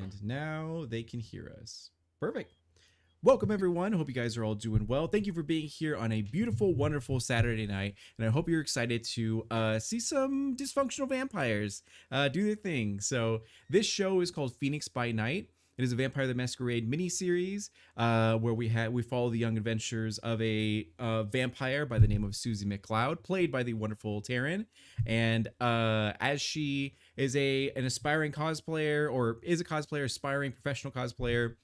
And now they can hear us. Perfect. Welcome, everyone. Hope you guys are all doing well. Thank you for being here on a beautiful, wonderful Saturday night. And I hope you're excited to see some dysfunctional vampires do their thing. So, this show is called Phoenix by Night. It is a Vampire the Masquerade miniseries where we follow the young adventures of a vampire by the name of Susie McLeod, played by the wonderful Taryn. And as she is an aspiring cosplayer, or is a cosplayer, aspiring professional cosplayer,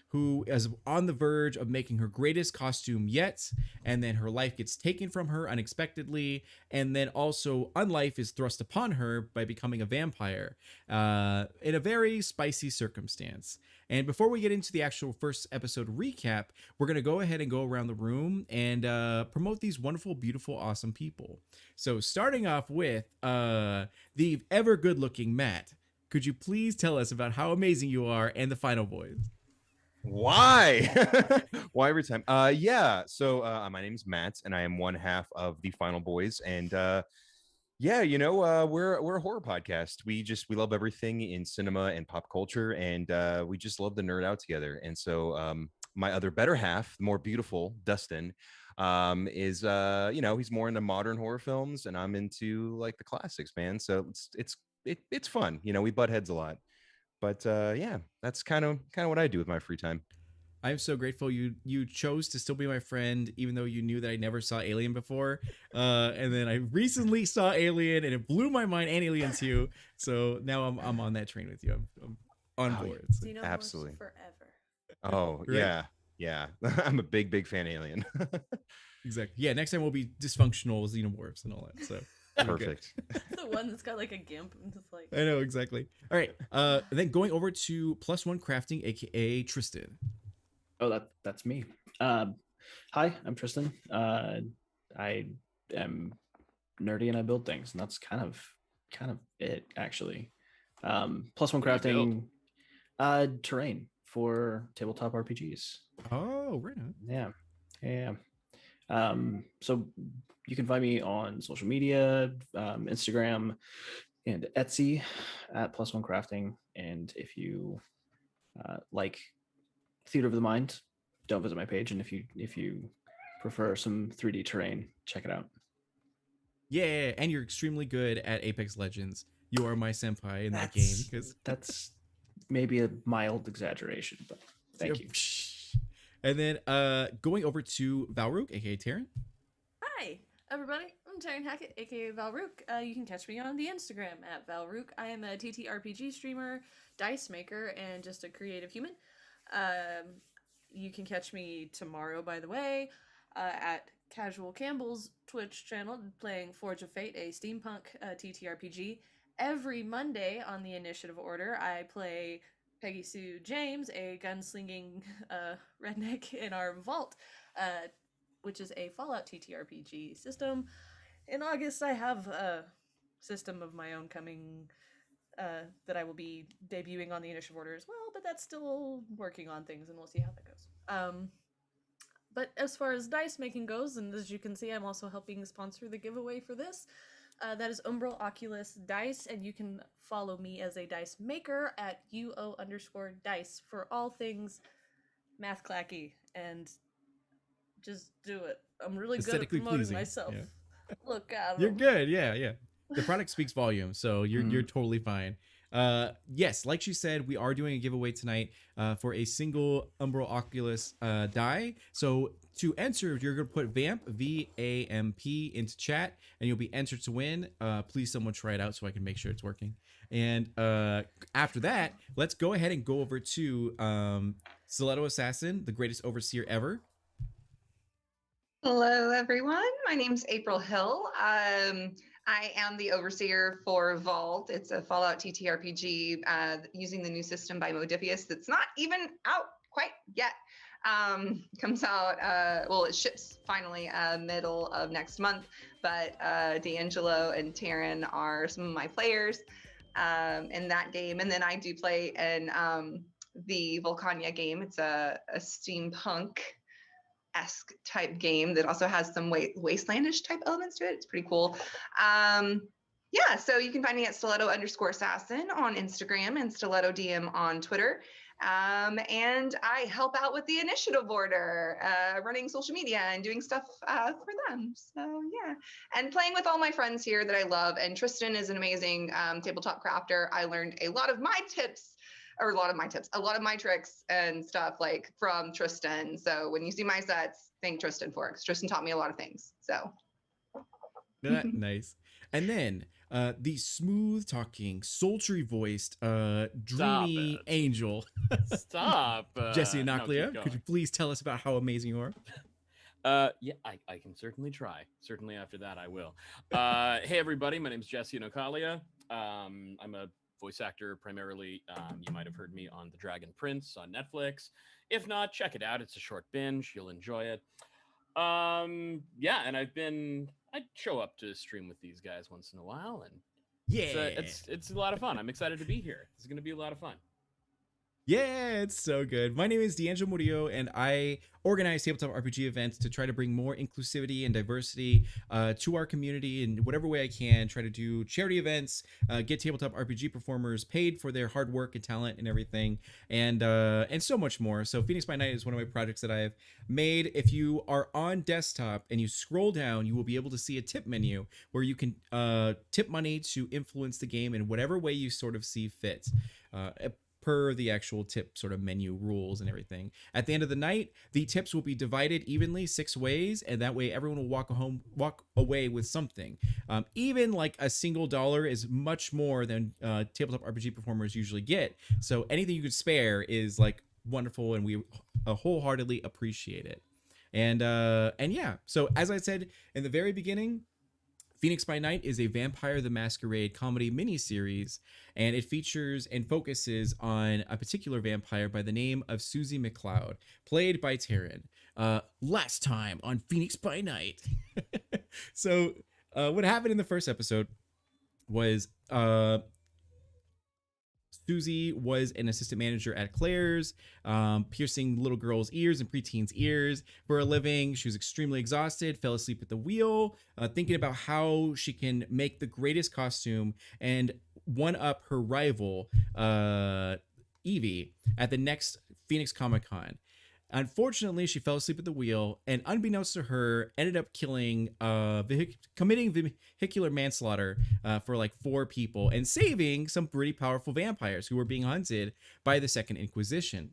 who is on the verge of making her greatest costume yet, and then her life gets taken from her unexpectedly, and then also unlife is thrust upon her by becoming a vampire in a very spicy circumstance. And before we get into the actual first episode recap, we're going to go ahead and go around the room and promote these wonderful, beautiful, awesome people. So starting off with the ever good looking Matt, could you please tell us about how amazing you are and the final boys? Why? Why every time? Yeah. So my name's Matt, and I am one half of the Final Boys. And yeah, we're a horror podcast. We love everything in cinema and pop culture, and we just love to nerd out together. And so my other better half, the more beautiful Dustin, is he's more into modern horror films, and I'm into like the classics, man. So it's fun. We butt heads a lot. But yeah, that's kind of what I do with my free time. I'm so grateful you chose to still be my friend, even though you knew that I never saw Alien before. And then I recently saw Alien, and it blew my mind, and Alien too. So now I'm on that train with you. I'm on Oh, board. So, Xenomorphs absolutely. forever. Oh, right? yeah. I'm a big fan of Alien. Exactly. Yeah. Next time we'll be dysfunctional xenomorphs and all that. So Perfect. The one that's got like a gimp and just like. I know exactly. All right. Then going over to Plus One Crafting, aka Tristan. Oh, that's me. Hi, I'm Tristan. I am nerdy and I build things, and that's kind of it actually. Plus one crafting, terrain for tabletop RPGs. Oh, right on. Yeah. So you can find me on social media, Instagram, and Etsy at Plus One Crafting. And if you like Theater of the Mind, don't visit my page. And if you prefer some 3D terrain, check it out. Yeah, and you're extremely good at Apex Legends. You are my senpai in that game because that's maybe a mild exaggeration, but thank you. And then going over to Valrook, aka Taryn. Hi, everybody. I'm Taryn Hackett, aka Valrook. You can catch me on the Instagram at Valrook. I am a TTRPG streamer, dice maker, and just a creative human. You can catch me tomorrow, by the way, at Casual Campbell's Twitch channel playing Forge of Fate, a steampunk TTRPG. Every Monday on the Initiative Order, I play Peggy Sue James, a gunslinging redneck in our vault, which is a Fallout TTRPG system. In August, I have a system of my own coming that I will be debuting on the Initiative Order as well, but that's still working on things, and we'll see how that goes. But as far as dice making goes, and as you can see, I'm also helping sponsor the giveaway for this. That is Umbral Oculus Dice, and you can follow me as a dice maker at UO_dice for all things math clacky, and just do it. I'm really good at promoting pleasing. myself. Yeah. Look at You're good. Yeah. The product speaks volume, so you're totally fine. Yes, like she said, we are doing a giveaway tonight for a single Umbral Oculus die. So to enter, you're going to put VAMP, VAMP, into chat, and you'll be entered to win. Please, someone try it out so I can make sure it's working. And after that, let's go ahead and go over to Stiletto Assassin, the greatest overseer ever. Hello, everyone. My name's April Hill. I am the overseer for Vault. It's a Fallout TTRPG using the new system by Modiphius that's not even out quite yet. Comes out, it ships finally middle of next month, but D'Angelo and Taryn are some of my players in that game. And then I do play in the Volcania game. It's a steampunk esque type game that also has some wastelandish type elements to it. It's pretty cool. Yeah, so you can find me at stiletto_assassin on Instagram and stiletto DM on Twitter. And I help out with the initiative order, running social media and doing stuff for them. So yeah, and playing with all my friends here that I love. And Tristan is an amazing tabletop crafter. I learned a lot of my tips, or a lot of my tricks and stuff like from Tristan. So when you see my sets, thank Tristan for it, because Tristan taught me a lot of things. So Nice. And then the smooth talking, sultry voiced, dreamy it. angel, Stop. Jesse no, Anaclia. keep Could you going. please tell us about how amazing you are? Yeah, I can certainly try. Certainly after that, I will. Hey, everybody. My name is Jesse Nocalia. I'm a voice actor primarily. You might have heard me on The Dragon Prince on Netflix. If not, check it out. It's a short binge. You'll enjoy it. Yeah, and I show up to stream with these guys once in a while, and Yeah. it's a lot of fun. I'm excited to be here. This is going to be a lot of fun. Yeah, it's so good. My name is D'Angelo Murillo, and I organize tabletop RPG events to try to bring more inclusivity and diversity to our community in whatever way I can. Try to do charity events, get tabletop RPG performers paid for their hard work and talent and everything, and so much more. So Phoenix by Night is one of my projects that I've made. If you are on desktop and you scroll down, you will be able to see a tip menu where you can tip money to influence the game in whatever way you sort of see fit. Per the actual tip sort of menu rules and everything. At the end of the night, the tips will be divided evenly 6 ways, and that way everyone will walk away with something. Even like a single dollar is much more than tabletop RPG performers usually get. So anything you could spare is like wonderful, and we wholeheartedly appreciate it. And yeah, so as I said in the very beginning, Phoenix by Night is a Vampire the Masquerade comedy miniseries, and it features and focuses on a particular vampire by the name of Susie McLeod, played by Taryn. Last time on Phoenix by Night. So, what happened in the first episode was Susie was an assistant manager at Claire's, piercing little girls' ears and preteens' ears for a living. She was extremely exhausted, fell asleep at the wheel, thinking about how she can make the greatest costume and one up her rival, Evie, at the next Phoenix Comic Con. Unfortunately, she fell asleep at the wheel, and unbeknownst to her, ended up committing vehicular manslaughter for like 4 people and saving some pretty powerful vampires who were being hunted by the Second Inquisition.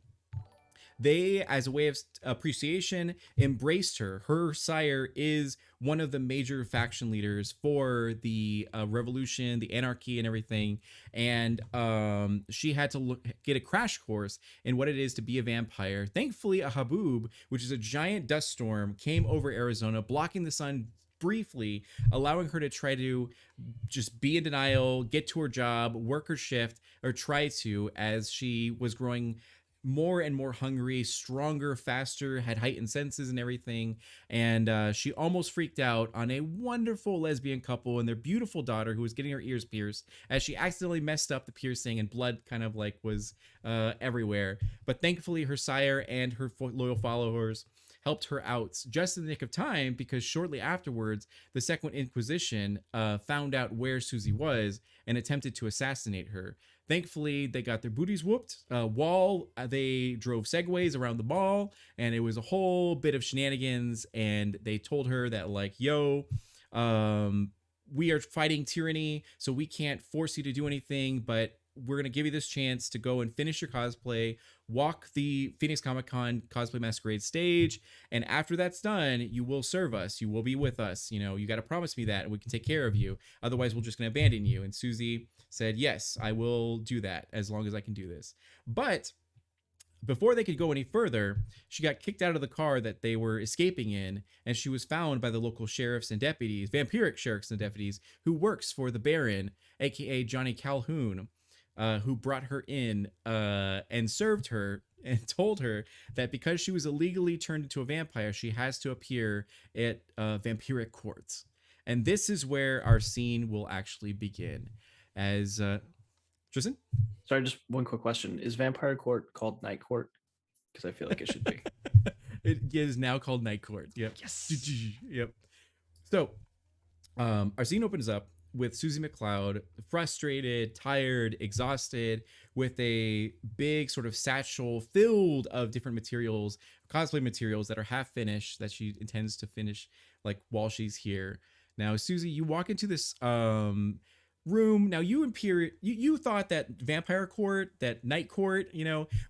They, as a way of appreciation, embraced her. Her sire is one of the major faction leaders for the revolution, the anarchy, and everything. And she had to get a crash course in what it is to be a vampire. Thankfully, a haboob, which is a giant dust storm, came over Arizona, blocking the sun briefly, allowing her to try to just be in denial, get to her job, work her shift, or try to, as she was growing more and more hungry, stronger, faster, had heightened senses and everything. And she almost freaked out on a wonderful lesbian couple and their beautiful daughter who was getting her ears pierced as she accidentally messed up the piercing and blood kind of like was everywhere. But thankfully her sire and her loyal followers helped her out just in the nick of time, because shortly afterwards, the Second Inquisition found out where Susie was and attempted to assassinate her. Thankfully, they got their booties whooped while they drove segways around the mall, and it was a whole bit of shenanigans, and they told her that, like, yo, we are fighting tyranny, so we can't force you to do anything, but we're going to give you this chance to go and finish your cosplay, walk the Phoenix Comic Con Cosplay Masquerade stage, and after that's done, you will serve us. You will be with us. You know, you got to promise me that, and we can take care of you. Otherwise, we're just going to abandon you. And Susie said, yes, I will do that as long as I can do this. But before they could go any further, she got kicked out of the car that they were escaping in, and she was found by the local sheriffs and deputies, vampiric sheriffs and deputies, who works for the Baron, aka Johnny Calhoun, who brought her in and served her and told her that because she was illegally turned into a vampire, she has to appear at vampiric courts. And this is where our scene will actually begin. As Tristan? Sorry, just one quick question. Is Vampire Court called Night Court? Because I feel like it should be. It is now called Night Court. Yep. Yes. Yep. So our scene opens up with Susie McLeod, frustrated, tired, exhausted, with a big sort of satchel filled of different materials, cosplay materials that are half finished that she intends to finish like while she's here. Now, Susie, you walk into this room. Now, you thought that vampire court, that night court,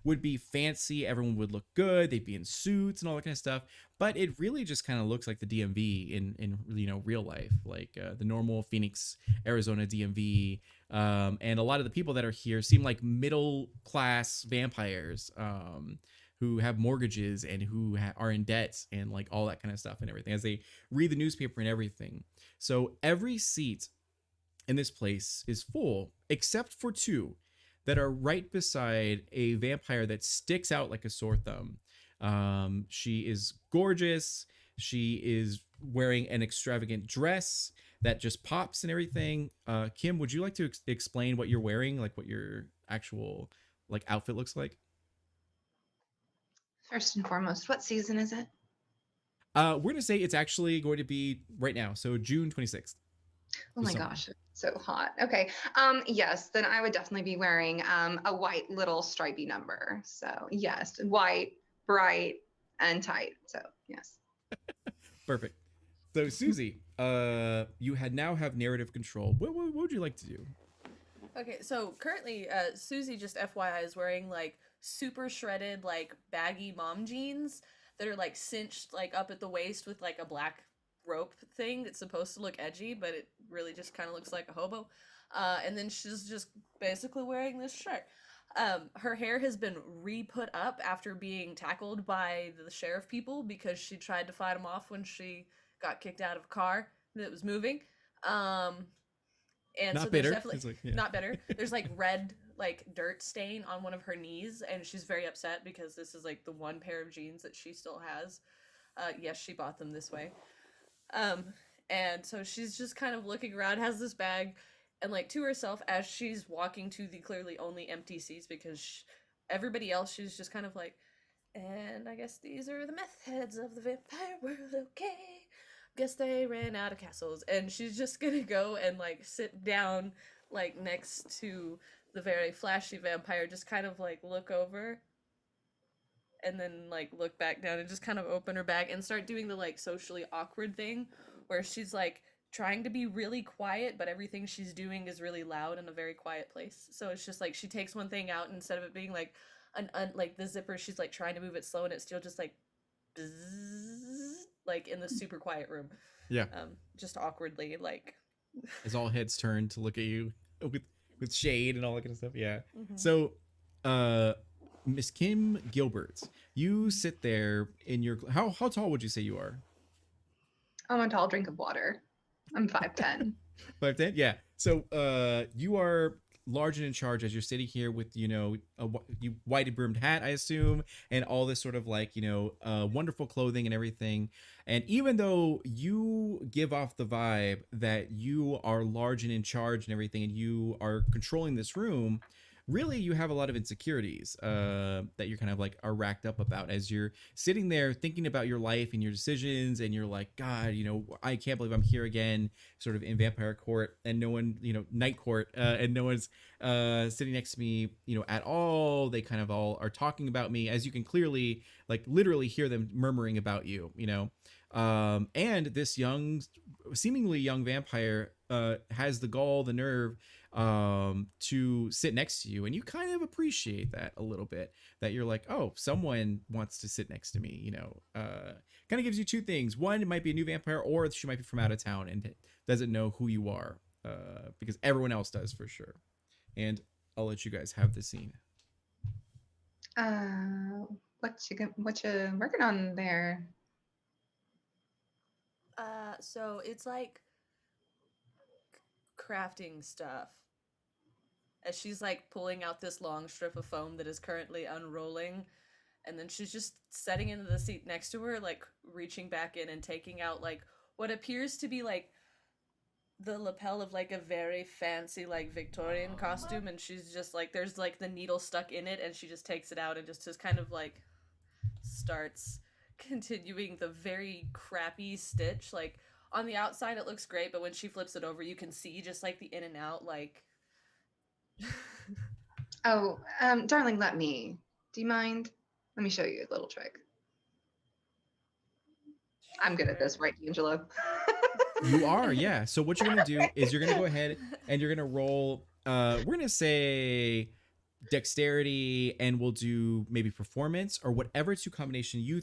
would be fancy. Everyone would look good. They'd be in suits and all that kind of stuff. But it really just kind of looks like the DMV in real life, like the normal Phoenix, Arizona DMV. And a lot of the people that are here seem like middle class vampires. Who have mortgages and who are in debt and like all that kind of stuff and everything as they read the newspaper and everything. So every seat in this place is full except for two that are right beside a vampire that sticks out like a sore thumb. She is gorgeous. She is wearing an extravagant dress that just pops and everything. Kim, would you like to explain what you're wearing, like what your actual like outfit looks like? First and foremost, what season is it? We're gonna say it's actually going to be right now, so June 26th. Oh my summer. gosh, it's so hot. Okay. Yes, then I would definitely be wearing a white little stripy number. So yes, white, bright, and tight. So yes. Perfect. So Susie, you now have narrative control. What would you like to do? Okay, so currently, Susie, just FYI, is wearing like super shredded, like baggy mom jeans that are like cinched like up at the waist with like a black rope thing that's supposed to look edgy, but it really just kind of looks like a hobo. And then she's just basically wearing this shirt. Her hair has been re-put up after being tackled by the sheriff people because she tried to fight them off when she got kicked out of a car that was moving. And Not so bitter. there's definitely It's like, yeah. not better. There's like red like dirt stain on one of her knees, and she's very upset because this is like the one pair of jeans that she still has. Yes, she bought them this way. And so she's just kind of looking around, has this bag, and like to herself as she's walking to the clearly only empty seats because everybody else, she's just kind of like, and I guess these are the meth heads of the vampire world, okay? Guess they ran out of castles. And she's just gonna go and like sit down like next to the very flashy vampire, just kind of like look over and then like look back down and just kind of open her bag and start doing the like socially awkward thing where she's like trying to be really quiet, but everything she's doing is really loud in a very quiet place. So it's just like she takes one thing out, and instead of it being like like the zipper, she's like trying to move it slow, and it's still just like bzzz, like in the super quiet room. Yeah. Just awkwardly like. As all heads turn to look at you with shade and all that kind of stuff. Yeah. Mhm. So, Miss Kim Gilbert, you sit there in your how tall would you say you are? I'm a tall drink of water. I'm 5'10". 5'10"? Yeah. So you are large and in charge as you're sitting here with a white brimmed hat, I assume, and all this sort of like wonderful clothing and everything. And even though you give off the vibe that you are large and in charge and everything, and you are controlling this room, really you have a lot of insecurities that you're kind of like are racked up about as you're sitting there thinking about your life and your decisions, and you're like, God, I can't believe I'm here again, sort of in vampire court, and no one, night court, and no one's sitting next to me, at all. They kind of all are talking about me, as you can clearly, like literally hear them murmuring about you, and this seemingly young vampire has the gall, the nerve to sit next to you, and you kind of appreciate that a little bit, that you're like, oh, someone wants to sit next to me, kind of gives you two things. One, it might be a new vampire, or she might be from out of town and doesn't know who you are, because everyone else does for sure. And I'll let you guys have the scene. What you working on there? So it's like crafting stuff. As she's like pulling out this long strip of foam that is currently unrolling, and then she's just setting into the seat next to her, like reaching back in and taking out like what appears to be like the lapel of like a very fancy like Victorian costume, and she's just like, there's like the needle stuck in it, and she just takes it out and just kind of like starts continuing the very crappy stitch, like on the outside it looks great, but when she flips it over, you can see just like the in and out, like. Oh, darling, do you mind? Let me show you a little trick. I'm good at this, right, Angelo? You are, yeah. So what you're gonna do is you're gonna go ahead and you're gonna roll. We're gonna say dexterity, and we'll do maybe performance or whatever two combination you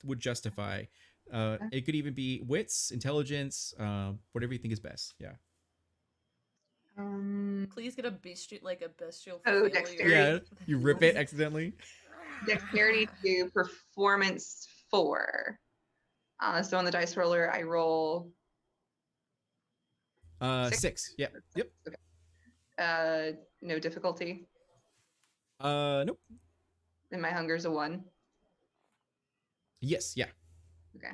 would justify. It could even be wits, intelligence, whatever you think is best. Yeah. Please get a bestial Oh, failure. dexterity. Yeah. You rip it accidentally. Dexterity to performance 4. So on the dice roller, I roll 6. Yeah. Yep. Okay. No difficulty. Nope. And my hunger's a 1. Yes. Yeah. Okay.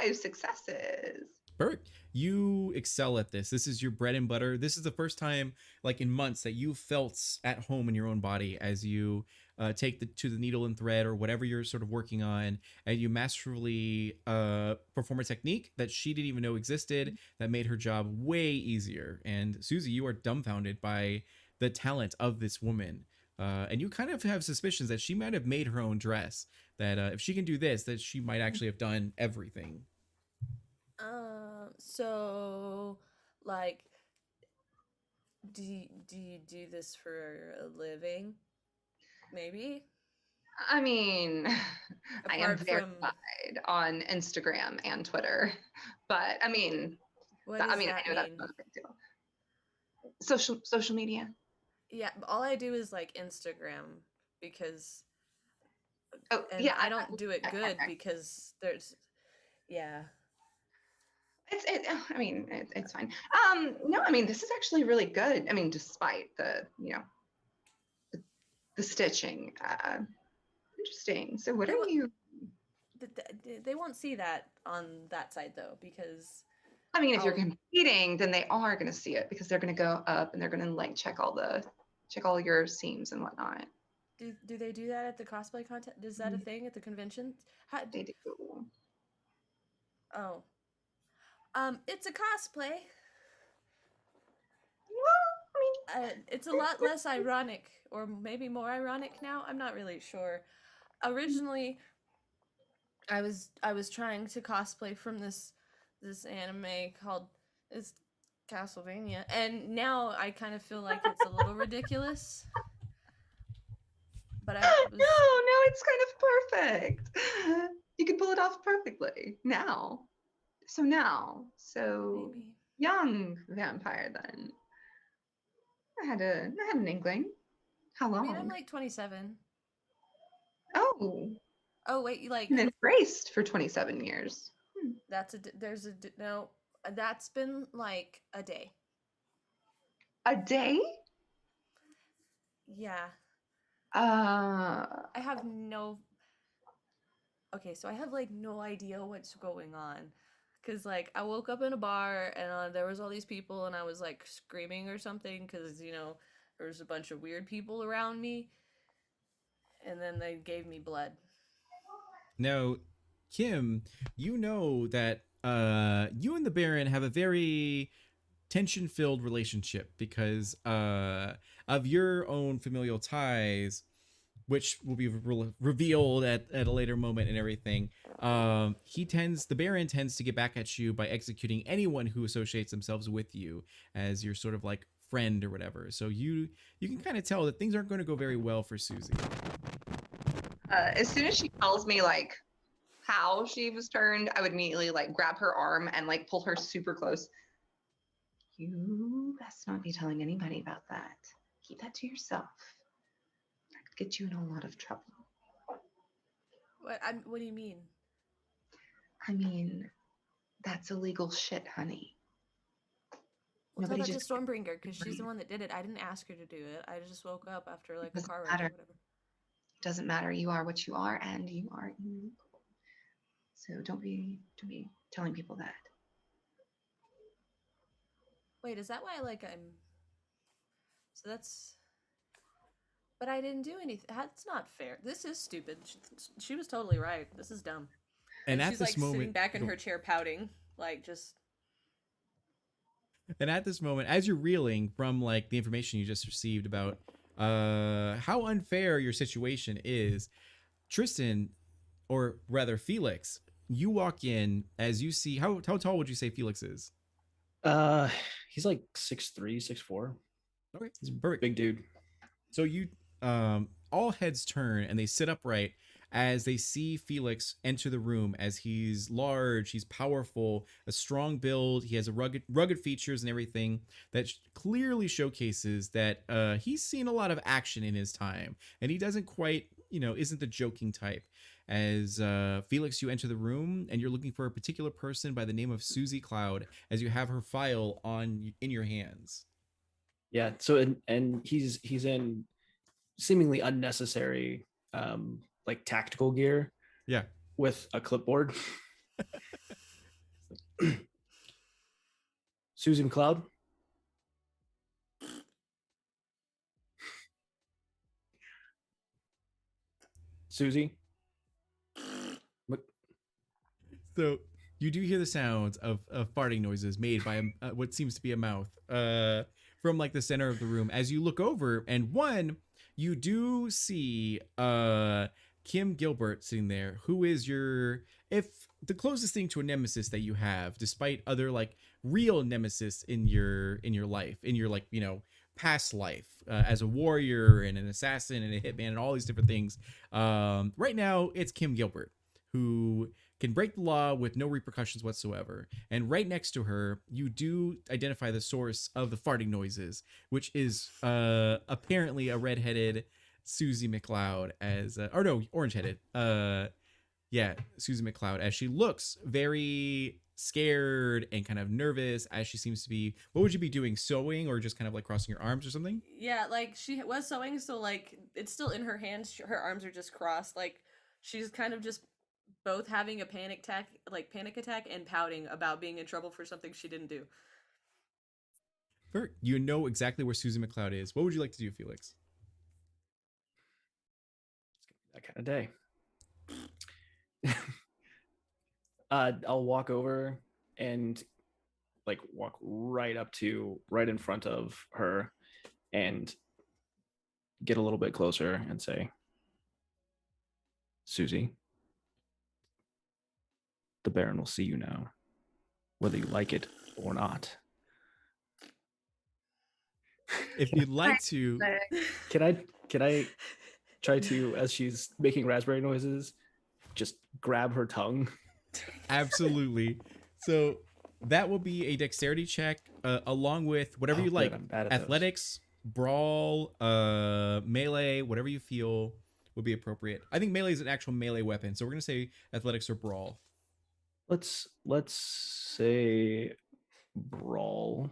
5 successes. Perfect. You excel at this. This is your bread and butter. This is the first time, like in months, that you felt at home in your own body as you take to the needle and thread or whatever you're sort of working on, and you masterfully perform a technique that she didn't even know existed that made her job way easier. And Susie, you are dumbfounded by the talent of this woman. And you kind of have suspicions that she might have made her own dress, that if she can do this, that she might actually have done everything. So, like, do you do this for a living? Maybe? I mean, I am Apart from verified on Instagram and Twitter, but I mean, what does I know that that's mean? not a big deal. Social media. Yeah, all I do is like Instagram because Oh, and yeah, I don't do it I- good I- because there's yeah. I mean, it's fine. No, I mean, this is actually really good. I mean, despite the, the stitching. Interesting. So what They are wa- you? They won't see that on that side though because I mean, if you're Oh. competing, then they are going to see it because they're going to go up and they're going to like check all your seams and whatnot. do they do that at the cosplay contest? Is that a thing at the convention? They do. Oh. It's a cosplay. Well, I mean, It's a lot less ironic, or maybe more ironic now. I'm not really sure. Originally, I was trying to cosplay from this anime called it's Castlevania, and now I kind of feel like it's a little ridiculous. But I was, no, it's kind of perfect. You could pull it off perfectly now. So maybe. young vampire then. I had an inkling. How I long? mean, I'm like 27. Oh, Oh wait, like and then braced for 27 years. no, that's been like a day. A day? Yeah. Uh, I have no. Okay, so I have like no idea what's going on, cause like I woke up in a bar and there was all these people and I was like screaming or something, cause there was a bunch of weird people around me, and then they gave me blood. Now, Kim, you know that you and the Baron have a very tension-filled relationship because of your own familial ties, which will be revealed at a later moment and everything. The Baron tends to get back at you by executing anyone who associates themselves with you as your sort of like friend or whatever. So you can kind of tell that things aren't going to go very well for Susie. as soon as she tells me like how she was turned, I would immediately like grab her arm and like pull her super close. You best not be telling anybody about that. Keep that to yourself. That could get you in a lot of trouble. What do you mean? I mean, that's illegal shit, honey. Well, tell Nobody that to just Stormbringer because she's the one that did it. I didn't ask her to do it. I just woke up after like a Doesn't car wreck or matter. whatever. doesn't matter. You are what you are, and you are illegal. So don't be telling people that. Wait, is that why like I'm? So that's. But I didn't do anything. That's not fair. This is stupid. She was totally right. This is dumb. And at she's this like moment, sitting back in go- her chair pouting. Like just And at this moment, as you're reeling from like the information you just received about how unfair your situation is, Tristan, or rather Felix, you walk in as you see how tall would you say Felix is? Uh, he's like 6'3", 6'4". Okay, He's a perfect. big dude. So you all heads turn and they sit upright as they see Felix enter the room as he's large, he's powerful, a strong build, he has a rugged features and everything that clearly showcases that he's seen a lot of action in his time and he doesn't quite, isn't the joking type. As Felix, you enter the room and you're looking for a particular person by the name of Susie Cloud as you have her file in your hands. Yeah. So and he's in seemingly unnecessary like tactical gear Yeah. with a clipboard. Susie McLeod. Susie. So you do hear the sounds of farting noises made by what seems to be a mouth from like the center of the room as you look over, and you do see Kim Gilbert sitting there, who is if the closest thing to a nemesis that you have, despite other like real nemesis in your life, in your like past life as a warrior and an assassin and a hitman and all these different things. Right now it's Kim Gilbert, who can break the law with no repercussions whatsoever. And right next to her, you do identify the source of the farting noises, which is apparently a redheaded Susie McLeod orange-headed. Susie McLeod, as she looks very scared and kind of nervous as she seems to be. What would you be doing? Sewing or just kind of like crossing your arms or something? yeah, like she was sewing, so like it's still in her hands. Her arms are just crossed. Like she's kind of just both having a panic attack and pouting about being in trouble for something she didn't do. You know exactly where Susie McLeod is. What would you like to do, Felix? That kind of day. I'll walk over and like walk right in front of her and get a little bit closer and say, Susie, the Baron will see you now, whether you like it or not. If you'd like to, can I try to, as she's making raspberry noises, just grab her tongue? Absolutely. So that will be a dexterity check along with whatever you like. Athletics, brawl, melee, whatever you feel would be appropriate. I think melee is an actual melee weapon, so we're gonna say athletics or brawl. Let's say brawl.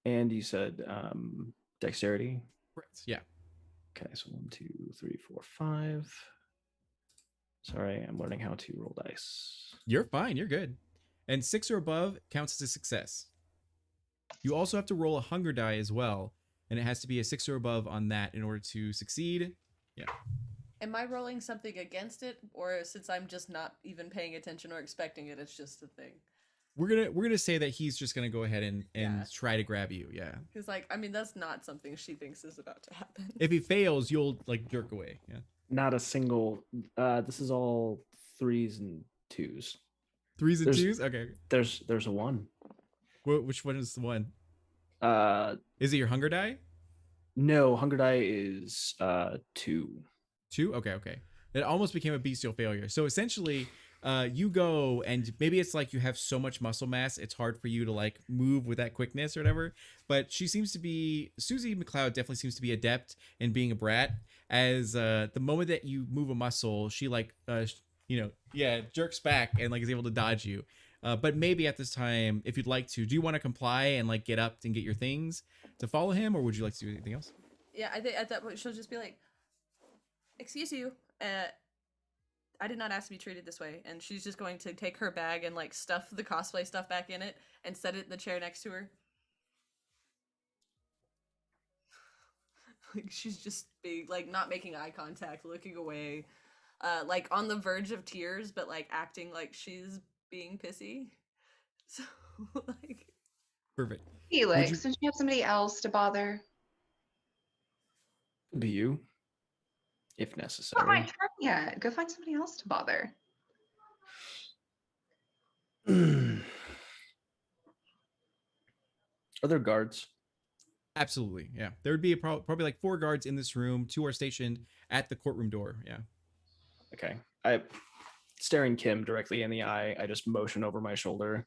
And you said dexterity? Correct. Yeah. Okay, so 1, 2, 3, 4, 5. Sorry, I'm learning how to roll dice. You're fine. You're good. And 6 or above counts as a success. You also have to roll a hunger die as well, and it has to be a 6 or above on that in order to succeed. Yeah. Am I rolling something against it, or since I'm just not even paying attention or expecting it, it's just a thing? We're gonna say that he's just gonna go ahead and try to grab you. Yeah. Because like, I mean, that's not something she thinks is about to happen. If he fails, you'll like jerk away. Yeah. Not a single. This is all 3s and 2s. 3s and 2s. Okay. There's a 1. Which one is the one? Is it your hunger die? No, hunger die is 2. 2? Okay. It almost became a bestial failure. So essentially, you go and maybe it's like you have so much muscle mass, it's hard for you to like move with that quickness or whatever. But Susie McLeod definitely seems to be adept in being a brat. As the moment that you move a muscle, she like jerks back and like is able to dodge you. But maybe at this time, if you'd like to, do you want to comply and like get up and get your things to follow him, or would you like to do anything else? Yeah, I think at that point she'll just be like, "Excuse you, I did not ask to be treated this way," and she's just going to take her bag and like stuff the cosplay stuff back in it and set it in the chair next to her. Like she's just being like not making eye contact, looking away, like on the verge of tears, but like acting like she's being pissy. So like, Perfect. Felix, don't you have somebody else to bother? Be you, if It's not my necessary. turn yet. Go find somebody else to bother. Are there guards? Absolutely. Yeah. There would be probably like 4 guards in this room. 2 are stationed at the courtroom door. Yeah. Okay. I staring Kim directly in the eye. I just motion over my shoulder.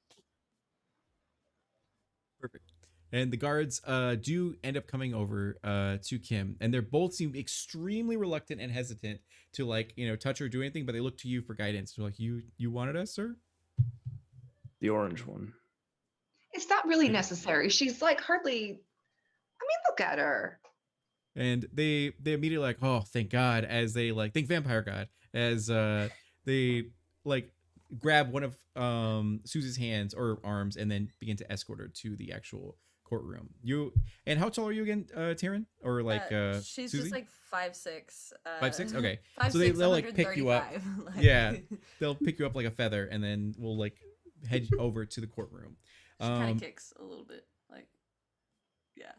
Perfect. And the guards do end up coming over to Kim, and they're both seem extremely reluctant and hesitant to like, touch or do anything, but they look to you for guidance. They're like, you wanted us, sir? The orange one. It's not really necessary. She's like hardly. I mean, look at her. And they immediately like, oh, thank God, as they like thank Vampire God as they like grab one of Susie's hands or arms and then begin to escort her to the actual courtroom. And how tall are you again, Taryn? Or like she's Susie? just like 5'6". 5'6"? Okay. 5'6", So they'll like pick you up. 135, like- Yeah. They'll pick you up like a feather, and then we'll like head over to the courtroom. She kind of kicks a little bit, like, yeah.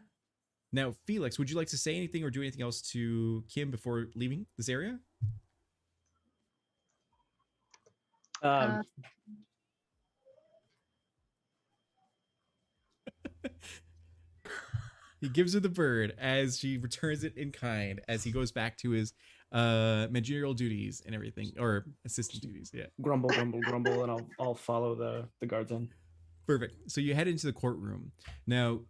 Now, Felix, would you like to say anything or do anything else to Kim before leaving this area? Uh, He gives her the bird as she returns it in kind as he goes back to his managerial duties and everything, or assistant duties. Yeah. Grumble, grumble, grumble, and I'll follow the guards in. Perfect. So you head into the courtroom. Now,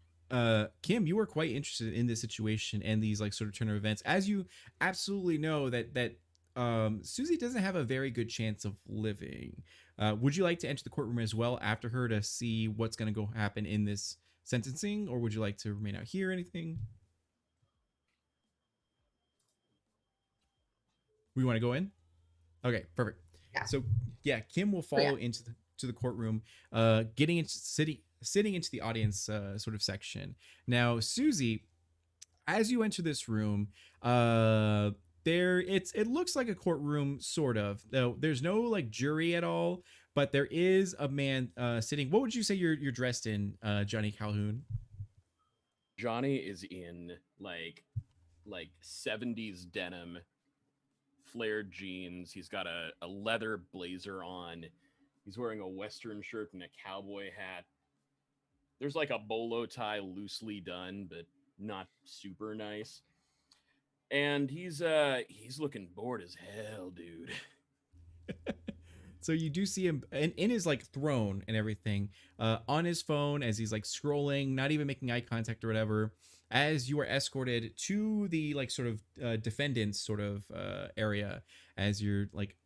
Kim, you were quite interested in this situation and these like sort of turn of events, as you absolutely know that Susie doesn't have a very good chance of living. Would you like to enter the courtroom as well after her to see what's going to go happen in this sentencing, or would you like to remain out here? Anything? We want to go in? Okay, perfect. Yeah. So yeah, Kim will follow into the courtroom, getting into sitting into the audience sort of section. Now, Susie, as you enter this room, it looks like a courtroom sort of. Though there's no like jury at all, but there is a man sitting. What would you say you're dressed in, Johnny Calhoun? Johnny is in like 70s denim, flared jeans. He's got a leather blazer on. He's wearing a Western shirt and a cowboy hat. There's like a bolo tie loosely done, but not super nice. And he's looking bored as hell, dude. So you do see him in his like throne and everything, on his phone as he's like scrolling, not even making eye contact or whatever, as you are escorted to the like sort of defendant's sort of area, as you're like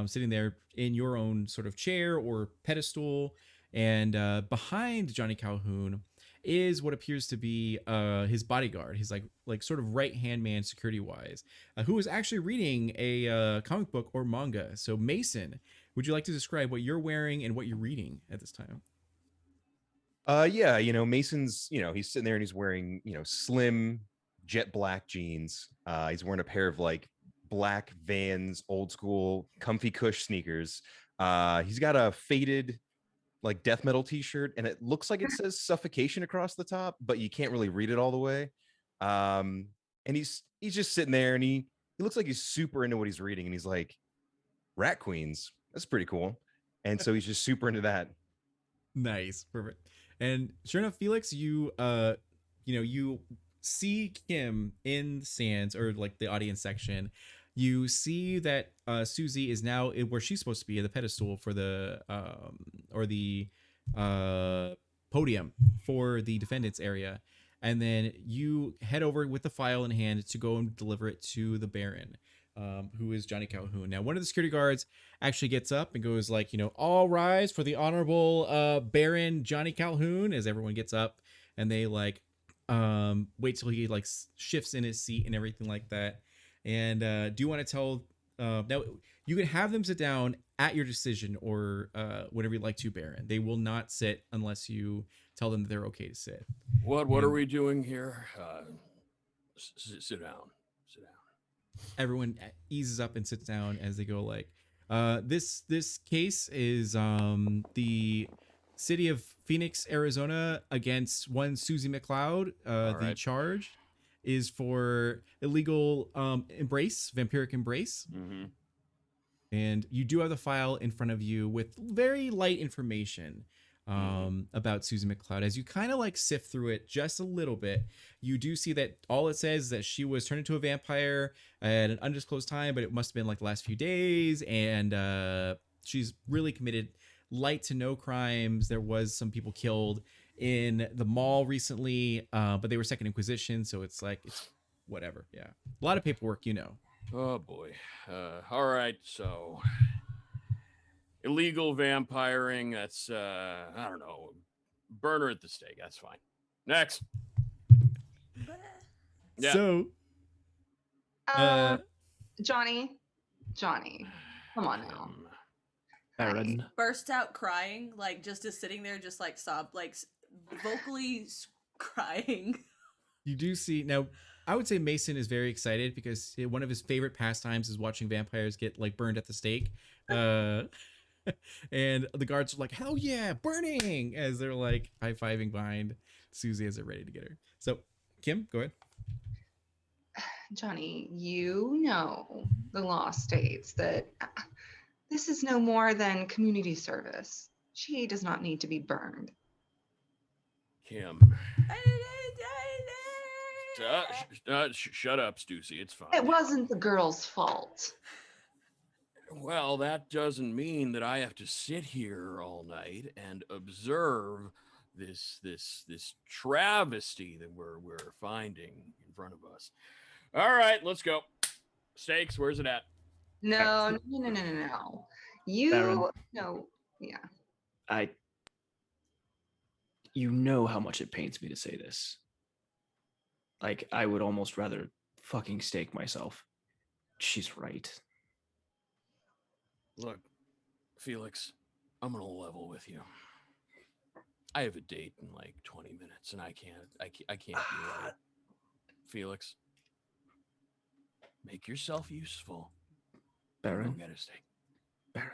sitting there in your own sort of chair or pedestal. And behind Johnny Calhoun is what appears to be his bodyguard, his like sort of right hand man security wise, who is actually reading a comic book or manga. So Mason, would you like to describe what you're wearing and what you're reading at this time? Yeah, Mason's, he's sitting there and he's wearing, slim jet black jeans. He's wearing a pair of like black Vans, old school, comfy cush sneakers. He's got a faded like death metal t-shirt, and it looks like it says suffocation across the top, but you can't really read it all the way. And he's just sitting there, and he looks like he's super into what he's reading, and he's like, Rat Queens, that's pretty cool. And so he's just super into that. Nice, perfect. And sure enough, Felix, you see Kim in the stands or like the audience section. You see that Susie is now where she's supposed to be, at the pedestal for the podium for the defendant's area. And then you head over with the file in hand to go and deliver it to the Baron, who is Johnny Calhoun. Now, one of the security guards actually gets up and goes like, all rise for the Honorable Baron Johnny Calhoun, as everyone gets up and they like wait till he like shifts in his seat and everything like that. And do you want to tell now you can have them sit down at your decision or whenever you'd like to, Baron. They will not sit unless you tell them that they're okay to sit. What are we doing here? Sit down. Sit down. Everyone eases up and sits down as they go like, this case is the city of Phoenix, Arizona, against one Susie McLeod. The right. charge is for illegal embrace, vampiric embrace. Mm-hmm. And you do have the file in front of you with very light information about Susie McLeod. As you kind of like sift through it just a little bit, you do see that all it says is that she was turned into a vampire at an undisclosed time, but it must have been like the last few days. And she's really committed light to no crimes. There was some people killed in the mall recently, but they were Second Inquisition. So it's like, it's whatever. Yeah. A lot of paperwork, you know. Oh boy. All right. So illegal vampiring. That's I don't know. Burner at the stake. That's fine. Next. Yeah. So, Johnny, come on now. Baron. Burst out crying, like just is sitting there, just like vocally crying. you do see now. I would say Mason is very excited because one of his favorite pastimes is watching vampires get like burned at the stake. And the guards are like, "Hell yeah, burning!" as they're like high-fiving behind Susie as they're ready to get her. So, Kim, go ahead. Johnny, you know the law states that this is no more than community service. She does not need to be burned. Kim. Shut up, Stussy. It's fine. It wasn't the girl's fault. Well, that doesn't mean that I have to sit here all night and observe this travesty that we're finding in front of us. All right, let's go. Stakes, where's it at? No. You Baron. no, yeah. You know how much it pains me to say this. Like, I would almost rather fucking stake myself. She's right. Look, Felix, I'm gonna level with you. I have a date in like 20 minutes, and I can't be late. Felix, make yourself useful. Baron, Go get a steak. Baron,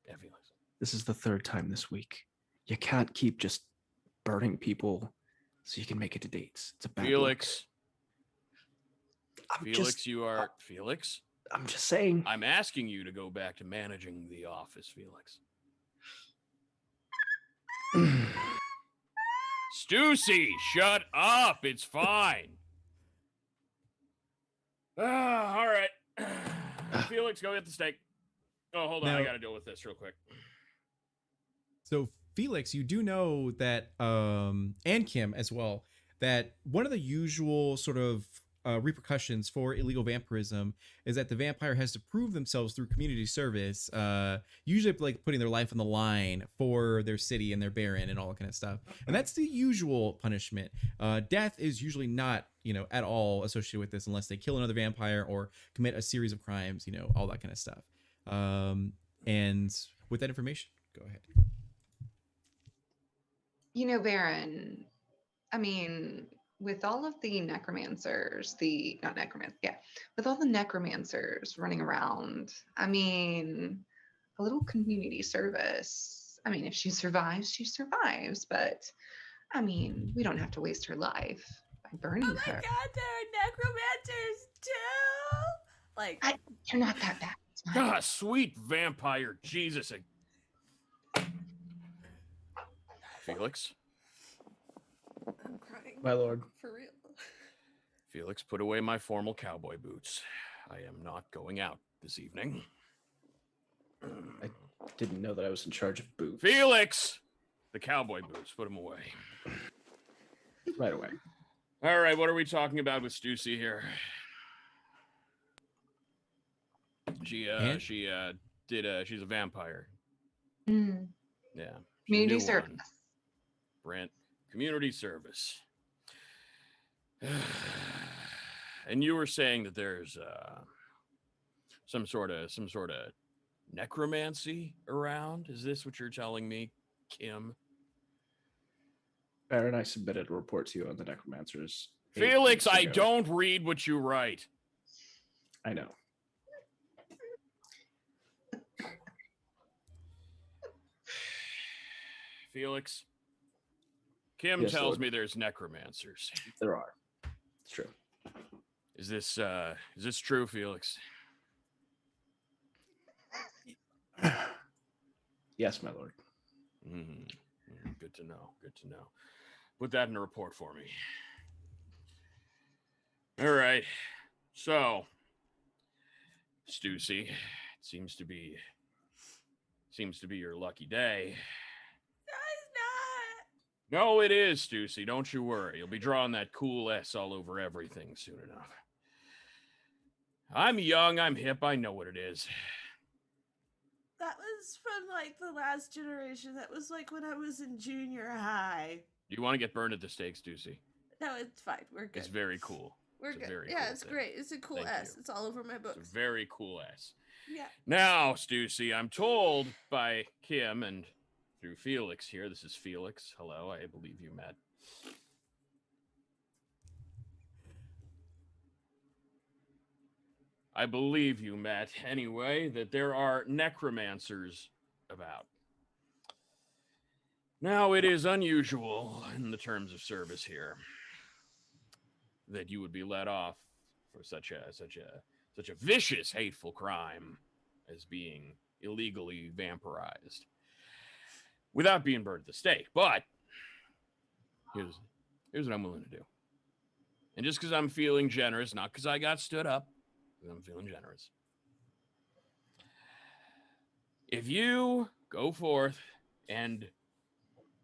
Yeah, Felix. this is the third time this week. You can't keep just burning people so you can make it to dates. It's a bad Felix. look. Felix, you are Felix. I'm just saying. I'm asking you to go back to managing the office, Felix. Stussy, shut up. It's fine. All right. Felix, go get the steak. Oh, hold on. I Now- got to deal with this real quick. So, Felix, you do know that, and Kim as well, that one of the usual sort of repercussions for illegal vampirism is that the vampire has to prove themselves through community service, usually like putting their life on the line for their city and their baron and all that kind of stuff. And that's the usual punishment. Death is usually not, at all associated with this unless they kill another vampire or commit a series of crimes, all that kind of stuff. And with that information, go ahead. Baron, I mean, with all of the necromancers, with all the necromancers running around, I mean, a little community service. I mean, if she survives, but I mean, we don't have to waste her life by burning Oh my her. god, there are necromancers too! Like, You're not that bad. It's fine. Ah, sweet vampire Jesus. Felix, I'm crying. My lord. For real. Felix, put away my formal cowboy boots. I am not going out this evening. I didn't know that I was in charge of boots. Felix, the cowboy boots, put them away. Right away. All right, what are we talking about with Stussy here? She's a vampire. Mm. Yeah. she's a Community new service. one. Brent, community service. And you were saying that there's some sort of necromancy around. Is this what you're telling me, Kim? Baron, I submitted a report to you on the necromancers. 8 Felix, weeks I ago. don't read what you write. I know. Felix, Kim Yes, tells Lord. me there's necromancers. There are. It's true. Is this true, Felix? Yes, my lord. Good to know. Good to know. Put that in a report for me. All right. So, Stussy, it seems to be your lucky day. No, No, it is, Stussy. Don't you worry. You'll be drawing that cool S all over everything soon enough. I'm young, I'm hip, I know what it is. that was from like the last generation. That was like when I was in junior high. Do you want to get burned at the stake, Stussy? No, it's fine. We're good. It's very cool. We're it's a good. very Yeah, cool it's thing. great. It's a cool Thank S. you. It's all over my It's books. a very cool S. Yeah. Now, Stussy, I'm told by Kim and through Felix here. This is Felix. Hello, I believe you met. I believe you met anyway, that there are necromancers about. Now, it is unusual in the terms of service here that you would be let off for such a vicious, hateful crime as being illegally vampirized without being burned at the stake. But here's what I'm willing to do. And just because I'm feeling generous, not because I got stood up, I'm feeling generous. If you go forth and,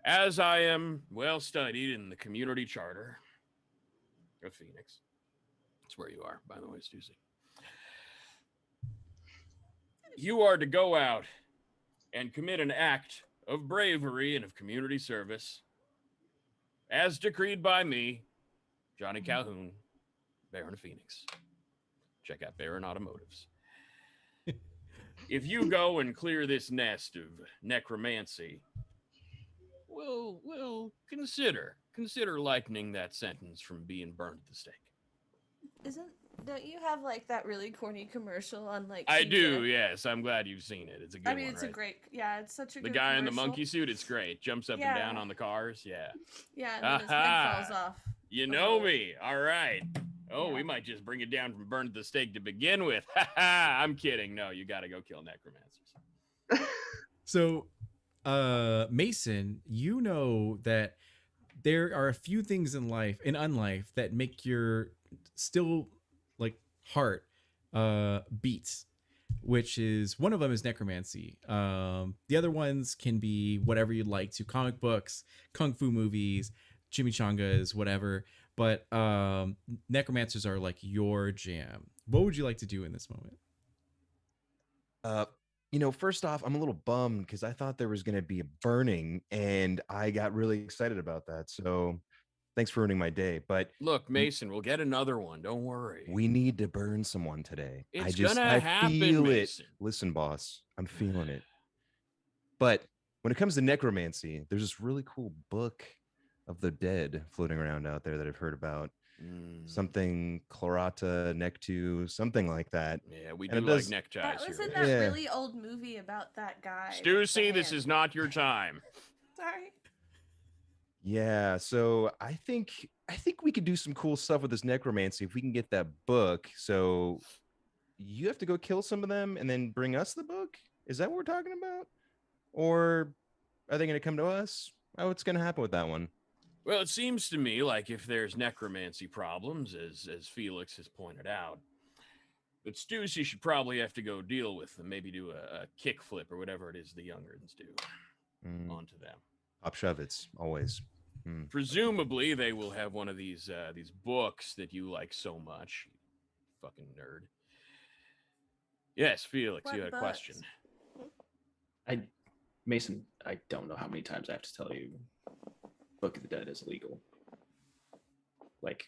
as I am well studied in the community charter of Phoenix, that's where you are, by the way, Stussy. You are to go out and commit an act of bravery and of community service, as decreed by me, Johnny Calhoun, Baron of Phoenix. Check out Baron Automotives. If you go and clear this nest of necromancy, we'll consider lightening that sentence from being burned at the stake. Don't you have like that really corny commercial on like I PJ? do, yes. I'm glad you've seen it. It's a good I mean, one, it's right? a great, yeah, it's such a The good guy in the commercial. monkey suit, it's great. Jumps up and Yeah. down on the cars, yeah. Yeah, and then his Aha. head falls off. You know Oh. me, all right. Oh, Yeah. we might just bring it down from burned at the stake to begin with. Ha ha! I'm kidding. No, you got to go kill necromancers. So, Mason, you know that there are a few things in life, in unlife, that make your still like heart beats, which is one of them is necromancy. The other ones can be whatever you'd like to, comic books, kung fu movies, chimichangas, whatever. But necromancers are like your jam. What would you like to do in this moment? First off, I'm a little bummed because I thought there was going to be a burning and I got really excited about that. So thanks for ruining my day. But Look, Mason, we'll get another one. Don't worry. we need to burn someone today. It's gonna happen, feel Mason. it. Listen, boss, I'm feeling it. But when it comes to necromancy, there's this really cool book of the dead floating around out there that I've heard about. Something Chlorata Nectu, something like that. Yeah, we And do it like does- neckties That was here. in Mason. that Yeah. really old movie about that guy. with the Stussy, this hand. is not your time. Sorry. Yeah, so I think we could do some cool stuff with this necromancy if we can get that book. So you have to go kill some of them and then bring us the book? Is that what we're talking about? Or are they going to come to us? What's going to happen with that one? Well, it seems to me like if there's necromancy problems, as Felix has pointed out, that Stussy should probably have to go deal with them, maybe do a kickflip or whatever it is the youngerns do onto them. Pop Shovets, always. Presumably, they will have one of these books that you like so much, you fucking nerd. Yes, Felix, What you had a question. books? Mason, I don't know how many times I have to tell you Book of the Dead is illegal. Like,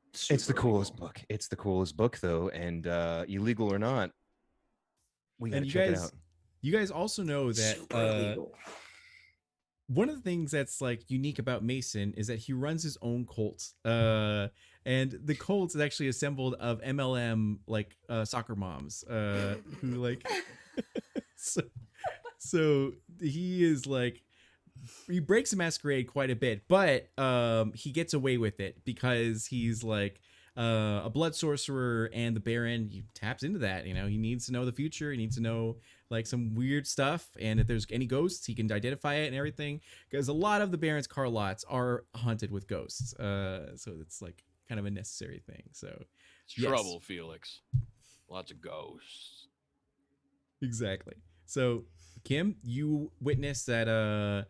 It's the super coolest illegal. book. It's the coolest book, though. And illegal or not, we got And to you check guys, it out. you guys also know that Super illegal. one of the things that's like unique about Mason is that he runs his own cult. And the cult is actually assembled of MLM like soccer moms who like so he is like he breaks the masquerade quite a bit, but he gets away with it because he's like a blood sorcerer, and the Baron he taps into that. You know, he needs to know the future. He needs to know like some weird stuff, and if there's any ghosts, he can identify it and everything. Because a lot of the Baron's car lots are haunted with ghosts, so it's like kind of a necessary thing. So It's yes. trouble, Felix. Lots of ghosts. Exactly. So Kim, you witnessed that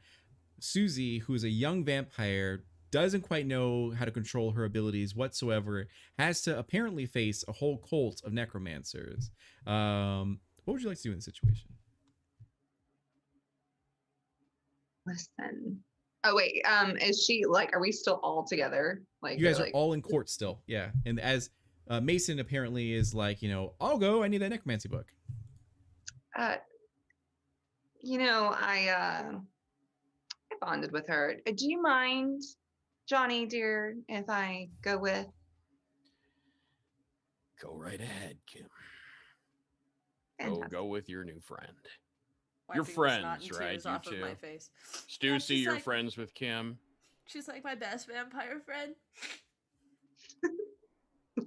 Susie, who's a young vampire, doesn't quite know how to control her abilities whatsoever, has to apparently face a whole cult of necromancers. What would you like to do in this situation? Listen. Oh wait, is she like? Are we still all together? Like You guys are like, all in court still, yeah. And as Mason apparently is like, you know, I'll go. I need that necromancy book. You know, I bonded with her. Do you mind, Johnny dear, if I go with? Go right ahead, Kim. Fantastic. Go with your new friend. Wiping You're the friends, snot and right? tears You off of my two? face. Stussy, she's you're like- friends with Kim. She's like my best vampire friend.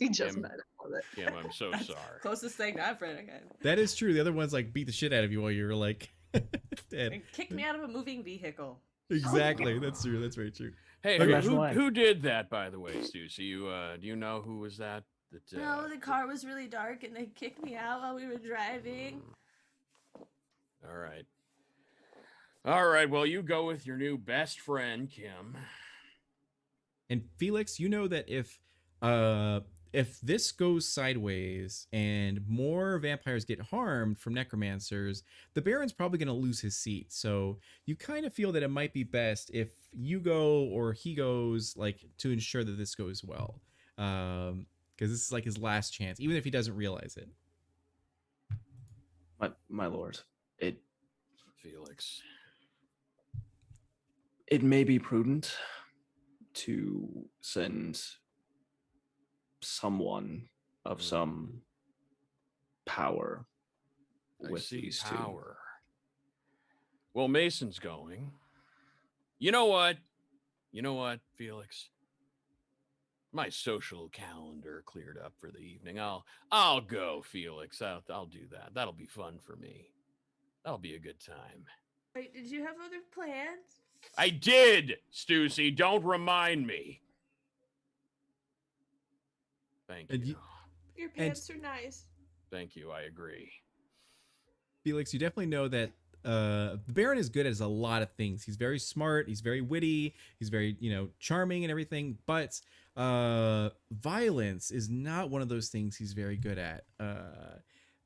We just Kim. met. I love it. Kim, I'm so That's sorry. Closest thing to that friend I got. That is true. The other ones like beat the shit out of you while you're like dead. And kicked me out of a moving vehicle. Exactly. That's true. That's very true. Hey, Okay. Imagine why. who did that, by the way, Stussy? You do you know who was that? That No, the car was really dark and they kicked me out while we were driving. All right. All right. Well, you go with your new best friend, Kim. And Felix, you know that if this goes sideways and more vampires get harmed from necromancers, the Baron's probably going to lose his seat. So you kind of feel that it might be best if you go or he goes, like, to ensure that this goes well, because this is like his last chance, even if he doesn't realize it. My lord, Felix. it may be prudent to send someone of some power I with see these power. Well, Mason's going. You know what? You know what, Felix? My social calendar cleared up for the evening. I'll go, Felix. I'll do that. That'll be fun for me. That'll be a good time. Wait, did you have other plans? I did, Stussy. Don't remind me. Thank And you. Your pants are nice. Thank you. I agree. Felix, you definitely know that the Baron is good at a lot of things. He's very smart. He's very witty. He's very, charming and everything. But violence is not one of those things he's very good at.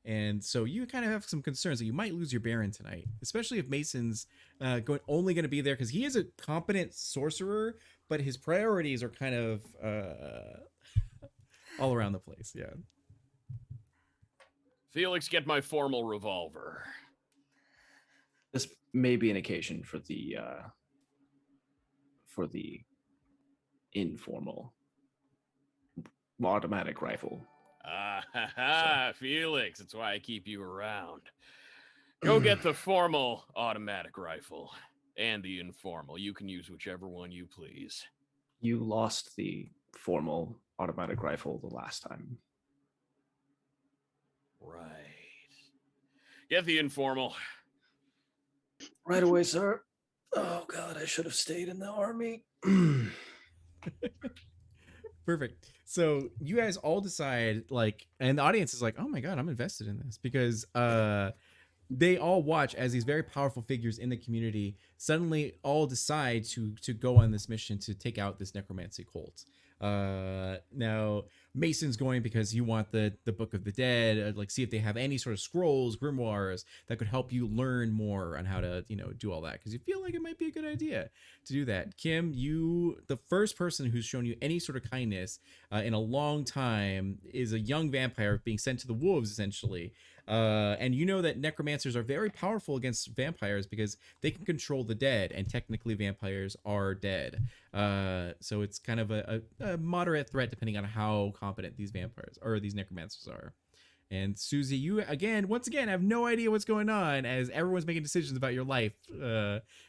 And so you kind of have some concerns that you might lose your Baron tonight, especially if Mason's only going to be there because he is a competent sorcerer, but his priorities are kind of all around the place. Yeah. Felix, get my formal revolver. This may be an occasion for the informal automatic rifle. Felix, that's why I keep you around. Go get the formal automatic rifle and the informal. You can use whichever one you please. You lost the formal automatic rifle the last time. Right. Get the informal. Right away, sir. Oh God, I should have stayed in the army. Perfect. So you guys all decide, and the audience is like, oh my God, I'm invested in this because they all watch as these very powerful figures in the community suddenly all decide to go on this mission to take out this necromancy cult. Now Mason's going because you want the Book of the Dead, see if they have any sort of scrolls, grimoires that could help you learn more on how to, do all that. Because you feel like it might be a good idea to do that. Kim, the first person who's shown you any sort of kindness in a long time is a young vampire being sent to the wolves, essentially. And you know that necromancers are very powerful against vampires because they can control the dead, and technically vampires are dead. So it's kind of a moderate threat depending on how competent these vampires or these necromancers are. And Susie, you once again have no idea what's going on as everyone's making decisions about your life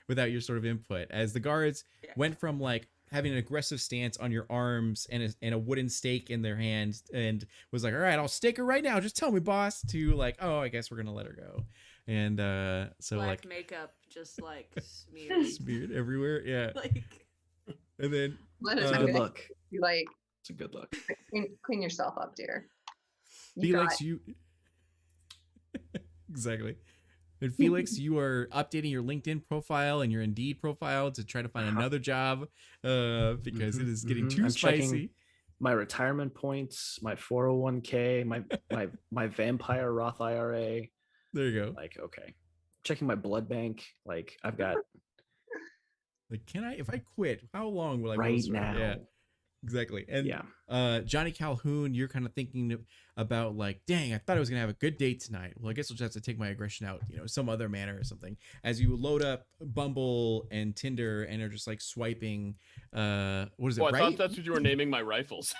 without your sort of input. As the guards Yeah. went from like having an aggressive stance on your arms and a wooden stake in their hand and was like, all right, I'll stake her right now. Just tell me, boss, to like, oh, I guess we're going to let her go. And so Black like makeup just like smeared. smeared everywhere. Yeah. Like And then Let It's us a know. good look. You like It's a good look. clean yourself up, dear. You Felix, you exactly. And Felix, you are updating your LinkedIn profile and your Indeed profile to try to find another job because it is getting too I'm checking spicy. my retirement points, my 401k, my vampire Roth IRA. There you go. Like, okay. Checking my blood bank. Like, I've got Like, if I quit, how long will I be able right to survive? now. Yeah, exactly. And Yeah. Johnny Calhoun, you're kind of thinking about like, dang, I thought I was gonna have a good date tonight. Well, I guess I'll just have to take my aggression out, some other manner or something. As you load up Bumble and Tinder and are just like swiping, what is it? Oh, I right? thought that's what you were naming my rifles.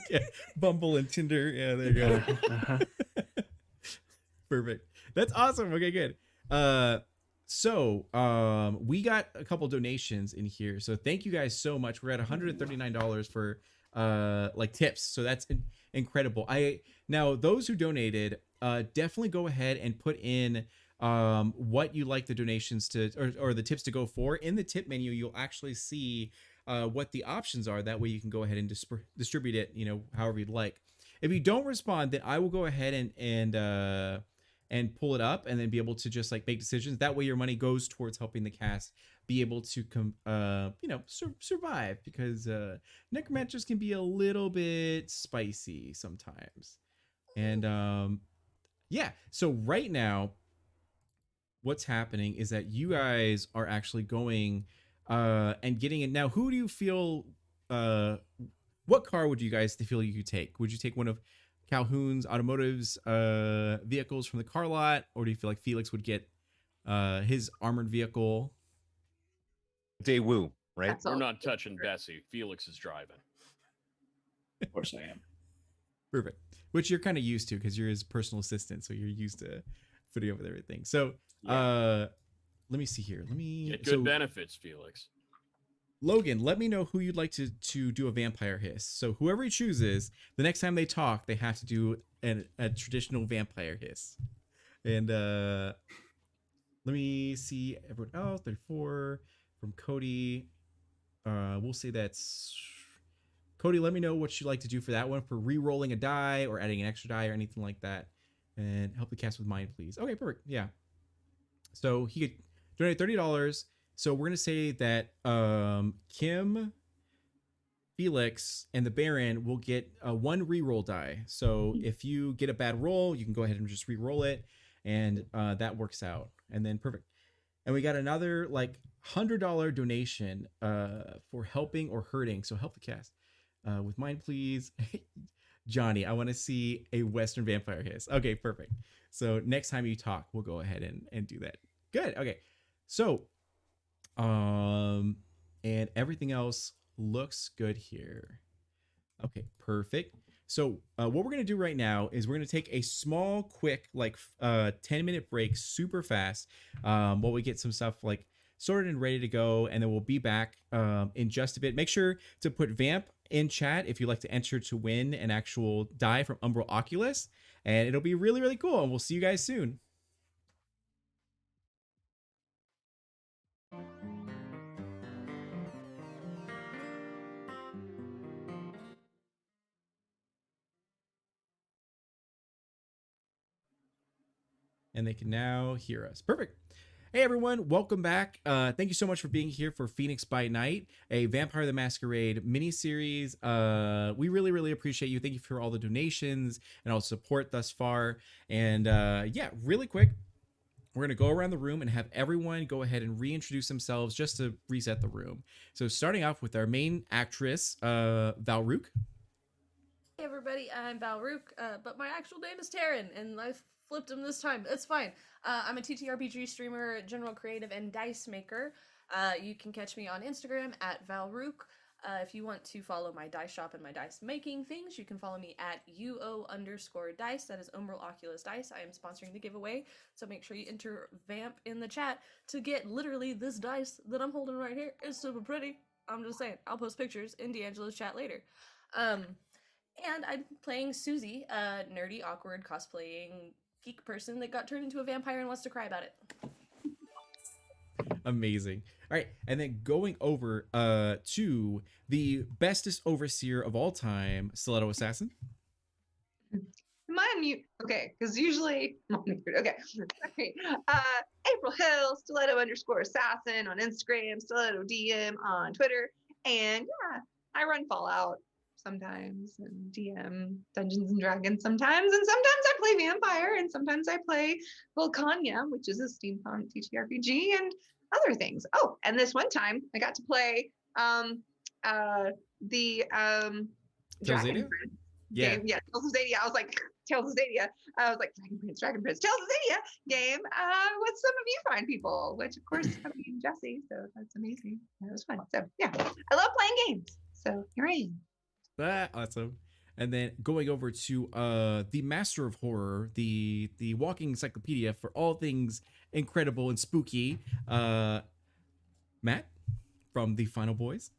Yeah, Bumble and Tinder. Yeah, there you go. Uh-huh. Perfect. That's awesome. Okay, good. So we got a couple donations in here. So thank you guys so much. We're at $139 for like tips. So that's incredible. Now those who donated, definitely go ahead and put in what you like the donations to or the tips to go for. In the tip menu, you'll actually see what the options are. That way you can go ahead and distribute it, however you'd like. If you don't respond, then I will go ahead and pull it up and then be able to just like make decisions. That way your money goes towards helping the cast be able to survive, because necromancers can be a little bit spicy sometimes. And yeah, so right now what's happening is that you guys are actually going and getting it. Now, who do you feel what car would you guys feel you could take? Would you take one of Calhoun's Automotive's vehicles from the car lot, or do you feel like Felix would get his armored vehicle? Daewoo, right? That's We're all. not touching Bessie. Felix is driving. Of course I am. Perfect. Which you're kind of used to because you're his personal assistant, so you're used to footing up with everything. So let me see here. Get good benefits, Felix. Logan, let me know who you'd like to do a vampire hiss. So whoever he chooses, the next time they talk, they have to do a traditional vampire hiss. And let me see everyone else. 34 from Cody. We'll say that's Cody. Let me know what you'd like to do for that one, for re-rolling a die or adding an extra die or anything like that. And help the cast with mine, please. Okay, perfect. Yeah. So he could donate $30. So we're gonna say that Kim, Felix, and the Baron will get one reroll die. So if you get a bad roll, you can go ahead and just re-roll it, and that works out. And then perfect. And we got another like $100 donation for helping or hurting. So help the cast with mine, please. Johnny, I want to see a Western vampire hiss. Okay, perfect. So next time you talk, we'll go ahead and do that. Good. Okay. So and everything else looks good here. Okay, perfect. So what we're gonna do right now is we're gonna take a small, quick, like 10-minute break, super fast, while we get some stuff like sorted and ready to go, and then we'll be back in just a bit. Make sure to put Vamp in chat if you'd like to enter to win an actual die from Umbral Oculus, and it'll be really, really cool. And we'll see you guys soon. And they can now hear us. Perfect. Hey everyone, welcome back. Thank you so much for being here for Phoenix by Night, a Vampire the Masquerade mini-series. We really, really appreciate you. Thank you for all the donations and all the support thus far. And yeah, really quick, we're going to go around the room and have everyone go ahead and reintroduce themselves just to reset the room. So starting off with our main actress, Valrook. Hey everybody, I'm Valrook, but my actual name is Taryn, and I flipped him this time. It's fine. I'm a TTRPG streamer, general creative, and dice maker. You can catch me on Instagram at Valrook. If you want to follow my dice shop and my dice making things, you can follow me at UO_dice. That is Umbral Oculus Dice. I am sponsoring the giveaway, so make sure you enter Vamp in the chat to get literally this dice that I'm holding right here. It's super pretty. I'm just saying. I'll post pictures in D'Angelo's chat later. And I'm playing Susie, a nerdy, awkward, cosplaying geek person that got turned into a vampire and wants to cry about it. Amazing. All right, and then going over to the bestest overseer of all time, Stiletto Assassin. Am I on mute? Okay, because usually I'm on mute. Okay. Sorry. April Hill, Stiletto_assassin on Instagram, Stiletto DM on Twitter. And yeah, I run Fallout sometimes and DM Dungeons and Dragons sometimes. And sometimes I play Vampire and sometimes I play Volcania, which is a steampunk TTRPG and other things. Oh, and this one time I got to play the Dragon Zadia? Prince Yeah. game. Yeah, Tales of Zadia. I was like, Tales of Zadia. I was like, Dragon Prince, Tales of Zadia game with some of you fine people, which of course I mean Jesse, so that's amazing. That was fun. So yeah, I love playing games. So here I am. Awesome. And then going over to the master of horror, the walking encyclopedia for all things incredible and spooky, Matt from the Final Boys.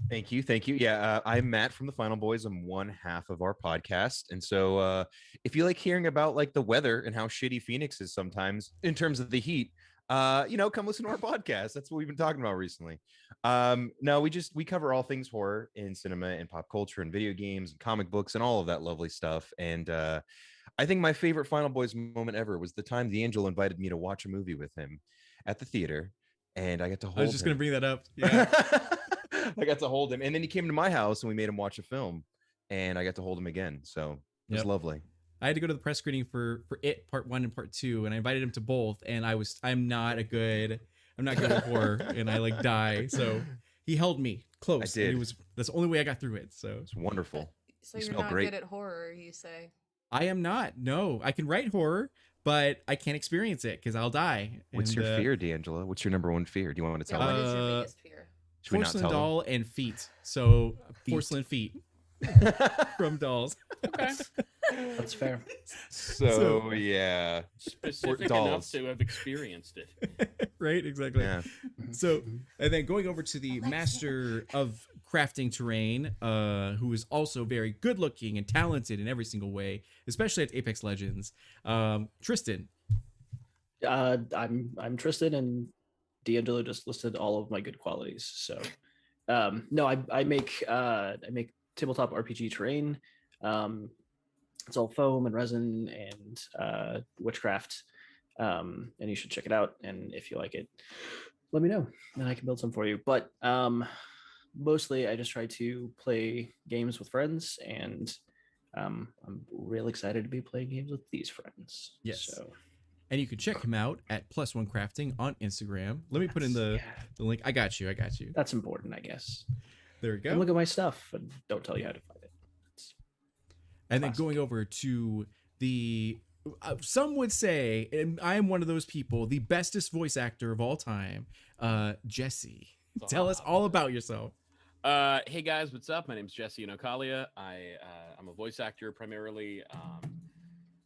Thank you. Yeah, I'm Matt from the Final Boys. I'm one half of our podcast, and so if you like hearing about like the weather and how shitty Phoenix is sometimes in terms of the heat, come listen to our podcast. That's what we've been talking about recently. No, we cover all things horror in cinema and pop culture and video games and comic books and all of that lovely stuff. And I think my favorite Final Boys moment ever was the time D'Angelo invited me to watch a movie with him at the theater, and I got to hold. I was just him. gonna bring that up. Yeah. I got to hold him, and then he came to my house and we made him watch a film, and I got to hold him again. So it was lovely. I had to go to the press screening for It Part 1 and Part 2, and I invited him to both, and I'm not good with horror, and I like die. So he held me close. I did. And that's the only way I got through it. So It's wonderful. So You you're smell not great. good at horror, you say? I am not. No, I can write horror, but I can't experience it because I'll die. What's And, your fear, D'Angelo? What's your number one fear? Do you want to Yeah, tell what me? is your Uh, biggest fear? Should we not porcelain tell them? doll and feet. So Feet. porcelain feet from dolls. Okay. That's fair. So yeah, Specific enough dolls. to have experienced it. Right? Exactly. yeah. So, and then going over to the master of crafting terrain, who is also very good looking and talented in every single way, especially at Apex Legends, Tristan. I'm Tristan, and D'Angelo just listed all of my good qualities. So, no, I make tabletop RPG terrain. It's all foam and resin and witchcraft, and you should check it out. And if you like it, let me know, and I can build some for you. But mostly, I just try to play games with friends, and I'm real excited to be playing games with these friends. Yes. So. And you can check him out at +1 Crafting on Instagram. Let me put in the link. I got you. That's important, I guess. There we go. And look at my stuff and don't tell you how to find it. And then classic. going over to the, some would say, and I am one of those people, the bestest voice actor of all time, Jesse. Tell us all about yourself. Hey guys, what's up? My name's Jesse Nocalia. I'm a voice actor primarily.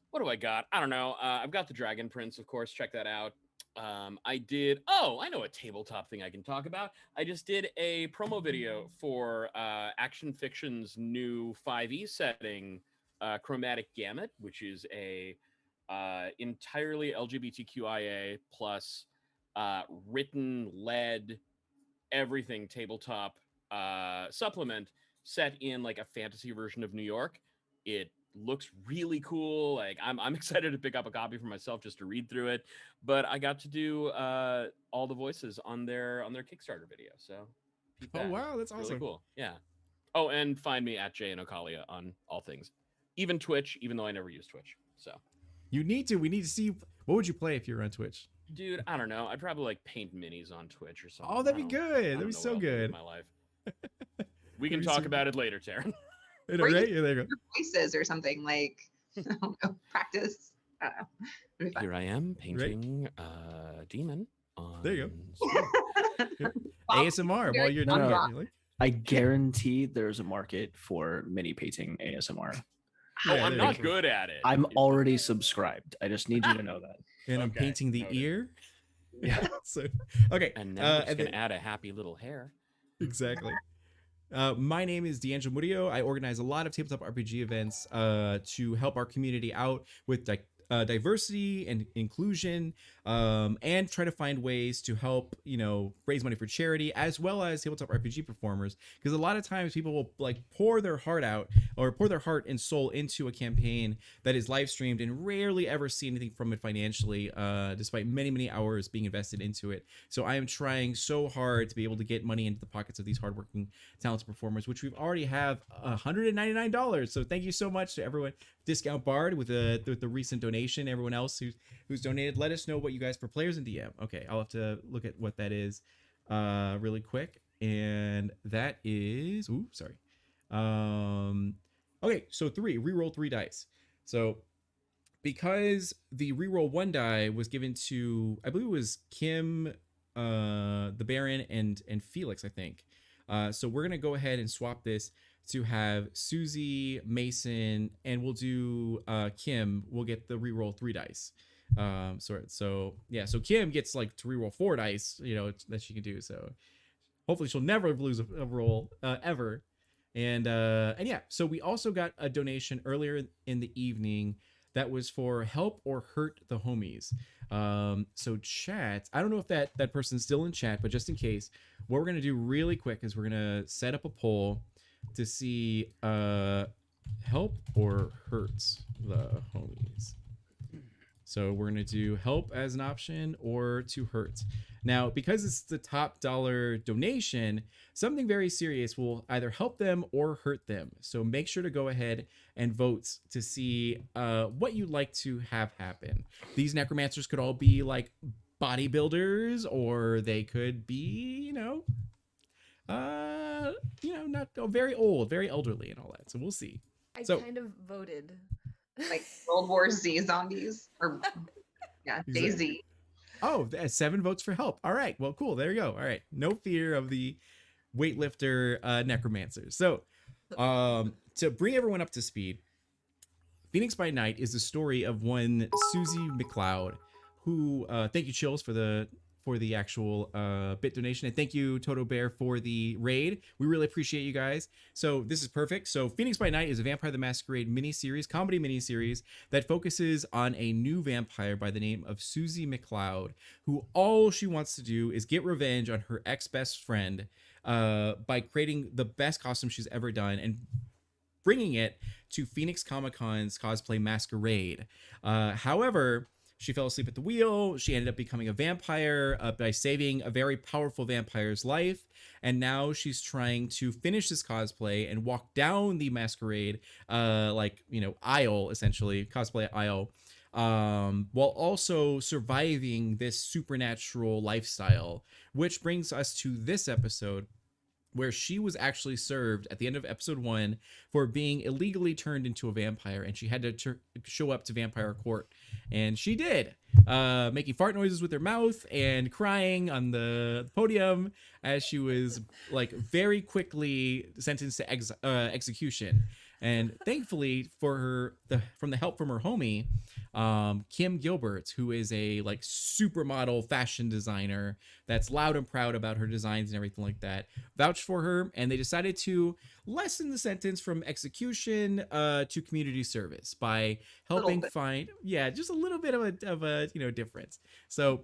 What do I got? I don't know. I've got the Dragon Prince, of course. Check that out. I know a tabletop thing I can talk about. I just did a promo video for Action Fiction's new 5e setting, Chromatic Gamut, which is a entirely LGBTQIA plus written, led, everything tabletop supplement set in like a fantasy version of New York. It looks really cool. Like I'm excited to pick up a copy for myself just to read through it. But I got to do all the voices on their Kickstarter video. So keep Oh that. wow, that's Really awesome. cool. Yeah. Oh, and find me at Jay and Ocalia on all things, even Twitch, even though I never use Twitch. So, You need to. We need to see. What would you play if you were on Twitch? dude, I don't know. I'd probably like paint minis on Twitch or something. Oh, that'd I be don't- I good. don't That'd be know so what else to do with good. My life. We can That'd be talk so about it later, Taryn. You know, Or you right? Yeah, there you go. Voices or something like I don't know, practice. I don't know. It'd be fun. Here I am painting a demon on. There you screen. Bob, ASMR very while you're No, doing no. it. You're like, I guarantee there's a market for mini painting ASMR. Oh, Yeah, I'm there not you go. good at it. I'm already subscribed. I just need you to know that. And I'm Okay, painting the noted. ear. Yeah. So okay. And now we're just and gonna then- add a happy little hair. exactly. My name is D'Angelo Murillo. I organize a lot of tabletop RPG events to help our community out with diversity and inclusion, and try to find ways to help, raise money for charity as well as tabletop RPG performers. Because a lot of times people will like pour their heart out or pour their heart and soul into a campaign that is live streamed and rarely ever see anything from it financially, despite many, many hours being invested into it. So I am trying so hard to be able to get money into the pockets of these hardworking, talented performers, which we've already have $199. So thank you so much to everyone. Discount Bard with the recent donation. Everyone else who's donated, let us know what you guys for players in DM. Okay, I'll have to look at what that is really quick. And that is okay, so reroll 3 dice. So because the reroll 1 die was given to, I believe it was Kim, the Baron, and Felix, I think. So we're gonna go ahead and swap this to have Susie, Mason, and we'll do Kim. We'll get the reroll 3 dice. So Kim gets like to reroll 4 dice, that she can do. So hopefully she'll never lose a roll ever. And yeah, so we also got a donation earlier in the evening that was for help or hurt the homies. So chat, I don't know if that person's still in chat, but just in case, what we're gonna do really quick is we're gonna set up a poll to see help or hurt the homies. So we're gonna do help as an option or to hurt. Now, because it's the top dollar donation, something very serious will either help them or hurt them. So make sure to go ahead and vote to see what you'd like to have happen. These necromancers could all be like bodybuilders, or they could be, not very old, very elderly and all that. So we'll see. I So- kind of voted. Like World War Z zombies, or yeah, Exactly. Daisy. Oh, 7 votes for help. All right. Well, cool. There you go. All right. No fear of the weightlifter necromancers. So, to bring everyone up to speed, Phoenix by Night is the story of one Susie McLeod, who thank you Chills for the actual bit donation, and thank you Toto Bear for the raid. We really appreciate you guys. So this is perfect. So Phoenix by Night is a Vampire the Masquerade comedy miniseries that focuses on a new vampire by the name of Susie McLeod, who all she wants to do is get revenge on her ex-best friend by creating the best costume she's ever done and bringing it to Phoenix Comic-Con's cosplay masquerade. However, she fell asleep at the wheel. She ended up becoming a vampire by saving a very powerful vampire's life. And now she's trying to finish this cosplay and walk down the masquerade, aisle, essentially, cosplay aisle, while also surviving this supernatural lifestyle. Which brings us to this episode, where she was actually served at the end of episode 1 for being illegally turned into a vampire, and she had to show up to vampire court, and she did, making fart noises with her mouth and crying on the podium as she was like very quickly sentenced to execution. And thankfully for her, from the help from her homie, Kim Gilbert, who is a like supermodel fashion designer that's loud and proud about her designs and everything like that, vouched for her, and they decided to lessen the sentence from execution to community service by helping find, just a little bit of a difference. So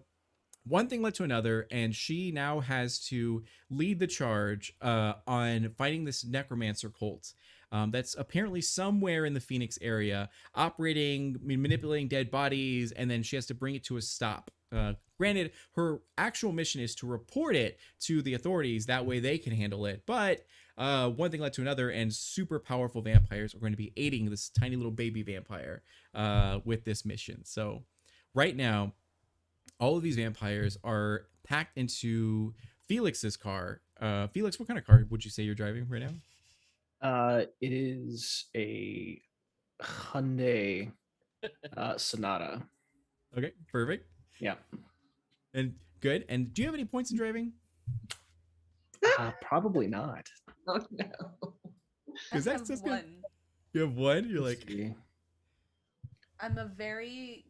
one thing led to another, and she now has to lead the charge on fighting this necromancer cult that's apparently somewhere in the Phoenix area, manipulating dead bodies, and then she has to bring it to a stop. Granted, her actual mission is to report it to the authorities, that way they can handle it. But one thing led to another, and super powerful vampires are going to be aiding this tiny little baby vampire with this mission. So right now, all of these vampires are packed into Felix's car. Felix, what kind of car would you say you're driving right now? It is a Hyundai Sonata. Okay, perfect. Yeah. And good. And do you have any points in driving? Probably not. Oh no. Because I that's have good. one. You have one. You're Let's like, see. I'm a very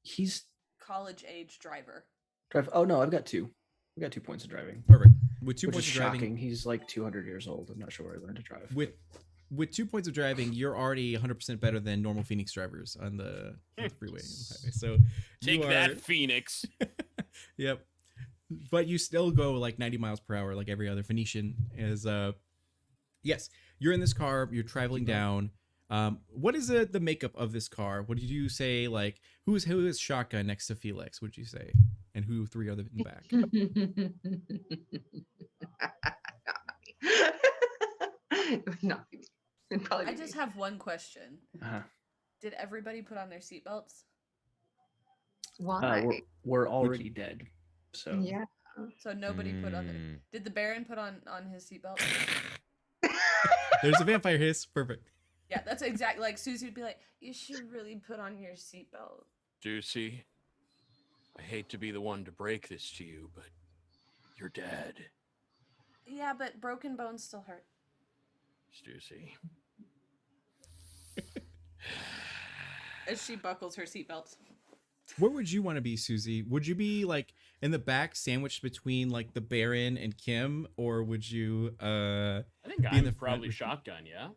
He's college age driver. drive. Oh no, I've got 2. I've got 2 points of driving, perfect. With 2 which is points of driving, shocking. He's like 200 years old. I'm not sure where he learned to drive. with 2 points of driving, you're already 100% better than normal Phoenix drivers on the freeway and highway. So Take you are, that, Phoenix. Yep. But you still go like 90 miles per hour, like every other Phoenician. Is yes, you're in this car. You're traveling down. What is the makeup of this car? What did you say? Like who is shotgun next to Felix? What did you say? And who 3 other in the back? It would not be me. It'd probably I be just me. have one question. Uh-huh. Did everybody put on their seatbelts? Why? We're already dead. So Yeah. So nobody put on. Mm. Did the Baron put on his seatbelt? There's a vampire hiss. Perfect. Yeah, that's exactly like Susie would be like, "You should really put on your seatbelt." Ducey, I hate to be the one to break this to you, but you're dead. Yeah, but broken bones still hurt. Ducey. As she buckles her seatbelt. Where would you want to be, Susie? Would you be like in the back, sandwiched between like the Baron and Kim, or would you I think Be in the I'm front probably with- shotgun, yeah?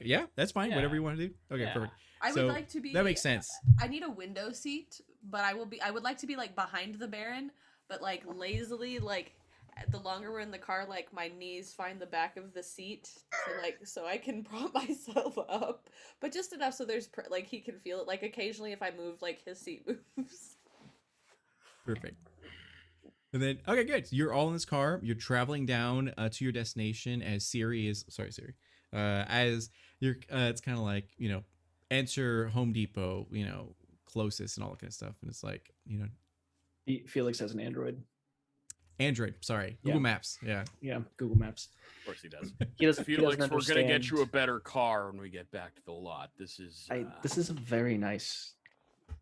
Yeah, that's fine. Whatever Yeah. you want to do. Okay, Yeah. perfect. I So, would like to be. That makes sense. I need a window seat, but I would like to be like behind the Baron, but like lazily, like the longer we're in the car, like my knees find the back of the seat, so I can prop myself up, but just enough so there's like he can feel it. Like occasionally, if I move, like his seat moves. Perfect. And then, okay, good. You're all in this car. You're traveling down to your destination as Siri. As you're, it's kind of like, enter Home Depot, closest and all that kind of stuff. And it's like, Felix has an Android. Android, sorry. Google Maps. Yeah. Yeah, Google Maps. Of course he does. He doesn't. he Felix, doesn't we're gonna get you a understand- better car when we get back to the lot. This is This is a very nice.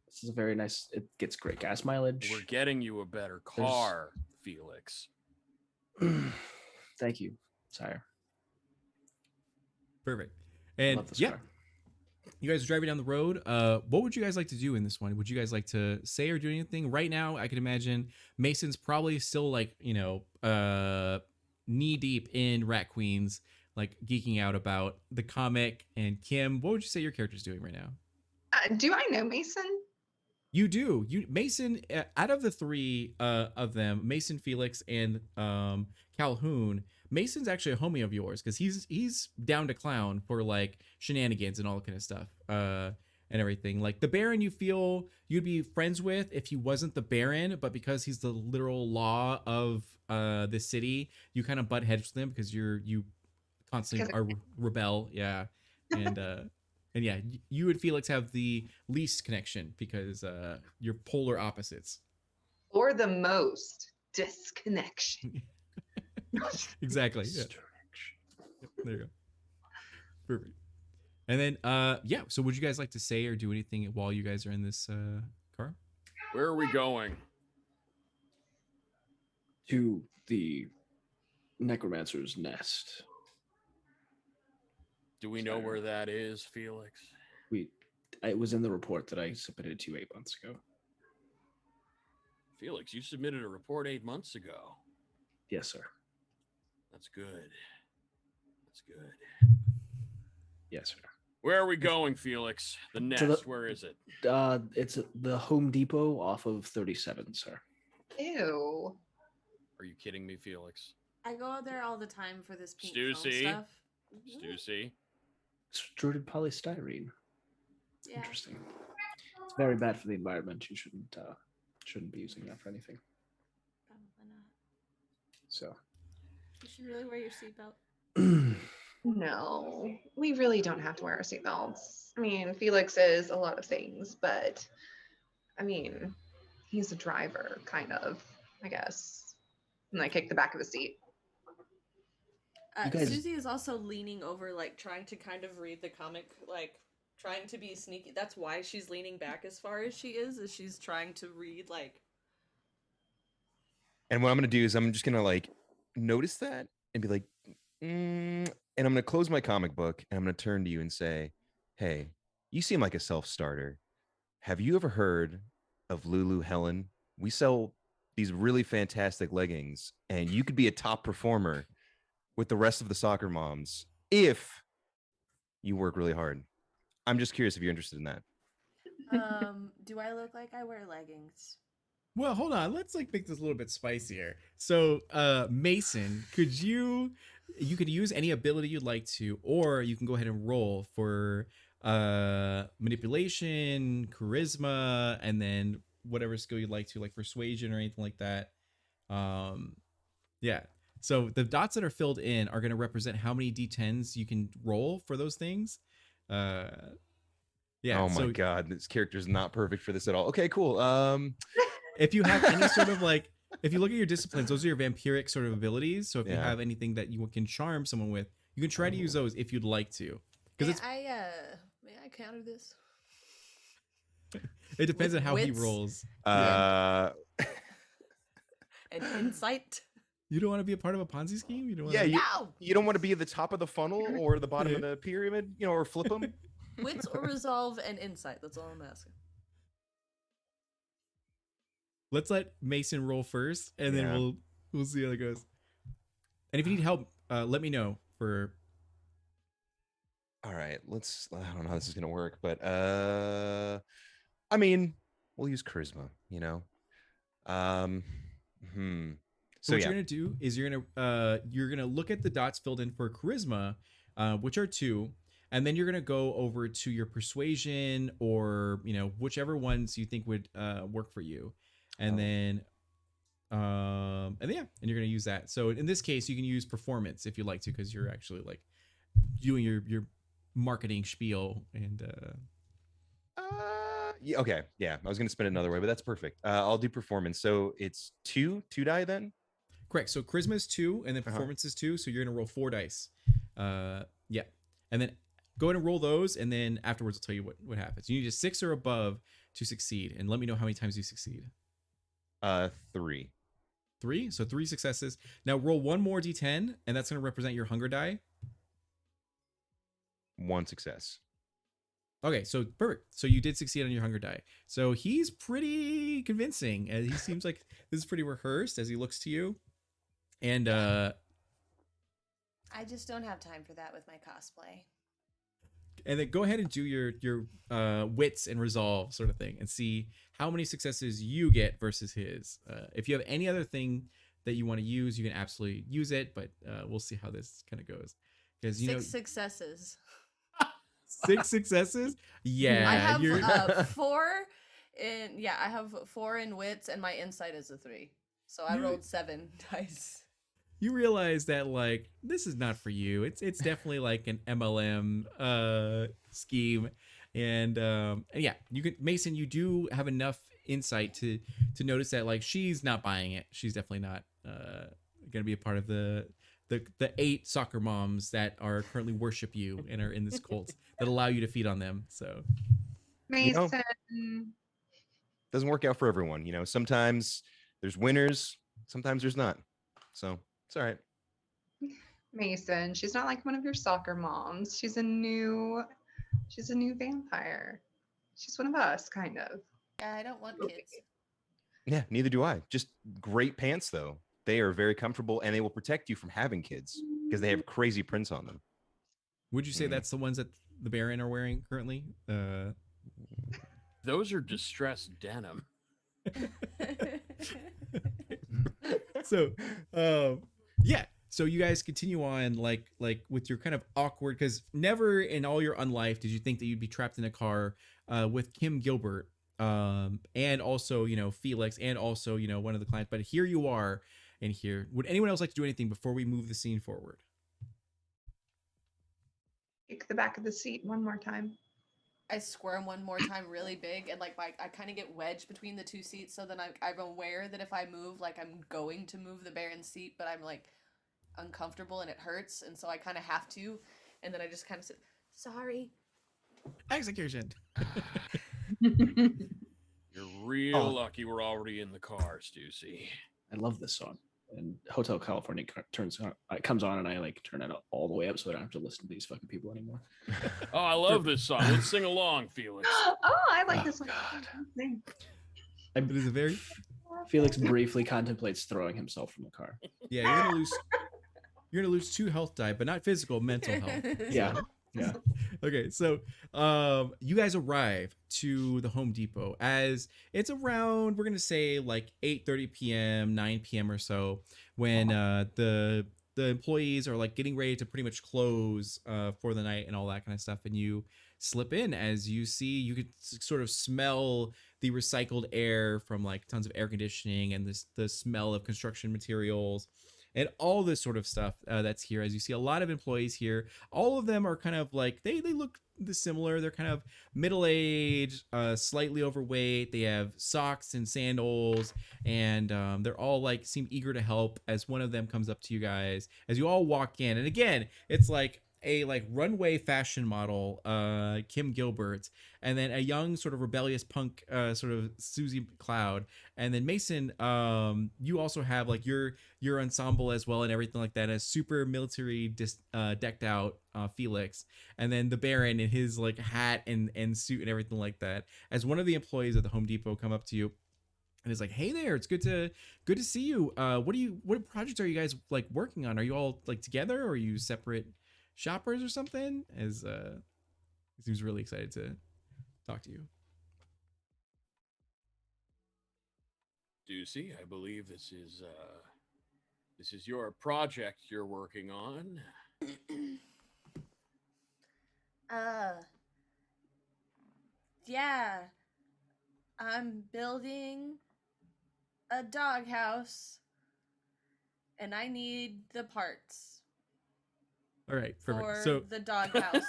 This is a very nice. It gets great gas mileage. we're getting you a better There's- car, Felix. Thank you, sire. Perfect. I And love this yeah, car. you guys are driving down the road. What would you guys like to do in this one? Would you guys like to say or do anything right now? I can imagine Mason's probably still like, knee deep in Rat Queens, like geeking out about the comic. And Kim, what would you say your character's doing right now? Do I know Mason? You do. Mason, out of the 3 of them, Mason, Felix, and Calhoun, Mason's actually a homie of yours because he's down to clown for like shenanigans and all that kind of stuff and everything. Like the Baron, you feel you'd be friends with if he wasn't the Baron, but because he's the literal law of the city, you kind of butt heads with him because you constantly are rebel, yeah, and and yeah, you and Felix have the least connection because you're polar opposites. Or the most disconnection. Exactly. Yeah. There you go. Perfect. And then yeah, so would you guys like to say or do anything while you guys are in this car? Where are we going? To the necromancer's nest. Do we know Sorry. where that is, Felix? It was in the report that I submitted to you 8 months ago. Felix, you submitted a report 8 months ago. Yes, sir. That's good. That's good. Yes, sir. Where are we going, Felix? The nest, where is it? It's the Home Depot off of 37, sir. Ew. Are you kidding me, Felix? I go there all the time for this pink foam Stussy? stuff. Stussy? Extruded polystyrene. Yeah. Interesting. It's very bad for the environment. You shouldn't be using that for anything. Probably not. So. You should really wear your seatbelt. No, we really don't have to wear our seatbelts. I mean, Felix is a lot of things, but I mean, he's a driver, kind of, I guess. And I kick the back of the seat. You guys- Susie is also leaning over, like trying to kind of read the comic, like trying to be sneaky. That's why she's leaning back as far as she is she's trying to read, like. And what I'm gonna do is I'm just gonna like notice that and be like, and I'm gonna close my comic book and I'm gonna turn to you and say, "Hey, you seem like a self-starter. Have you ever heard of Lulu Helen? We sell these really fantastic leggings, and you could be a top performer with the rest of the soccer moms if you work really hard. I'm just curious if you're interested in that." Do I look like I wear leggings? Well, hold on. Let's like make this a little bit spicier. So, Mason, you could use any ability you'd like to, or you can go ahead and roll for manipulation, charisma, and then whatever skill you'd like to, like persuasion or anything like that. Yeah. So the dots that are filled in are going to represent how many d10s you can roll for those things. Yeah. Oh my so god, this character's not perfect for this at all. Okay, cool. if you have any sort of like, if you look at your disciplines, those are your vampiric sort of abilities. So if you Yeah. have anything that you can charm someone with, you can try to use those if you'd like to, because May I counter this? it depends on With how he wits? rolls. uh An insight? You don't want to be a part of a Ponzi scheme. You don't want yeah, to... No! you don't want to be at the top of the funnel or the bottom of Yeah. the pyramid, or flip them. Wits or resolve and insight. That's all I'm asking. Let's let Mason roll first, and then Yeah. we'll see how it goes. And if you need help, let me know. For All right, I don't know how this is gonna work, but I mean, we'll use charisma, so what you're gonna do is you're gonna look at the dots filled in for charisma, which are 2, and then you're gonna go over to your persuasion or whichever ones you think would work for you, and Oh. then and you're gonna use that. So in this case, you can use performance if you like to, because you're actually like doing your marketing spiel and yeah, okay, yeah, I was gonna spin it another way, but that's perfect. I'll do performance. So it's two die then. correct. So charisma is 2, and then Uh-huh. performance is 2. So you're gonna roll 4 dice. Yeah, and then go ahead and roll those, and then afterwards I'll tell you what happens. You need a 6 or above to succeed, and let me know how many times you succeed. 3. 3. So 3 successes. Now roll 1 more d10, and that's gonna represent your hunger die. 1 success. Okay, so perfect. So you did succeed on your hunger die. So he's pretty convincing. He seems like this is pretty rehearsed as he looks to you. And I just don't have time for that with my cosplay. then go ahead and do your wits and resolve sort of thing, and see how many successes you get versus his. If you have any other thing that you want to use, you can absolutely use it, but we'll see how this kind of goes. Because 6 successes. 6 successes. Yeah, I have you're 4 in I have 4 in wits, and my insight is a 3. So I You- rolled 7 dice. you realize that like this is not for you. It's definitely like an MLM scheme, and yeah, you can Mason. You do have enough insight to notice that like she's not buying it. She's definitely not gonna be a part of the 8 soccer moms that are currently worship you and are in this cult that allow you to feed on them. So You know- Mason. Doesn't work out for everyone. Sometimes there's winners, sometimes there's not. So it's all right. Mason, she's not like one of your soccer moms. She's a new vampire. She's one of us, kind of. Yeah, I don't want Okay. kids. Yeah, neither do I. Just great pants though. They are very comfortable and they will protect you from having kids because they have crazy prints on them. would you say Mm. that's the ones that the Baron are wearing currently? Those are distressed denim. So yeah, so you guys continue on like with your kind of awkward, because never in all your unlife did you think that you'd be trapped in a car with Kim Gilbert, and also Felix, and also one of the clients, but here you are in here. Would anyone else like to do anything before we move the scene forward? Kick the back of the seat one more time. I squirm one more time really big, and I kind of get wedged between the 2 seats, so then I'm aware that if I move, I'm going to move the Baron's seat, but I'm uncomfortable and it hurts, and so I kind of have to, and then I just kind of say, sorry. Execution. You're real Oh. lucky we're already in the car, Stussy. I love this song. and Hotel California comes on, and I like turn it all the way up so I don't have to listen to these fucking people anymore. Oh, I love this song. Let's sing along, Felix. Oh, I like Oh, this one. God. Same. It is a very Felix briefly contemplates throwing himself from the car. yeah. You're gonna lose 2 health die, but not physical, mental health. Yeah. Yeah. Okay, so you guys arrive to the Home Depot as it's around, we're gonna say like 8:30 p.m., 9 p.m. or so, when the employees are like getting ready to pretty much close for the night and all that kind of stuff, and you slip in. As you could sort of smell the recycled air from like tons of air conditioning and the smell of construction materials and all this sort of stuff that's here. As you see a lot of employees here, all of them are kind of like they look similar. They're kind of middle-aged, slightly overweight. They have socks and sandals, and they're all like seem eager to help. As one of them comes up to you guys as you all walk in, and again, it's like a like runway fashion model, Kim Gilbert, and then a young sort of rebellious punk, sort of Susie Cloud, and then Mason. You also have like your ensemble as well and everything like that. A super military decked out Felix, and then the Baron in his like hat and suit and everything like that. As one of the employees at the Home Depot come up to you and is like, "Hey there, it's good to see you. What projects are you guys like working on? Are you all like together, or are you separate shoppers or something?" As he seems really excited to talk to you. Ducey, I believe this is your project you're working on. Yeah. I'm building a doghouse and I need the parts All right, perfect. for So the doghouse.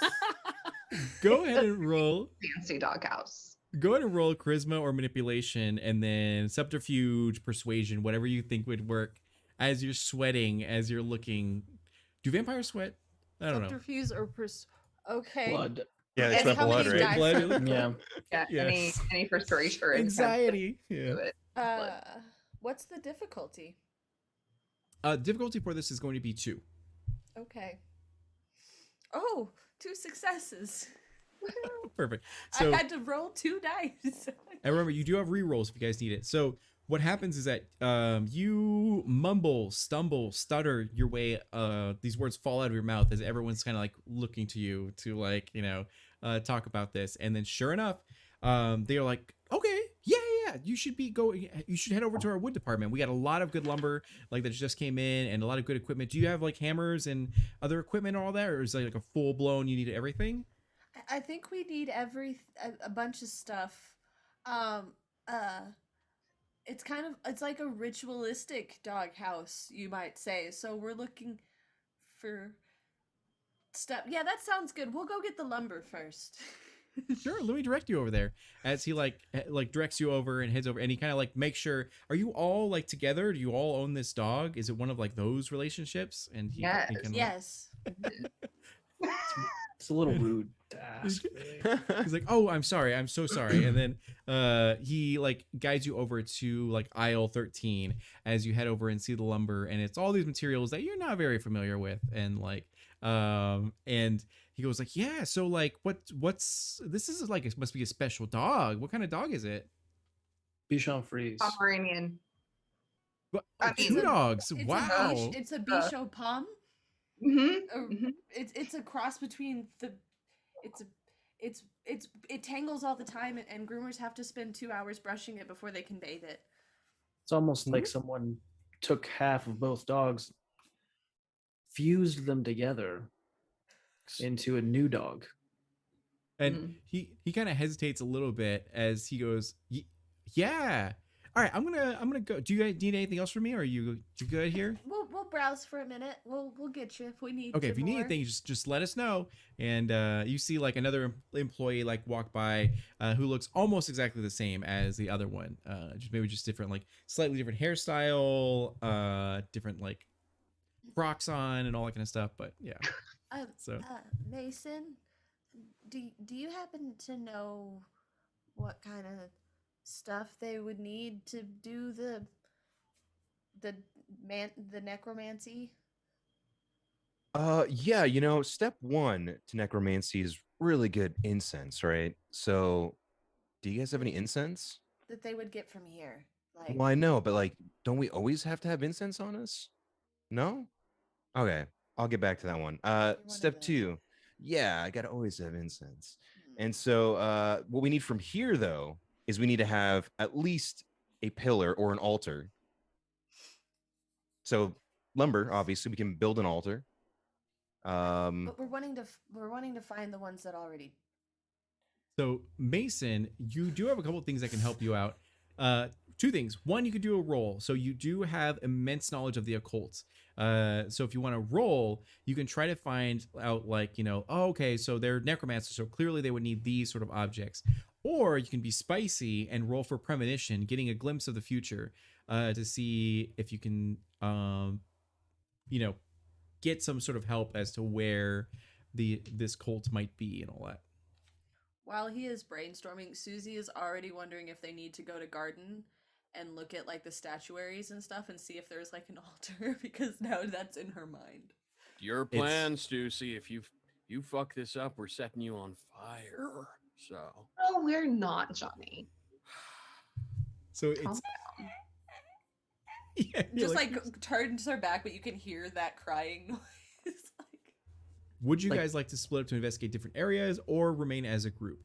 go ahead and roll. Fancy doghouse. Go ahead and roll charisma or manipulation, and then subterfuge, persuasion, whatever you think would work. As you're sweating, as you're looking, do vampires sweat? I don't know. Subterfuge or okay. Blood. Yeah, they And sweat how blood, many right? dice? Blood. Yeah. Yeah, Yeah. any frustration or intense Anxiety. to Yeah. it. What's the difficulty? Difficulty for this is going to be 2. Okay. Oh, 2 successes. Perfect. So I had to roll 2 dice. and remember, you do have rerolls if you guys need it. So what happens is that you mumble, stumble, stutter your way. These words fall out of your mouth as everyone's kind of like looking to you to like, talk about this. And then sure enough, they are like, okay, yeah. You should head over to our wood department. We got a lot of good lumber like that just came in and a lot of good equipment. Do you have like hammers and other equipment and all that? Or is it like a full blown, you need everything? I think we need a bunch of stuff. It's like a ritualistic doghouse, you might say. So we're looking for stuff. Yeah, that sounds good. We'll go get the lumber first. Sure, let me direct you over there. As he like directs you over and heads over, and he kind of like makes sure. Are you all like together? Do you all own this dog? Is it one of like those relationships? And he Yes. kinda, like, Yes. It's a little rude to ask. really. he's like, "Oh, I'm sorry. I'm so sorry." And then he like guides you over to like aisle 13 as you head over and see the lumber, and it's all these materials that you're not very familiar with, and like and he goes like, "Yeah, so like what's this is like, it must be a special dog. What kind of dog is it?" Bichon Frise. Pomeranian. But, I mean, 2 dogs. It's Wow. It's a Bichon Pomme. Mm-hmm. It's a cross between it tangles all the time, and groomers have to spend 2 hours brushing it before they can bathe it. It's almost like someone took half of both dogs, fused them together into a new dog. And he kind of hesitates a little bit as he goes, "Yeah. All right, I'm gonna go. Do you guys need anything else from me? Or are you good here?" We'll browse for a minute. We'll get you if we need. Okay, if you need more. anything, just let us know. And you see like another employee like walk by who looks almost exactly the same as the other one, just different, like slightly different hairstyle, different like Crocs on and all that kind of stuff. But yeah, so Mason, do you happen to know what kind of stuff they would need to do the necromancy. Yeah, you know, step one to necromancy is really good incense, right? So, do you guys have any incense? That they would get from here. Like, Well, I know, but like, don't we always have to have incense on us? No? Okay, I'll get back to that one. You're one of Step those. two. Yeah, I gotta always have incense. Hmm. And so, what we need from here, though, is we need to have at least a pillar or an altar. So, lumber, obviously, we can build an altar. But we're wanting to find the ones that already. So Mason, you do have a couple of things that can help you out. Two things. One, you could do a roll. So you do have immense knowledge of the occult. So if you want to roll, you can try to find out, like, oh, okay, so they're necromancers, so clearly they would need these sort of objects. Or you can be spicy and roll for premonition, getting a glimpse of the future, to see if you can, get some sort of help as to where this cult might be and all that. While he is brainstorming, Susie is already wondering if they need to go to Garden and look at like the statuaries and stuff and see if there's like an altar because now that's in her mind. Your plan, Stussy. If you fuck this up, we're setting you on fire. So. Oh, we're not, Johnny. So Calm it's down. yeah, Just like turns her back, but you can hear that crying noise. Like, would you guys like to split up to investigate different areas or remain as a group?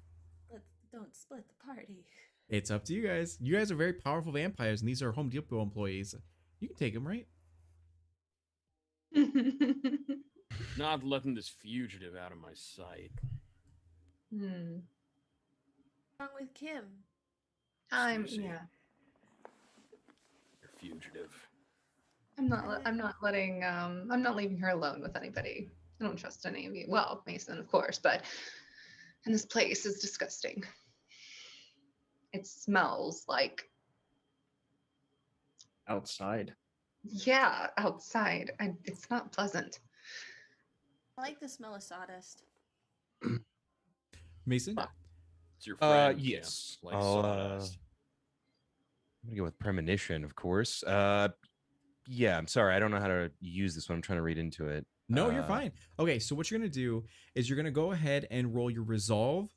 don't split the party. It's up to you guys. You guys are very powerful vampires, and these are Home Depot employees. You can take them, right? Not letting this fugitive out of my sight. Hmm. What's wrong with Kim? Susie. Yeah. You're fugitive. I'm not leaving her alone with anybody. I don't trust any of you. Well, Mason, of course, but and this place is disgusting. It smells like Outside. outside. It's not pleasant. I like the smell of sawdust. Mason? It's your friend. Yes. Like I'll, sawdust. I'm gonna go with premonition, of course. Yeah, I'm sorry, I don't know how to use this one. I'm trying to read into it. No, you're fine. Okay, so what you're going to do is you're going to go ahead and roll your resolve.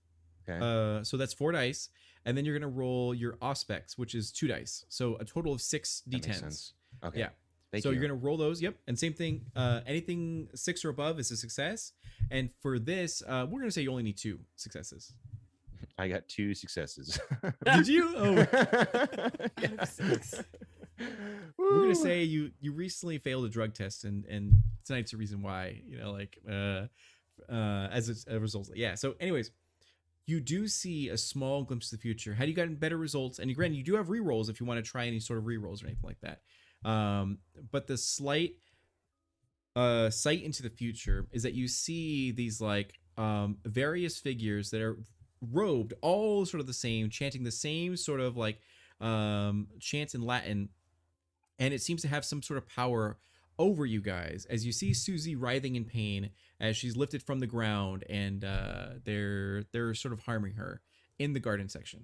Okay. So that's 4 dice. And then you're going to roll your auspex, which is 2 dice. So a total of 6 That makes d10s. sense. Okay. Yeah. Thank so you. you're going to roll those. Yep. And same thing. Anything 6 or above is a success. And for this, we're going to say you only need 2 successes. I got 2 successes. Did you? Oh. Yeah. We're gonna say you recently failed a drug test, and tonight's the reason why. As a result. Yeah. So, anyways, you do see a small glimpse of the future. Had you gotten better results, and granted, you do have rerolls if you want to try any sort of rerolls or anything like that. But the slight sight into the future is that you see these like various figures that are robed, all sort of the same, chanting the same sort of like chants in Latin. And it seems to have some sort of power over you guys as you see Susie writhing in pain as she's lifted from the ground, and they're sort of harming her in the garden section.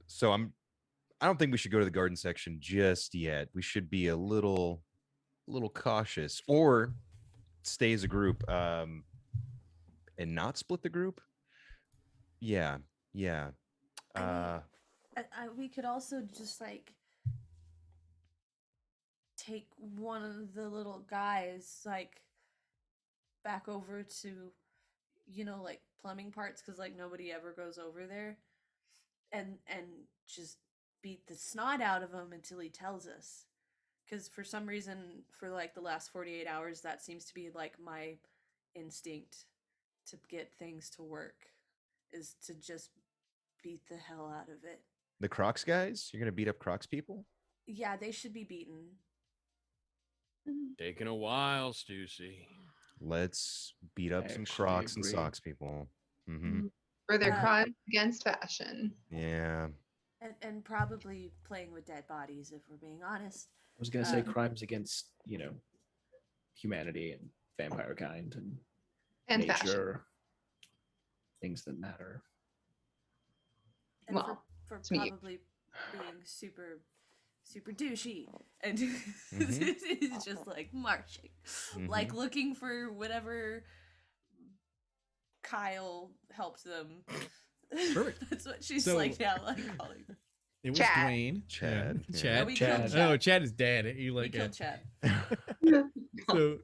So I don't think we should go to the garden section just yet. We should be a little cautious, or stay as a group and not split the group. Yeah. We could also just like take one of the little guys like back over to, like plumbing parts, because like nobody ever goes over there, and just beat the snot out of him until he tells us. Because for some reason, for like the last 48 hours, that seems to be like my instinct to get things to work, is to just beat the hell out of it. The Crocs guys? You're gonna beat up Crocs people? Yeah, they should be beaten. Taking a while, Stussy. Let's beat up some Actually Crocs and agree. socks people. Mm-hmm. For their Uh, crimes against fashion. Yeah. And probably playing with dead bodies, if we're being honest. I was gonna say Um, crimes against, humanity and vampire kind and And nature, fashion. things that matter. And Well, for To meet you. probably being super douchey and Mhm. it's just like marching, like Mhm. looking for whatever Kyle helps them. Perfect. That's what she's So- like now, like calling. It was Chad. Dwayne. Chad, Yeah. yeah. Chad. No, we killed Chad. Chad. Oh, Chad is dead. You We like killed it. Chad. So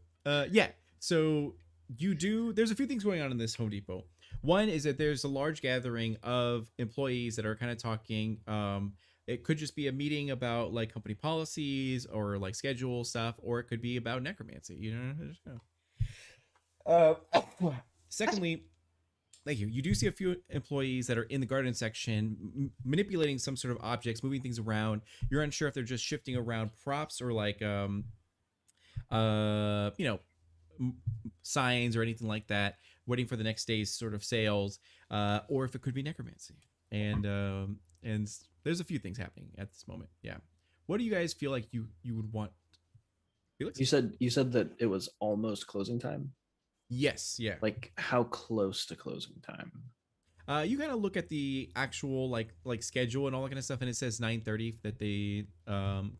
yeah, so there's a few things going on in this Home Depot. One is that there's a large gathering of employees that are kind of talking. It could just be a meeting about like company policies or like schedule stuff, or it could be about necromancy, secondly, thank you. You do see a few employees that are in the garden section manipulating some sort of objects, moving things around. You're unsure if they're just shifting around props or like signs or anything like that, waiting for the next day's sort of sales, or if it could be necromancy. And there's a few things happening at this moment. Yeah. What do you guys feel like you would want? Felix? You said that it was almost closing time. Yes. Yeah. Like how close to closing time? You kind of look at the actual like schedule and all that kind of stuff, and it says 9:30 that they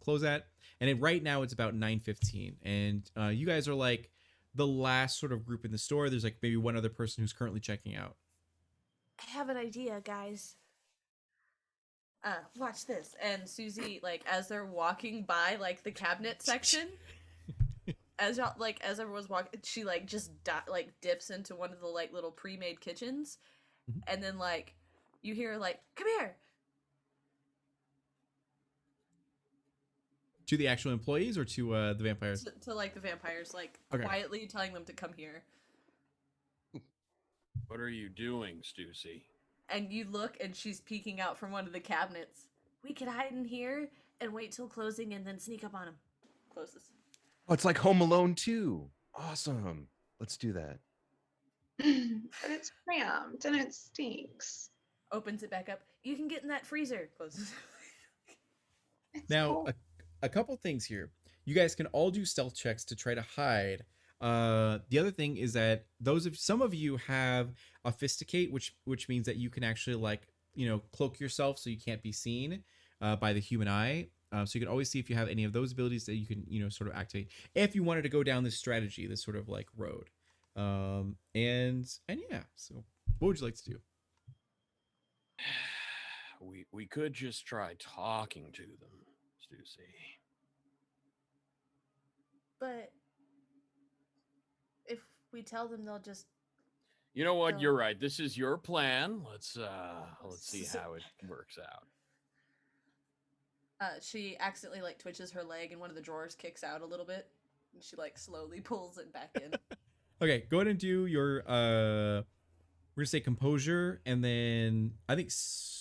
close at, and right now it's about 9:15, and you guys are like the last sort of group in the store. There's like maybe one other person who's currently checking out. I have an idea, guys. Watch this. And Susie, like, as they're walking by, like, the cabinet section, as everyone's walking, she, like, just, dips into one of the, like, little pre-made kitchens, Mhm. and then, like, you hear, like, come here! To the actual employees or to the vampires? To, like, the vampires, like, Okay. quietly telling them to come here. What are you doing, Stussy? And you look, and she's peeking out from one of the cabinets. We could hide in here and wait till closing and then sneak up on him. Closes. Oh, it's like Home Alone 2. Awesome. Let's do that. But it's cramped and it stinks. Opens it back up. You can get in that freezer. Closes. It's Now, cold. a couple things here. You guys can all do stealth checks to try to hide. The other thing is that some of you have Ophisticate, which means that you can actually like cloak yourself so you can't be seen by the human eye. So you can always see if you have any of those abilities that you can sort of activate if you wanted to go down this strategy, this sort of like road. And yeah. So what would you like to do? We could just try talking to them, Stussy. But if we tell them, they'll just. You know what? So- You're right. This is your plan. Let's see So- how it works out. She accidentally like twitches her leg, and one of the drawers kicks out a little bit, and she like slowly pulls it back in. Okay, go ahead and do your we're gonna say composure, and then I think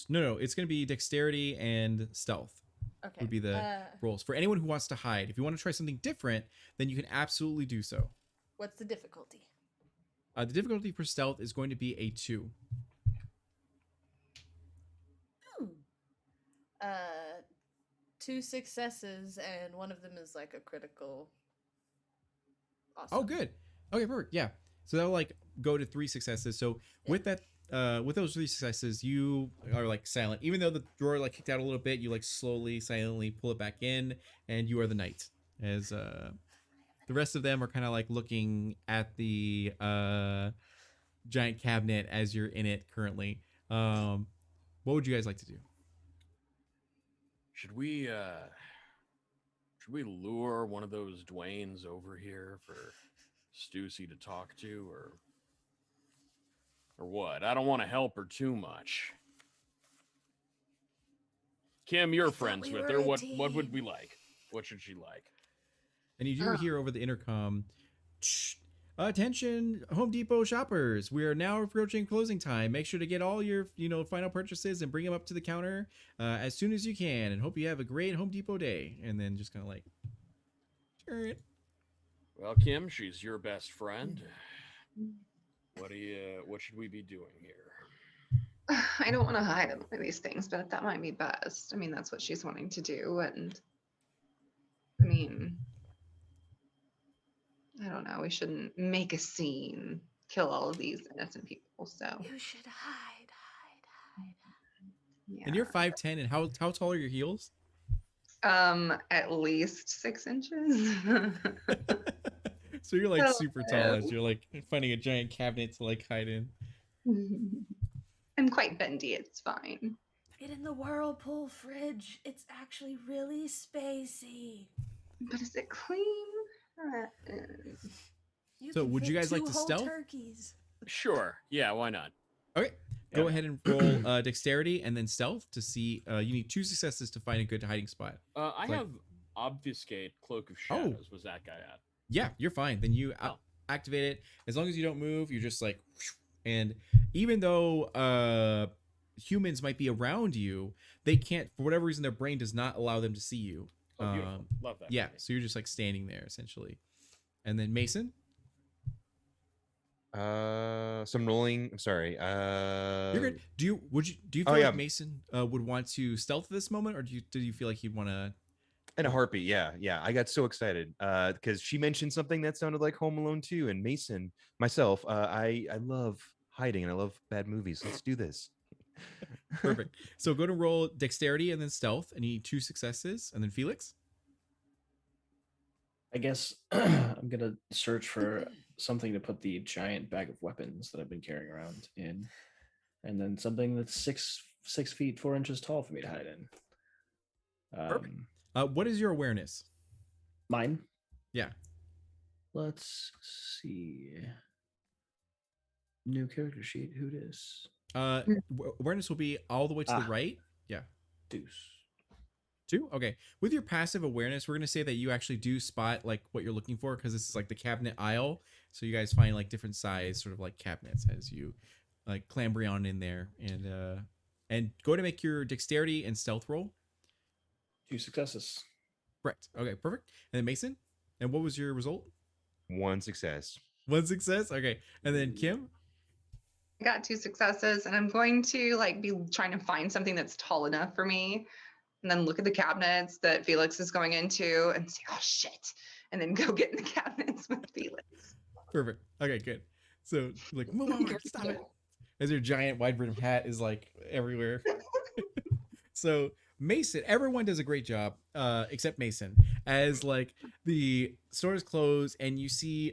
no, it's gonna be dexterity and stealth Okay. would be the rolls for anyone who wants to hide. If you want to try something different, then you can absolutely do so. What's the difficulty? The difficulty for stealth is going to be a 2. Uh, 2 successes, and one of them is like a critical. Awesome. Oh, good. Okay, perfect. Yeah. So that'll like go to 3 successes. So with that, with those 3 successes, you are like silent. Even though the drawer like kicked out a little bit, you like slowly, silently pull it back in, and you are the knight. As the rest of them are kind of like looking at the giant cabinet as you're in it currently. What would you guys like to do? Should we lure one of those Dwaynes over here for Stussy to talk to, or what? I don't want to help her too much. Kim, you're I thought friends we with were her. a What would team. we like? What should she like? And you do hear over the intercom, "Shh. Attention, Home Depot shoppers. We are now approaching closing time. Make sure to get all your, final purchases and bring them up to the counter as soon as you can. And hope you have a great Home Depot day." And then just kind of like, turn it. Well, Kim, she's your best friend. What should we be doing here? I don't want to hide any of these things, but that might be best. I mean, that's what she's wanting to do. And I mean, I don't know. We shouldn't make a scene, kill all of these innocent people. So You should hide. And you're 5'10", and how tall are your heels? At least 6 inches. So you're like Oh, super tall as you're like finding a giant cabinet to like hide in. I'm quite bendy. It's fine. Get in the whirlpool fridge. It's actually really spacey. But is it clean? So can would you fit guys like 2 to whole stealth? turkeys. Sure. Yeah, why not? Okay. Go Yeah. ahead and roll dexterity and then stealth to see. You need 2 successes to find a good hiding spot. I Like- have obfuscate, cloak of Oh. shadows. Was that guy at? Yeah, you're fine. Then you Oh. activate it. As long as you don't move, you're just like, and even though humans might be around you, they can't, for whatever reason, their brain does not allow them to see you. Oh, beautiful. Love that. Yeah, for me. so you're just like standing there essentially. And then Mason, Some rolling. I'm sorry. you're good. Do you feel oh, like yeah. Mason would want to stealth at this moment, or do you feel like he'd want to? In a heartbeat, yeah. I got so excited because she mentioned something that sounded like Home Alone 2, and Mason, myself, I love hiding and I love bad movies. Let's do this. Perfect. So go to roll dexterity and then stealth, and you need 2 successes, and then Felix. I guess I'm gonna search for something to put the giant bag of weapons that I've been carrying around in, and then something that's 6 feet 4 inches tall for me to hide in. Perfect. What is your awareness? Mine. Yeah. Let's see. New character sheet. Who dis? Awareness will be all the way to the Ah. right. Yeah. Deuce. 2. Okay. With your passive awareness, we're gonna say that you actually do spot like what you're looking for, because this is like the cabinet aisle. So you guys find like different size sort of like cabinets as you like clamber on in there, and go to make your dexterity and stealth roll. 2 successes. Correct. Okay. Perfect. And then Mason. And what was your result? 1 success. 1 success. Okay. And then Kim. I got 2 successes, and I'm going to like be trying to find something that's tall enough for me, and then look at the cabinets that Felix is going into and say, "Oh shit," and then go get in the cabinets with Felix. Perfect. Okay. Good. So like move on. Stop it. As your giant wide brimmed hat is like everywhere. So Mason, everyone does a great job, except Mason. As like the store is closed, and you see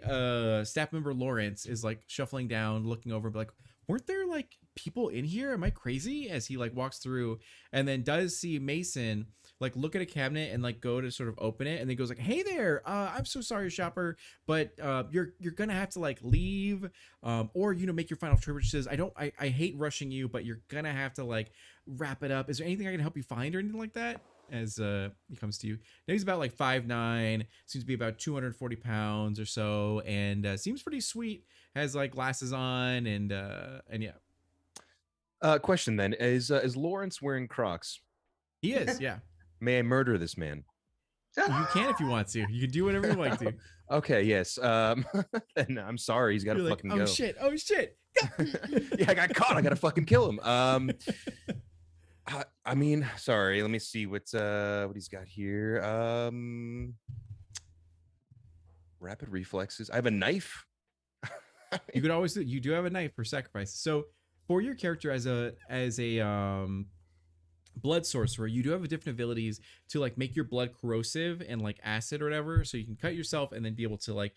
staff member Lawrence is like shuffling down, looking over, like, weren't there like people in here? Am I crazy? As he like walks through, and then does see Mason like look at a cabinet and like go to sort of open it, and then goes like, "Hey there, I'm so sorry, shopper, but you're gonna have to like leave, or make your final purchases. I hate rushing you, but you're gonna have to like wrap it up. Is there anything I can help you find or anything like that?" As he comes to you. Now he's about like 5'9", seems to be about 240 pounds or so, and seems pretty sweet. Has like glasses on, and yeah, Question then: Is Lawrence wearing Crocs? he is. Yeah, May I murder this man? you can if you want to. You can do whatever you like to. Okay, yes. And I'm sorry, he's got to You're like, fucking oh go. shit, oh shit. Yeah, I got caught. I gotta fucking kill him. I mean, sorry. Let me see what he's got here. Rapid reflexes. I have a knife. You could always you do have a knife for sacrifice. So for your character as a blood sorcerer, you do have different abilities to like make your blood corrosive and like acid or whatever, so you can cut yourself and then be able to like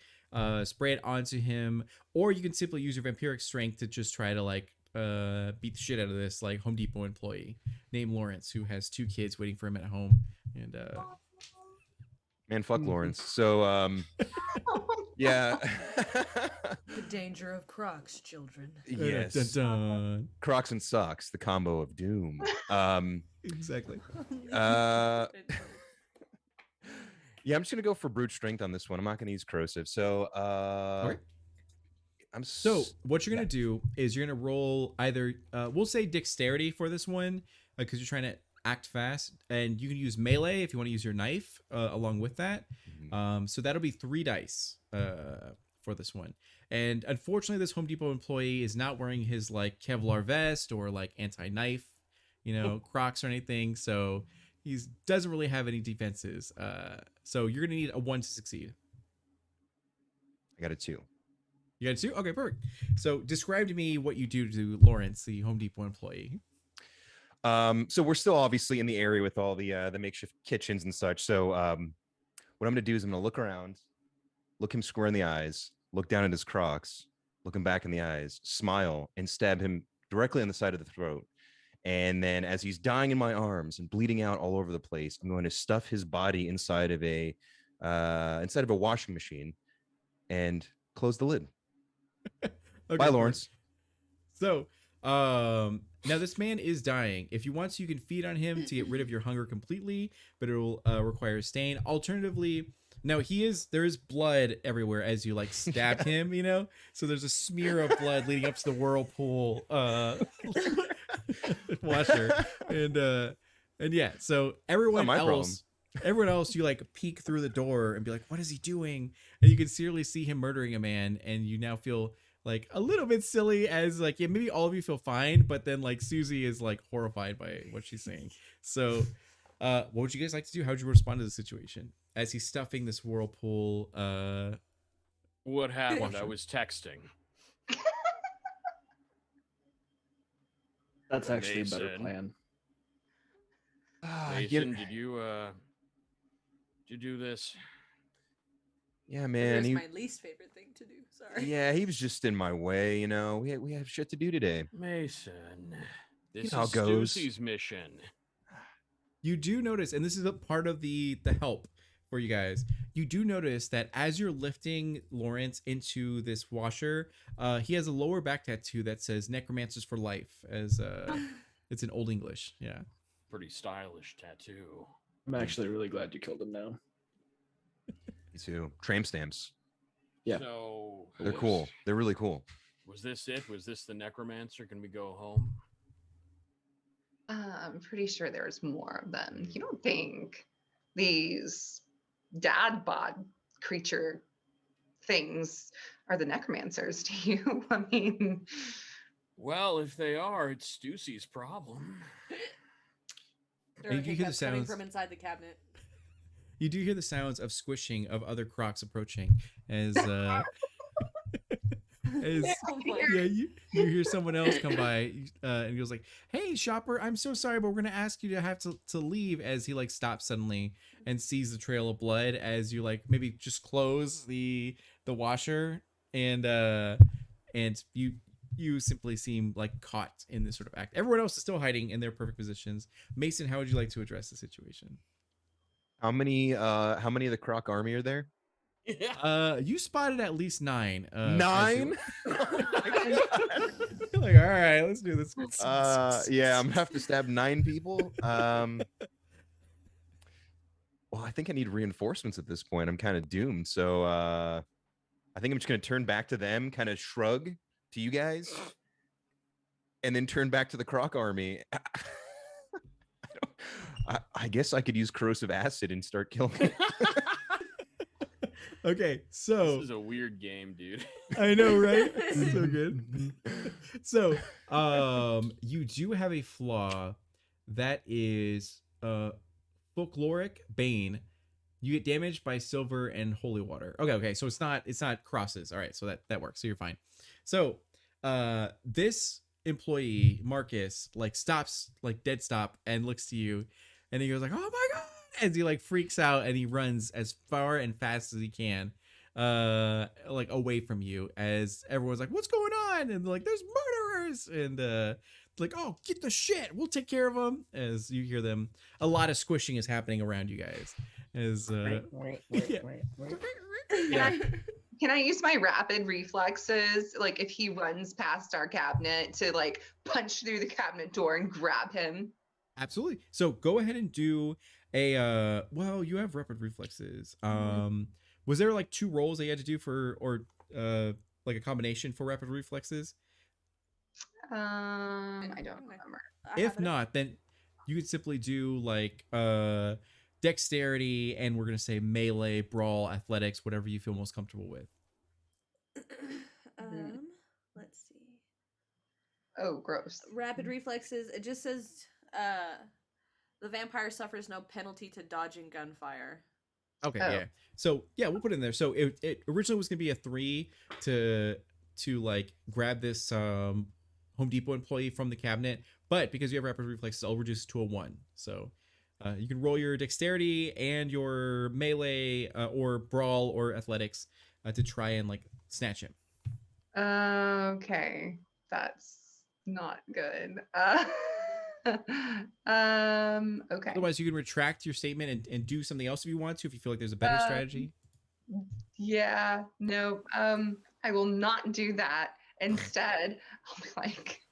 spray it onto him, or you can simply use your vampiric strength to just try to like beat the shit out of this like Home Depot employee named Lawrence, who has 2 kids waiting for him at home. And Man, fuck Lawrence. So yeah. The danger of Crocs, children. Yes. dun, dun. Crocs and socks, the combo of doom. Exactly. Yeah, I'm just gonna go for brute strength on this one. I'm not gonna use corrosive. So Okay. I'm So what you're gonna do is you're gonna roll either we'll say dexterity for this one, because you're trying to act fast, and you can use melee if you want to use your knife along with that. So that'll be 3 dice for this one. And unfortunately, this Home Depot employee is not wearing his like Kevlar vest or like anti-knife, Crocs or anything. So he doesn't really have any defenses. So you're gonna need a 1 to succeed. I got a 2. You got a 2? Okay, perfect. So describe to me what you do to Lawrence, the Home Depot employee. So we're still obviously in the area with all the makeshift kitchens and such. So what I'm gonna do is I'm gonna look around, look him square in the eyes, look down at his Crocs, look him back in the eyes, smile, and stab him directly on the side of the throat. And then as he's dying in my arms and bleeding out all over the place, I'm going to stuff his body inside of a washing machine and close the lid. Okay, Bye, Lawrence. So, now this man is dying. If you want to, you can feed on him to get rid of your hunger completely, but it will require stain. Alternatively, now there is blood everywhere as you like stab him, you know? So there's a smear of blood leading up to the whirlpool washer. And yeah, so everyone my problem. else everyone else, you like peek through the door and be like, what is he doing? And you can clearly see him murdering a man, and you now feel like a little bit silly as like, yeah, maybe all of you feel fine, but then like Susie is like horrified by what she's saying. So what would you guys like to do? How would you respond to the situation as he's stuffing this whirlpool? What happened? I Washer. was texting. That's actually a better Mason. plan. Mason, did you do this? Yeah, That man. is He, my least favorite thing to do. Sorry. yeah, he was just in my way. You know, we have shit to do today. Mason, this know how is it goes. Stussy's mission. You do notice, and this is a part of the help for you guys. You do notice that as you're lifting Lawrence into this washer, he has a lower back tattoo that says "Necromancers for Life." As it's in Old English. Yeah. Pretty stylish tattoo. I'm actually really glad you killed him now. Me too. Tramp stamps. Yeah. So They're cool. They're really cool. Was this it? Was this the necromancer? Can we go home? I'm pretty sure there's more of them. You don't think these dad bod creature things are the necromancers, do you? I mean, Well, if they are, it's Stussy's problem. There are And you hear the hiccups coming sounds. from inside the cabinet. You do hear the sounds of squishing of other crocs approaching as as Oh my yeah, you hear someone else come by and he goes like, "Hey, shopper, I'm so sorry, but we're gonna ask you to have to leave." As he like stops suddenly and sees the trail of blood as you like maybe just close the washer and you simply seem like caught in this sort of act. Everyone else is still hiding in their perfect positions. Mason, how would you like to address the situation? How many of the Croc army are there? You spotted at least 9. as you- 9? You're like, all right, let's do this. Yeah, I'm gonna have to stab 9 people. Well, I think I need reinforcements at this point. I'm kind of doomed. So I think I'm just gonna turn back to them, kind of shrug to you guys, and then turn back to the Croc army. I guess I could use corrosive acid and start killing it. Okay, so This is a weird game, dude. I know, right? So good. So, you do have a flaw that is folkloric bane. You get damaged by silver and holy water. Okay, so it's not crosses. All right, so that works. So you're fine. So, this employee Marcus like stops, like dead stop, and looks to you, and he goes like, "Oh my god!" As he like freaks out and he runs as far and fast as he can, like away from you. As everyone's like, "What's going on?" And they're like, "There's murderers!" And like, "Oh, get the shit! We'll take care of them." As you hear them, a lot of squishing is happening around you guys. As yeah. can I use my rapid reflexes, like if he runs past our cabinet, to like punch through the cabinet door and grab him? Absolutely. So go ahead and do a well, you have rapid reflexes. Was there like 2 rolls that you had to do for, or like a combination for rapid reflexes? I don't remember. If not, then you could simply do like dexterity, and we're gonna say melee, brawl, athletics, whatever you feel most comfortable with. Let's see. Oh, gross. Rapid reflexes. It just says the vampire suffers no penalty to dodging gunfire. Okay, Oh. yeah. So yeah, we'll put it in there. So it originally was gonna be a 3 to like grab this Home Depot employee from the cabinet, but because you have rapid reflexes, I'll reduce it to a 1. So you can roll your dexterity and your melee or brawl or athletics to try and like snatch him. Okay, that's not good. Okay. Otherwise, you can retract your statement and do something else if you want to, if you feel like there's a better strategy. Yeah, no. I will not do that. Instead, I'll be like,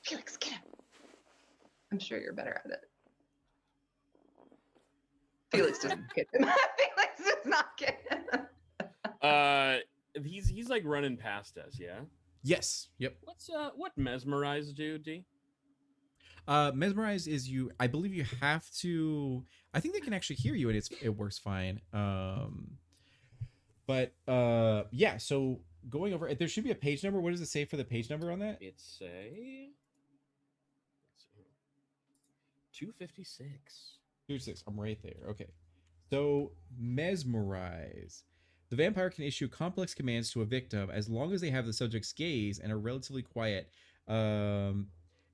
Felix, get him. I'm sure you're better at it. Felix doesn't get him. Felix does not get him. He's like running past us, yeah. Yes. Yep. What mesmerize do, D? Mesmerize is I believe you have to. I think they can actually hear you and it works fine. But yeah. So going over, there should be a page number. What does it say for the page number on that? It's a 256. 256. I'm right there. Okay. So mesmerize. The vampire can issue complex commands to a victim as long as they have the subject's gaze and are relatively quiet, in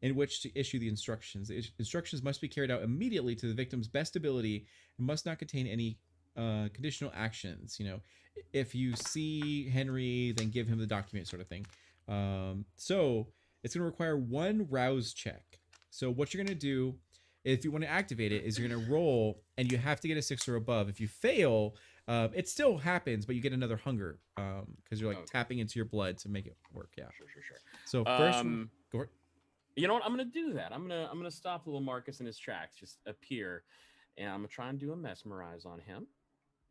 which to issue the instructions. The instructions must be carried out immediately to the victim's best ability and must not contain any conditional actions. You know, if you see Henry, then give him the document, sort of thing. So it's going to require 1 rouse check. So what you're going to do, if you want to activate it, is you're going to roll, and you have to get a 6 or above. If you fail, it still happens, but you get another hunger because you're like tapping into your blood to make it work. Yeah, Sure. So first, go ahead. You know what? I'm gonna do that. I'm gonna stop little Marcus in his tracks, just appear, and I'm gonna try and do a mesmerize on him.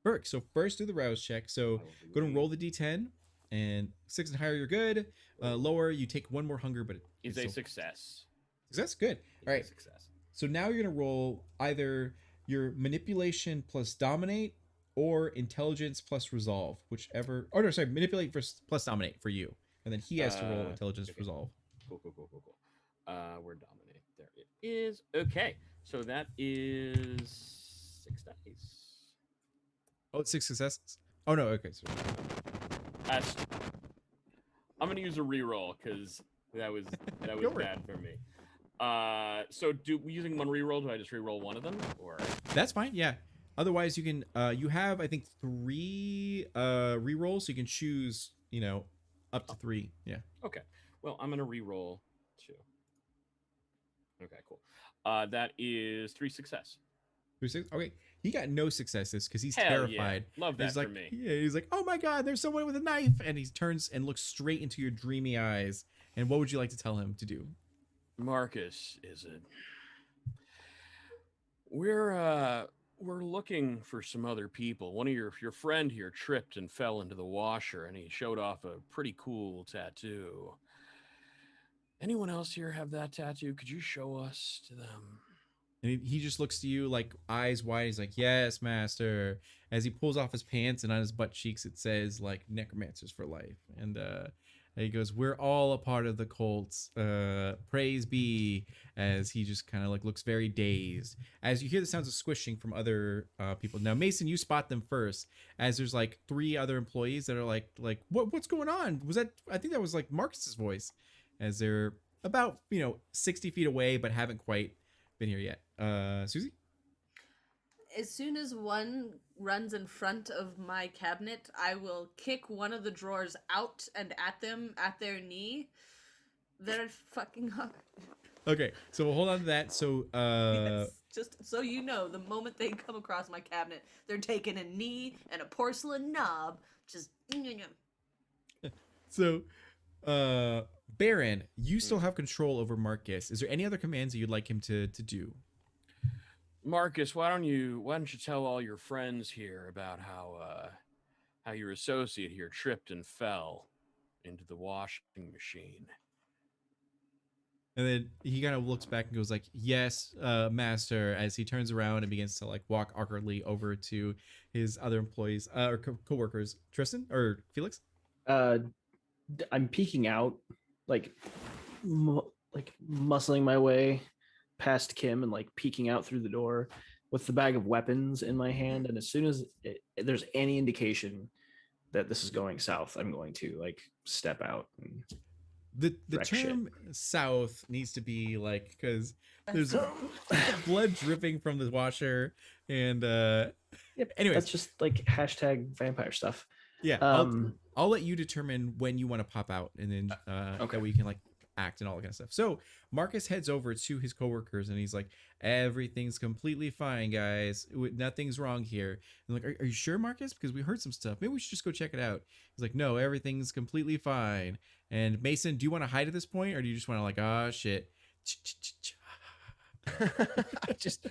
Perfect. So first, do the rouse check. So go and roll the d10, and 6 and higher, you're good. Lower, you take 1 more hunger, but It's a success. Success, good. All right. Success. So now you're gonna roll either your manipulation plus dominate or intelligence plus resolve, whichever. Oh no, sorry, manipulate plus dominate for you, and then he has to roll intelligence resolve. Cool. We're dominate. There it is. Okay, so that is 6 dice. Oh, it's 6 successes. Oh no, okay. So I'm gonna use a reroll because that was bad for me. So using 1 reroll, do I just reroll 1 of them, or? That's fine. Yeah. Otherwise, you can. You have, I think, 3 rerolls, so you can choose. You know, up to 3. Yeah. Okay. Well, I'm gonna reroll 2. Okay, cool. That is 3 success. 3 6. Okay. He got no successes because he's Hell terrified. Yeah. Love that he's for like, me. Yeah, he's like, oh my god, there's someone with a knife, and he turns and looks straight into your dreamy eyes. And what would you like to tell him to do? Marcus, is it? We're looking for some other people. One of your friend here tripped and fell into the washer, and he showed off a pretty cool tattoo. Anyone else here have that tattoo? Could you show us to them? And he just looks to you like eyes wide. He's like, yes, master. As he pulls off his pants, and on his butt cheeks it says like necromancers for life. And he goes, we're all a part of the cults. Praise be. As he just kind of like looks very dazed. As you hear the sounds of squishing from other people. Now, Mason, you spot them first. As there's like 3 other employees that are like what's going on? Was that? I think that was like Marcus's voice. As they're about 60 feet away, but haven't quite been here yet. Susie? As soon as one runs in front of my cabinet, I will kick one of the drawers out and at them at their knee. They're fucking hard. Okay, so we'll hold on to that. So Yes, just so you know, the moment they come across my cabinet, they're taking a knee and a porcelain knob. Just so Baron, you still have control over Marcus. Is there any other commands that you'd like him to do? Marcus, why don't you tell all your friends here about how your associate here tripped and fell into the washing machine? And then he kind of looks back and goes like, yes, master, as he turns around and begins to like walk awkwardly over to his other employees or co-workers. Tristan or Felix? I'm peeking out, like muscling my way past Kim and like peeking out through the door with the bag of weapons in my hand. And as soon as there's any indication that this is going south, I'm going to like step out. The Wreck shit. term south needs to be like, because there's So- blood dripping from the washer, and Yep, anyways. that's just like hashtag vampire stuff. yeah, I'll let you determine when you want to pop out, and then Okay. that way you can like act and all that kind of stuff. So Marcus heads over to his coworkers and he's like, everything's completely fine, guys. Nothing's wrong here. And like, are you sure, Marcus? Because we heard some stuff. Maybe we should just go check it out. He's like, no, everything's completely fine. And Mason, do you want to hide at this point, or do you just want to like, ah, shit? I just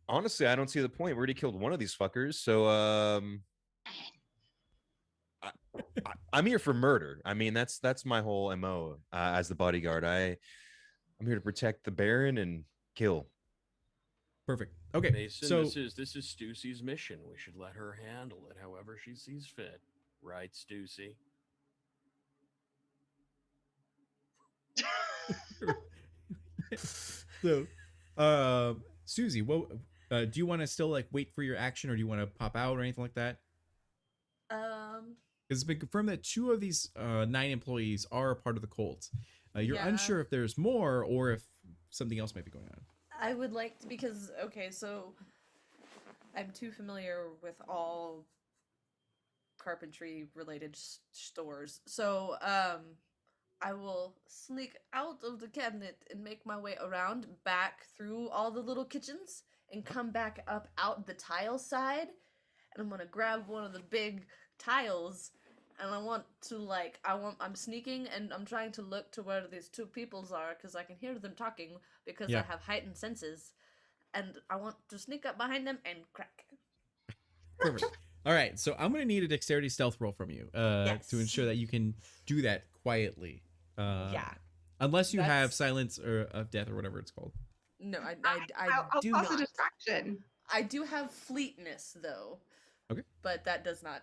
honestly, I don't see the point. We already killed one of these fuckers, so I'm here for murder. I mean, that's my whole MO as the bodyguard. I'm here to protect the Baron and kill. Perfect. Okay, Mason, so this is Stussie's mission. We should let her handle it however she sees fit. Right, Stussie? so Susie, what do you want to still like wait for your action, or do you want to pop out or anything like that? It's been confirmed that 2 of these 9 employees are a part of the cult. You're Yeah. unsure if there's more or if something else might be going on. I would like to, because okay, so I'm too familiar with all carpentry related stores. So I will sneak out of the cabinet and make my way around back through all the little kitchens and come back up out the tile side, and I'm gonna grab one of the big tiles, and I'm sneaking and I'm trying to look to where these 2 peoples are, because I can hear them talking because Yeah. I have heightened senses, and I want to sneak up behind them and crack. Perfect. All right, so I'm gonna need a dexterity stealth roll from you to ensure that you can do that quietly. Yeah. Unless you have That's- silence or of death or whatever it's called. No, I I'll do cause a not. distraction. I do have fleetness though. Okay. But that doesn't.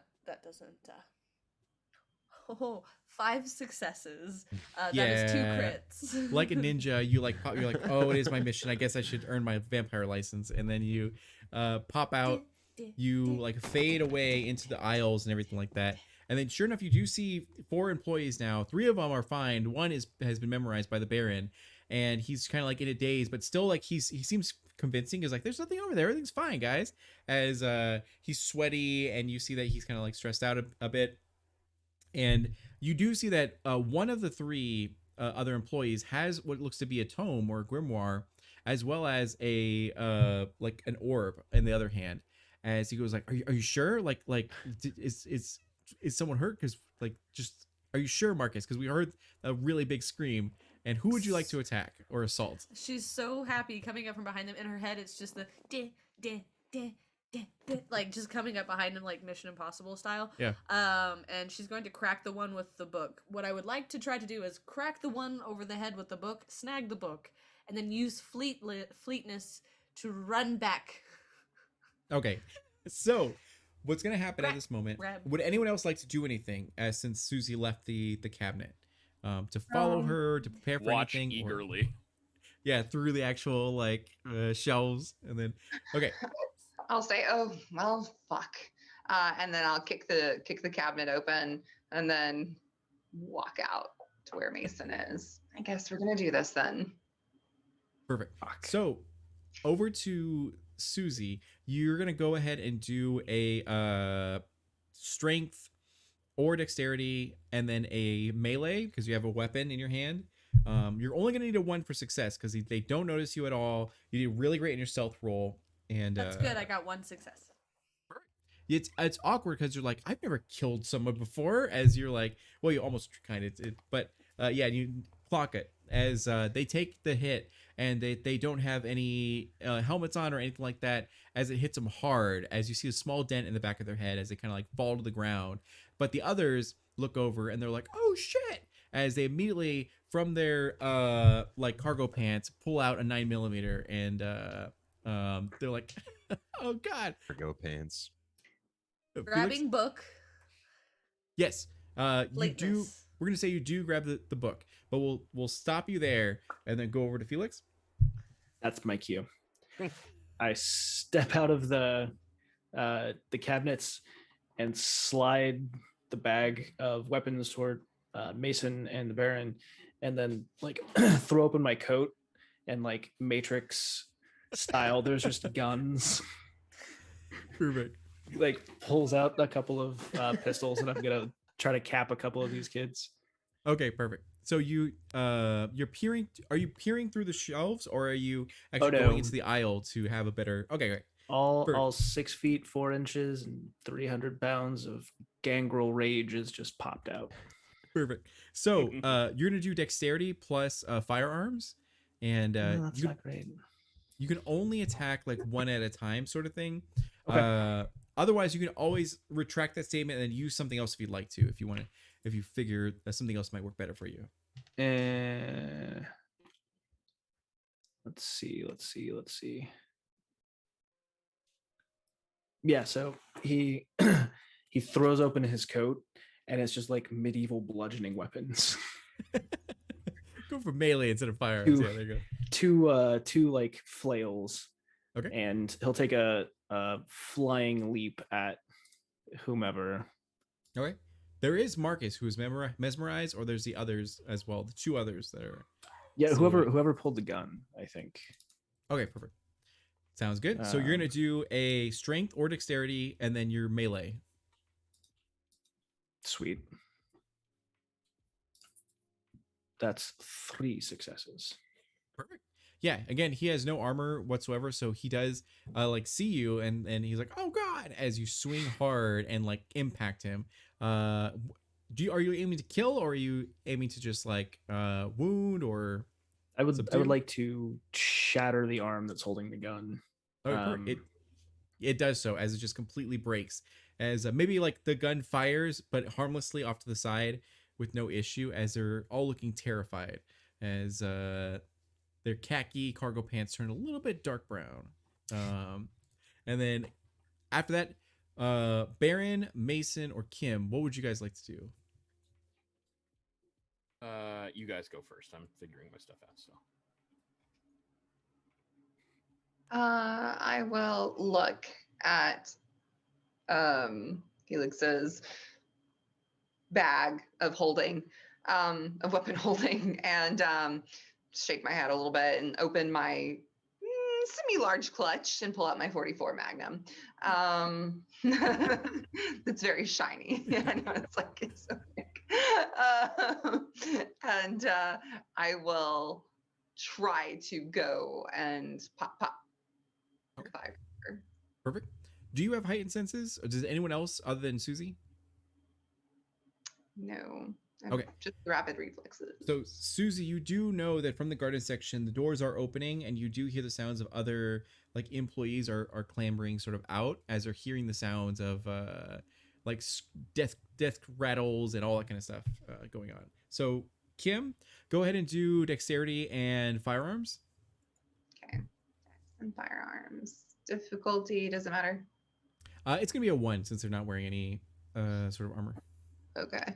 Oh, 5 successes. That is 2 Yeah. crits. Like a ninja, you like you're like, oh, it is my mission. I guess I should earn my vampire license, and then you pop out. You like fade away into the aisles and everything like that. And then sure enough, you do see 4 employees now. 3 of them are fine. One has been memorized by the Baron, and he's kind of like in a daze, but still like he seems convincing. He's like, there's nothing over there. Everything's fine, guys. As he's sweaty, and you see that he's kind of like stressed out a bit. And you do see that one of the 3 other employees has what looks to be a tome or a grimoire, as well as a like an orb in the other hand. As he goes like, are you sure? Like is someone hurt? Because like, just are you sure, Marcus? Because we heard a really big scream. And who would you like to attack or assault? She's so happy coming up from behind them. In her head, it's just the like just coming up behind him like Mission Impossible style. Yeah. And she's going to crack the one with the book. What I would like to try to do is crack the one over the head with the book, snag the book, and then use fleetness to run back. Okay, so what's gonna happen at Grab- this moment? grab. Would anyone else like to do anything? Since Susie left the cabinet, to follow her, to prepare for Watch anything, or- eagerly. yeah, through the actual like shelves, and then okay, I'll say, oh well, fuck, and then I'll kick the cabinet open and then walk out to where Mason is. I guess we're gonna do this then. perfect. Fuck. So over to Susie, you're gonna go ahead and do a strength or dexterity, and then a melee because you have a weapon in your hand. You're only gonna need a 1 for success because they don't notice you at all. You did really great in your stealth roll, and That's good. I got 1 success. it's awkward because you're like, I've never killed someone before. As you're like, well, you almost kind of, but yeah, you clock it as they take the hit, and they don't have any helmets on or anything like that. As it hits them hard, as you see a small dent in the back of their head as they kind of like fall to the ground. But the others look over and they're like, oh shit! As they immediately from their like cargo pants pull out a 9mm, and they're like, oh god! Cargo pants. Felix? Grabbing book. Yes. You do. Fleetness. We're gonna say you do grab the book, but we'll stop you there and then go over to Felix. That's my cue. I step out of the cabinets and slide the bag of weapons toward Mason and the Baron, and then like throw open my coat and like Matrix style. There's just guns. Perfect. Like pulls out a couple of pistols, and I'm gonna try to cap a couple of these kids. Okay, perfect. So you're peering. Are you peering through the shelves, or are you actually no. going into the aisle to have a better? Okay, great. All 6 feet 4 inches and 300 pounds of gangrel rage is just popped out. Perfect. So you're gonna do dexterity plus firearms, and That's not great. you can only attack like one at a time, sort of thing. Okay. Otherwise, you can always retract that statement and use something else if you'd like to, if you want to, if you figure that something else might work better for you. Let's see. Yeah, so he he throws open his coat, and it's just like medieval bludgeoning weapons. Go for melee instead of firearms. Two- Yeah, there you two like flails. Okay. And he'll take a flying leap at whomever. go. Okay. There is Marcus who is mesmerized, or there's the others as well. The 2 others that are. Yeah, So- whoever pulled the gun, I think. Okay, perfect. Sounds good. So you're gonna do a strength or dexterity, and then your melee. Sweet. That's 3 successes. Perfect. Yeah. Again, he has no armor whatsoever, so he does like see you, and he's like, "Oh God!" As you swing hard and like impact him. Are you aiming to kill, or are you aiming to just like wound or? I would Subdue? like to shatter the arm that's holding the gun. It does so as it just completely breaks, as maybe like the gun fires but harmlessly off to the side with no issue, as they're all looking terrified, as their khaki cargo pants turn a little bit dark brown. And then after that, Baron, Mason, or Kim, what would you guys like to do? You guys go first. I'm figuring my stuff out still. I will look at Felix's bag of holding, of weapon holding, and shake my head a little bit and open my semi-large clutch and pull out my 44 Magnum. It's very shiny. I know it's so big. And I will try to go and pop. Fire. Perfect. Do you have heightened senses? Or does anyone else other than Susie? No. Okay. Just rapid reflexes. So, Susie, you do know that from the garden section, the doors are opening, and you do hear the sounds of other like employees are clambering sort of out as they're hearing the sounds of like death rattles and all that kind of stuff going on. So, Kim, go ahead and do dexterity and firearms. Okay. And firearms. Difficulty doesn't matter. It's gonna be a 1 since they're not wearing any sort of armor. Okay.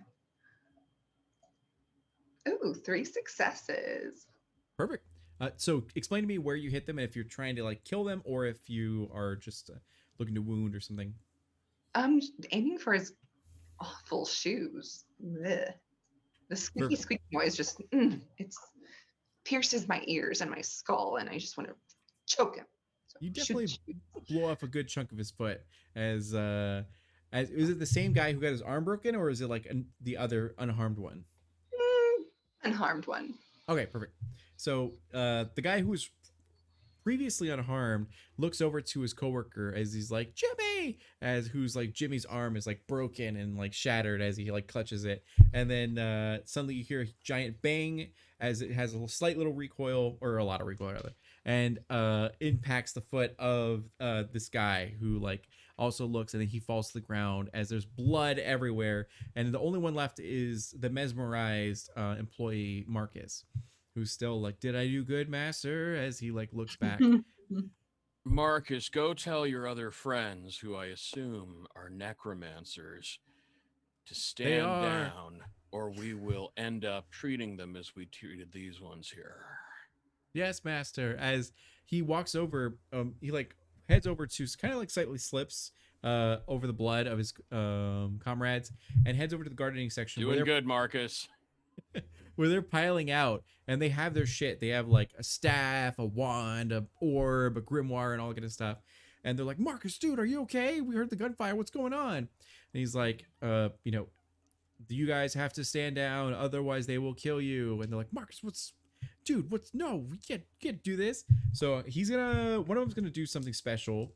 Ooh, 3 successes. Perfect. So explain to me where you hit them, and if you're trying to like kill them, or if you are just looking to wound or something. I'm aiming for his awful shoes. Blech. The squeaky Perfect. squeaky noise just it's pierces my ears and my skull, and I just want to choke him. So You shoot, definitely shoot. blow off a good chunk of his foot. As is it the same guy who got his arm broken, or is it like the other unharmed one? Unharmed one. Okay, perfect. So the guy who was previously unharmed looks over to his coworker as he's like, Jimmy, as who's like Jimmy's arm is like broken and like shattered as he like clutches it, and then suddenly you hear a giant bang as it has a slight little recoil, or a lot of recoil rather, and impacts the foot of this guy who like also looks, and then he falls to the ground as there's blood everywhere, and the only one left is the mesmerized employee Marcus, who's still like, did I do good, master? As he like looks back. Marcus, go tell your other friends, who I assume are necromancers, to stand are. down, or we will end up treating them as we treated these ones here. Yes, master. As he walks over, he like heads over to kind of like slightly slips over the blood of his comrades and heads over to the gardening section Doing good, Marcus. where they're piling out, and they have their shit. They have like a staff, a wand, a orb, a grimoire, and all that kind of stuff. And they're like, Marcus, dude, are you okay? We heard the gunfire. What's going on? And he's like, you know, you guys have to stand down, otherwise they will kill you. And they're like, Marcus, no, we can't do this. So one of them's gonna do something special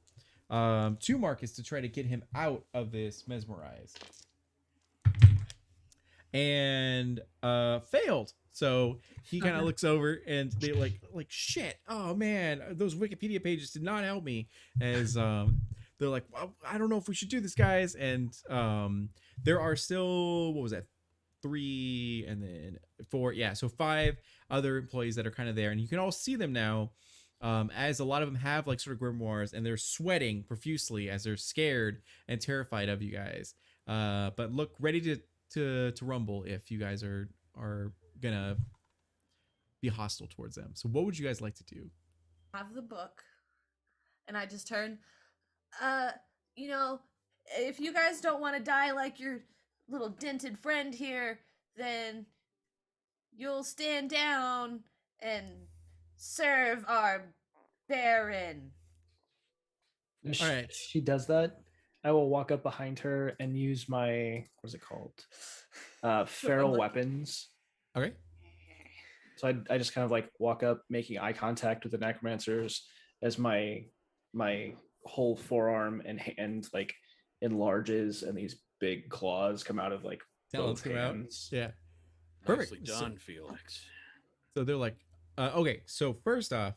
to Marcus to try to get him out of this mesmerize. And failed. So he kind of looks over and they like shit. Oh man, those Wikipedia pages did not help me. As they're like, well, I don't know if we should do this, guys. And there are still, what was that, 3 and then 4, yeah, so 5 other employees that are kind of there, and you can all see them now. As a lot of them have like sort of grimoires, and they're sweating profusely as they're scared and terrified of you guys. But look ready to rumble if you guys are gonna be hostile towards them. So what would you guys like to do? Have the book, and I just turn, you know, if you guys don't want to die like your little dented friend here, then you'll stand down and serve our Baron. All right. She does that. I will walk up behind her and use my, what is it called? Feral weapons. Okay. So I just kind of like walk up, making eye contact with the necromancers as my whole forearm and hand like enlarges, and these big claws come out of like Talons both come out. hands. Yeah. Perfect. Nicely done, Felix. So they're like, okay. So first off,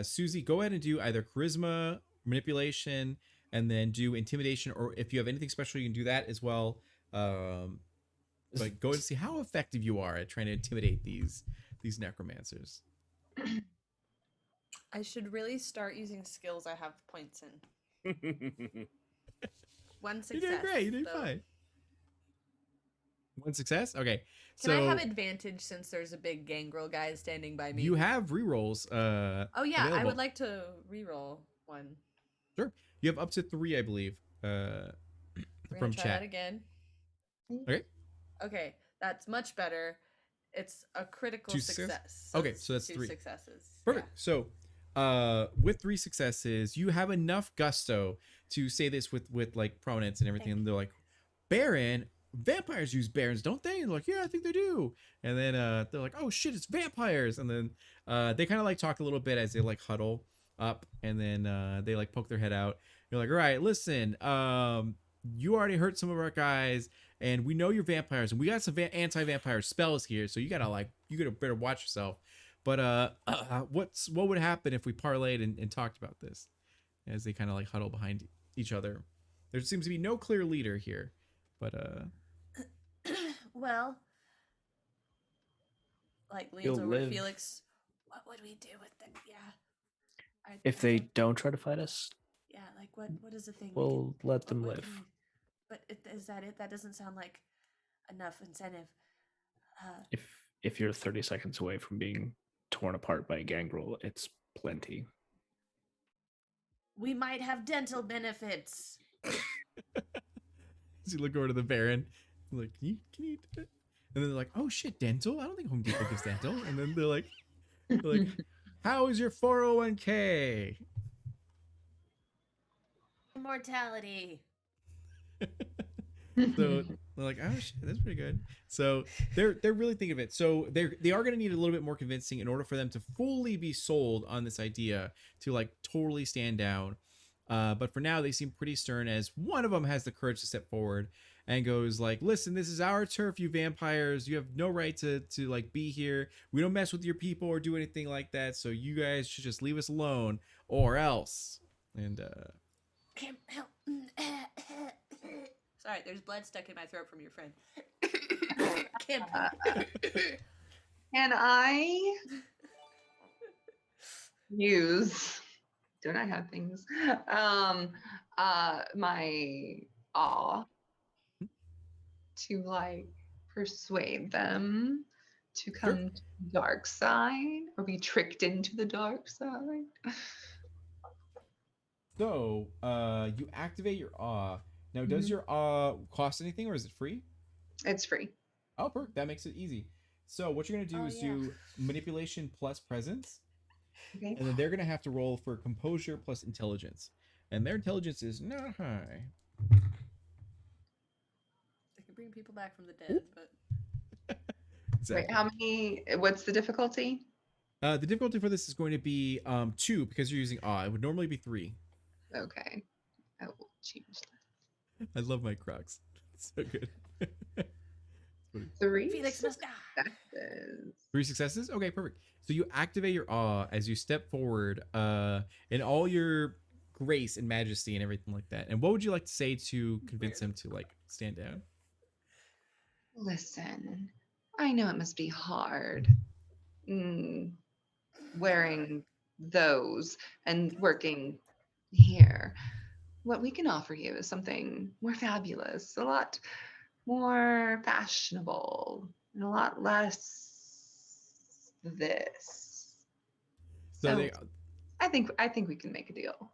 Susie, go ahead and do either charisma, manipulation, and then do intimidation, or if you have anything special, you can do that as well. But go and see how effective you are at trying to intimidate these necromancers. I should really start using skills I have points in. One success. You're doing great. You're doing though. fine. One success. Okay. Can I have advantage since there's a big gangrel guy standing by me? You have rerolls. Oh yeah, I available. would like to reroll one. Sure. You have up to 3, I believe. We're From gonna try chat. that again. Okay. Okay, that's much better. It's a critical 2 success? success. Okay, it's so that's 2 3. successes. Perfect. So, with 3 successes, you have enough gusto to say this with like prominence and everything. And they're like, Baron, vampires use barons, don't they? And they're like, yeah, I think they do. And then they're like, oh shit, it's vampires. And then they kind of like talk a little bit as they like huddle up, and then they like poke their head out. You're like, all right, listen, you already hurt some of our guys, and we know you're vampires, and we got some anti-vampire spells here, so you gotta better watch yourself. But what would happen if we parlayed and talked about this? As they kind of like huddle behind each other. There seems to be no clear leader here, but Well, like leans You'll over live. to Felix. What would we do with them? Yeah. If they don't try to fight us, Yeah, like what is the thing? we'll let them what live. can we- But is that it? That doesn't sound like enough incentive. If you're 30 seconds away from being torn apart by a gangrel, it's plenty. We might have dental benefits. as you look over to the Baron, like, can you do it? And then they're like, oh shit, dental? I don't think Home Depot gives dental. And then they're like, how is your 401k? Immortality. So they're like, oh shit, that's pretty good. So they're really thinking of it. So they are going to need a little bit more convincing in order for them to fully be sold on this idea to like totally stand down. But for now, they seem pretty stern, as one of them has the courage to step forward and goes like, listen, this is our turf, you vampires. You have no right to like be here. We don't mess with your people or do anything like that. So you guys should just leave us alone or else. And Sorry, there's blood stuck in my throat from your friend. Can't. Can I use? Don't I have things? My awe to like persuade them to come to the dark side or be tricked into the dark side. So, you activate your awe. Now, does Mhm. your awe cost anything, or is it free? It's free. Oh, perfect. That makes it easy. So, what you're gonna do Oh is yeah. do manipulation plus presence, Okay. and then they're gonna have to roll for composure plus intelligence, and their intelligence is not high. They can bring people back from the Ooh. dead, but Exactly. Wait, how many? What's the difficulty? The difficulty for this is going to be 2 because you're using awe. It would normally be 3. Okay. I will change that. I love my Crocs. It's so good. It's funny. 3 Felix must die. successes. 3 successes? Okay, perfect. So you activate your awe as you step forward in all your grace and majesty and everything like that. And what would you like to say to convince him to like stand down? Listen, I know it must be hard wearing those and working here. What we can offer you is something more fabulous, a lot more fashionable, and a lot less this. So So I think we can make a deal.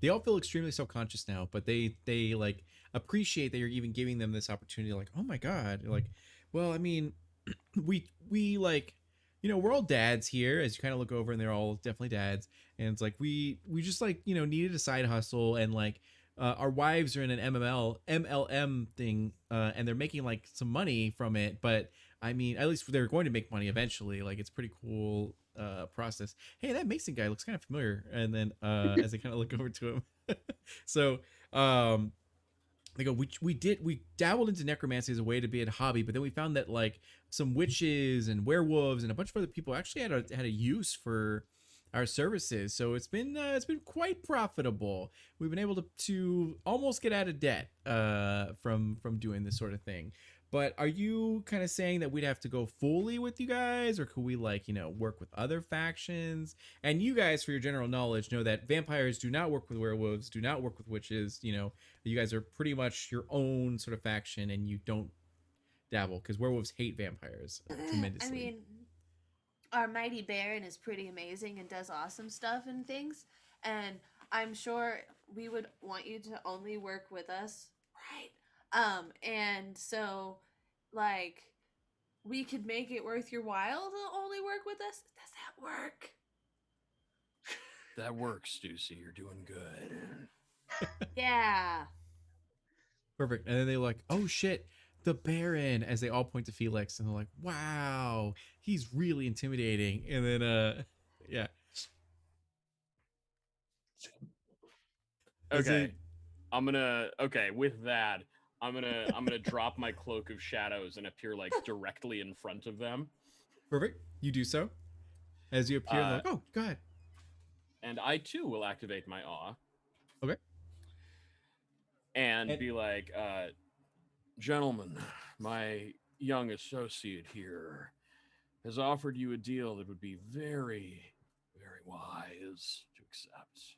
they all feel extremely self-conscious now, but they like appreciate that you're even giving them this opportunity. Like, oh my god, you're like, well, I mean, we like, we're all dads here. As you kind of look over, and they're all definitely dads, and it's like we just like needed a side hustle, and like our wives are in an MLM thing, and they're making like some money from it, but I mean, at least they're going to make money eventually. Like, it's pretty cool process. Hey, that Mason guy looks kind of familiar. And then as I kind of look over to him, so they go, we dabbled into necromancy as a way to be a hobby, but then we found that like some witches and werewolves and a bunch of other people actually had a use for our services. So it's been quite profitable. We've been able to almost get out of debt from doing this sort of thing. But are you kind of saying that we'd have to go fully with you guys, or could we like work with other factions? And you guys, for your general knowledge, know that vampires do not work with werewolves, do not work with witches. You guys are pretty much your own sort of faction, and you don't dabble because werewolves hate vampires tremendously. I mean, our mighty Baron is pretty amazing and does awesome stuff and things, and I'm sure we would want you to only work with us, right? And so, like, we could make it worth your while to only work with us. Does that work? That works, Stussy. You're doing good. Yeah. Perfect. And then they're like, oh shit, the Baron, as they all point to Felix, and they're like, wow, he's really intimidating. And then yeah. As Okay. With that, I'm gonna drop my cloak of shadows and appear like directly in front of them. Perfect. You do so. As you appear, and they're like, oh, go ahead. And I too will activate my awe. Okay. And be like, gentlemen, my young associate here has offered you a deal that would be very, very wise to accept.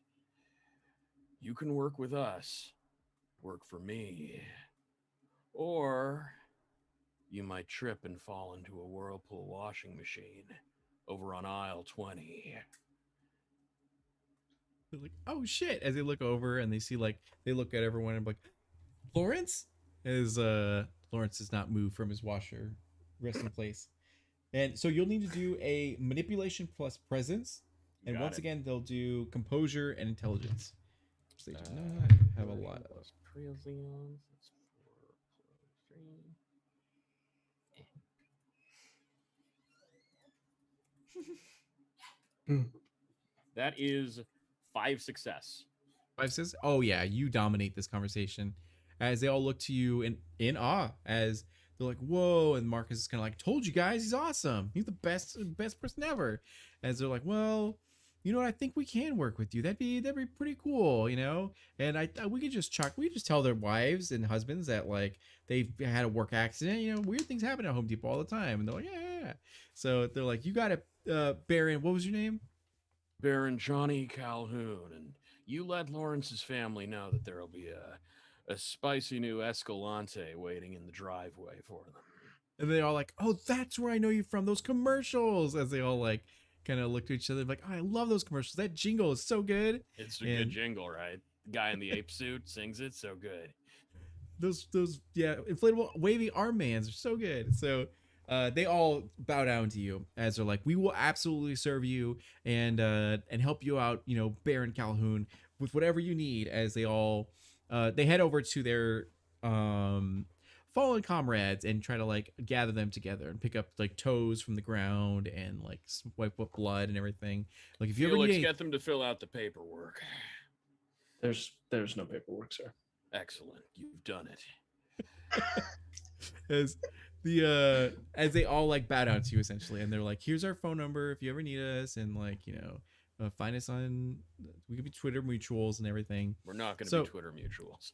You can work with us, work for me, or you might trip and fall into a Whirlpool washing machine over on aisle 20. They're like, oh shit, as they look over and they see like they look at everyone and be like, Lawrence? As Lawrence does not move from his washer, rest in place. And so you'll need to do a manipulation plus presence. And once again, they'll do composure and intelligence. Which they do not have a lot of. Presence. That is 5 success. 5 says, oh yeah, you dominate this conversation. As they all look to you in awe, as they're like, whoa, and Marcus is kind of like, told you guys, he's awesome. He's the best person ever. As they're like, well, you know what, I think we can work with you. That'd be pretty cool, And we could just tell their wives and husbands that like they've had a work accident. Weird things happen at Home Depot all the time. And they're like, yeah. So they're like, you got it, Baron. What was your name? Baron Johnny Calhoun, and you let Lawrence's family know that there'll be a spicy new Escalante waiting in the driveway for them. And they're all like, oh, that's where I know you from, those commercials. As they all like kind of look to each other like, oh, I love those commercials. That jingle is so good. It's a And- good jingle, right? The guy in the ape suit sings it so good. Those inflatable wavy arm bands are so good. So they all bow down to you as they're like, we will absolutely serve you and help you out, Baron Calhoun, with whatever you need. As they all they head over to their fallen comrades and try to like gather them together and pick up like toes from the ground and like wipe up blood and everything. Like if you ever Felix, need get them to fill out the paperwork. There's no paperwork, sir. Excellent. You've done it. as as they all like bow down to you essentially, and they're like, here's our phone number if you ever need us, and like find us on, we could be Twitter mutuals and everything. We're not going to So- be Twitter mutuals.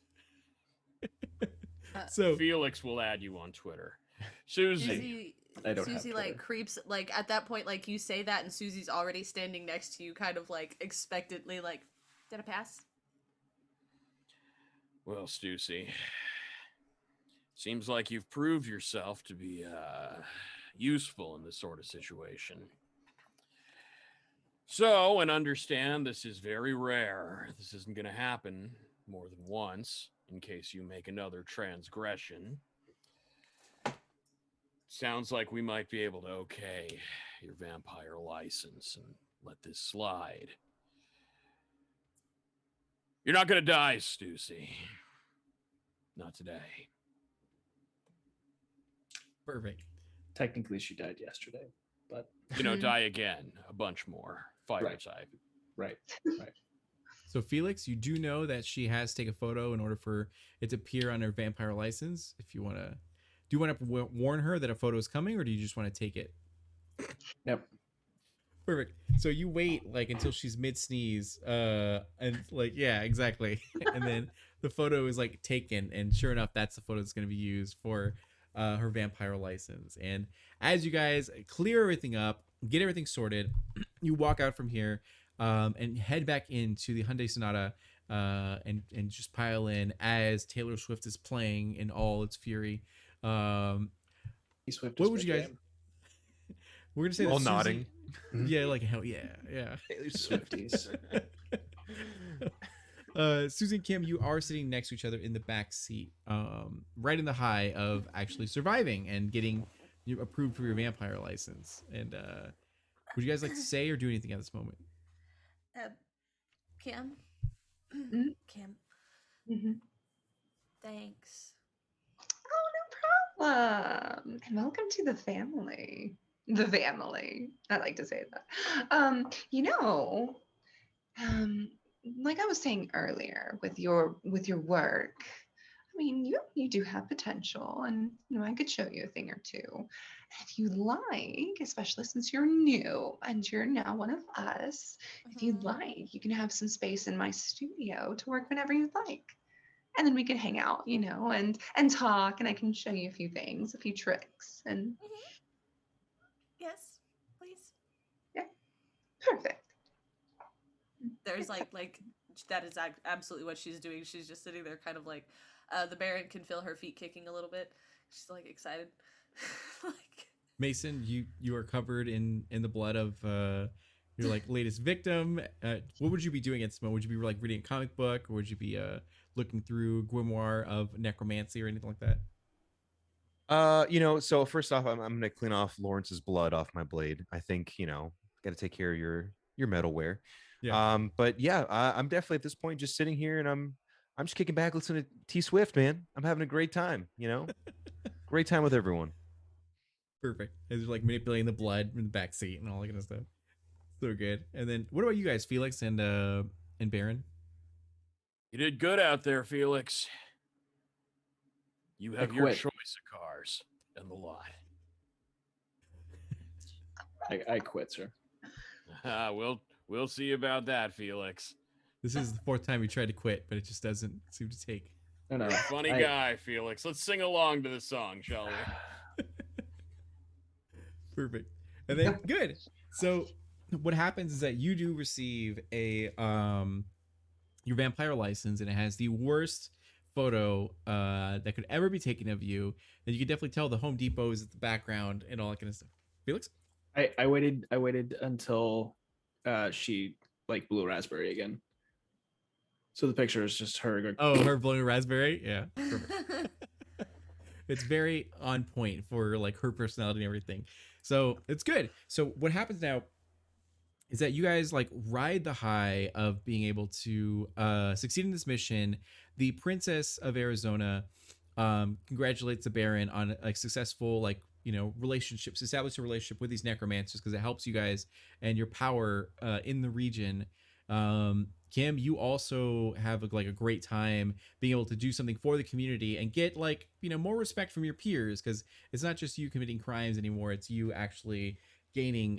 So Felix will add you on Twitter. Susie. Susie, I don't have Susie like Twitter. creeps like at that point, like you say that, and Susie's already standing next to you, kind of like expectantly, like, did I pass? Well, Stussy, seems like you've proved yourself to be useful in this sort of situation. So, and understand this is very rare. This isn't going to happen more than once in case you make another transgression. Sounds like we might be able to okay your vampire license and let this slide. You're not going to die, Stussy. Not today. perfect. Technically, she died yesterday, but Die again. A bunch more. Fire Right. type. right. So Felix, you do know that she has to take a photo in order for it to appear on her vampire license. If you want to, do you want to warn her that a photo is coming, or do you just want to take it? Yep. Perfect. So you wait like until she's mid sneeze, and like, yeah, exactly. And then the photo is like taken, and sure enough, that's the photo that's going to be used for her vampire license. And as you guys clear everything up, get everything sorted, you walk out from here, and head back into the Hyundai Sonata, and just pile in as Taylor Swift is playing in all its fury. Swift What is would my you guys? jam. We're gonna say All that nodding. Yeah, like hell yeah, yeah. Swifties. Susan and Kim, you are sitting next to each other in the back seat, right in the high of actually surviving and getting you approved for your vampire license. And would you guys like to say or do anything at this moment? Kim? Mm? Kim, Mhm. thanks. Oh, no problem. And welcome to the family. The family. I like to say that. Like I was saying earlier with your work, I mean, you do have potential, and I could show you a thing or two. If you like, especially since you're new and you're now one of us, if you'd Mhm. like, you can have some space in my studio to work whenever you'd like. And then we can hang out, and talk, and I can show you a few things, a few tricks, and Yes, please. perfect. There's like that is absolutely what she's doing. She's just sitting there, kind of like the Baron can feel her feet kicking a little bit. She's like excited, like. Mason, you are covered in the blood of your like latest victim. What would you be doing at this moment? Would you be like reading a comic book, or would you be looking through grimoire of necromancy or anything like that? So first off, I'm gonna clean off Lawrence's blood off my blade. I think, gotta take care of your metalware. Yeah. But yeah, I'm definitely at this point just sitting here, and I'm just kicking back, listening to T Swift, man. I'm having a great time, great time with everyone. Perfect. As you're like manipulating the blood in the back seat and all that kind of stuff. So good. And then what about you guys, Felix and Baron? You did good out there, Felix. You have your quit. choice of cars and the lot. I quit, sir. We'll see about that, Felix. This is the fourth time you tried to quit, but it just doesn't seem to take. No. Funny guy, Felix. Let's sing along to the song, shall we? Perfect. And then good. So what happens is that you do receive a your vampire license, and it has the worst photo that could ever be taken of you. And you can definitely tell the Home Depot is at the background and all that kind of stuff. Felix? I waited until she like blew a raspberry again. So the picture is just her going, Oh, her blowing a raspberry. Yeah, perfect. It's very on point for like her personality and everything. So it's good. So what happens now is that you guys like ride the high of being able to succeed in this mission. The Princess of Arizona congratulates the Baron on a successful like relationships, establish a relationship with these necromancers because it helps you guys and your power in the region. Kim, you also have like a great time being able to do something for the community and get like more respect from your peers because it's not just you committing crimes anymore, it's you actually gaining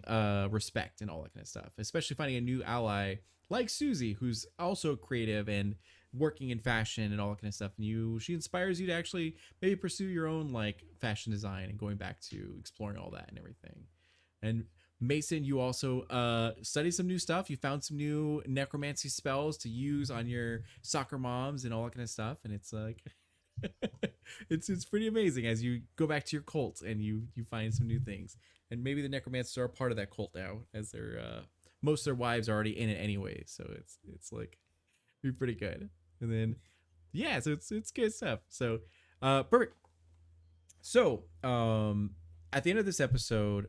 respect and all that kind of stuff, especially finding a new ally like Susie, who's also creative and working in fashion and all that kind of stuff. And she inspires you to actually maybe pursue your own like fashion design and going back to exploring all that and everything. And Mason, you also studied some new stuff. You found some new necromancy spells to use on your soccer moms and all that kind of stuff. And it's like it's pretty amazing as you go back to your cult and you find some new things. And maybe the necromancers are part of that cult now, as their most of their wives are already in it anyway. So it's like be pretty good. And then yeah, so it's good stuff. So perfect. So at the end of this episode,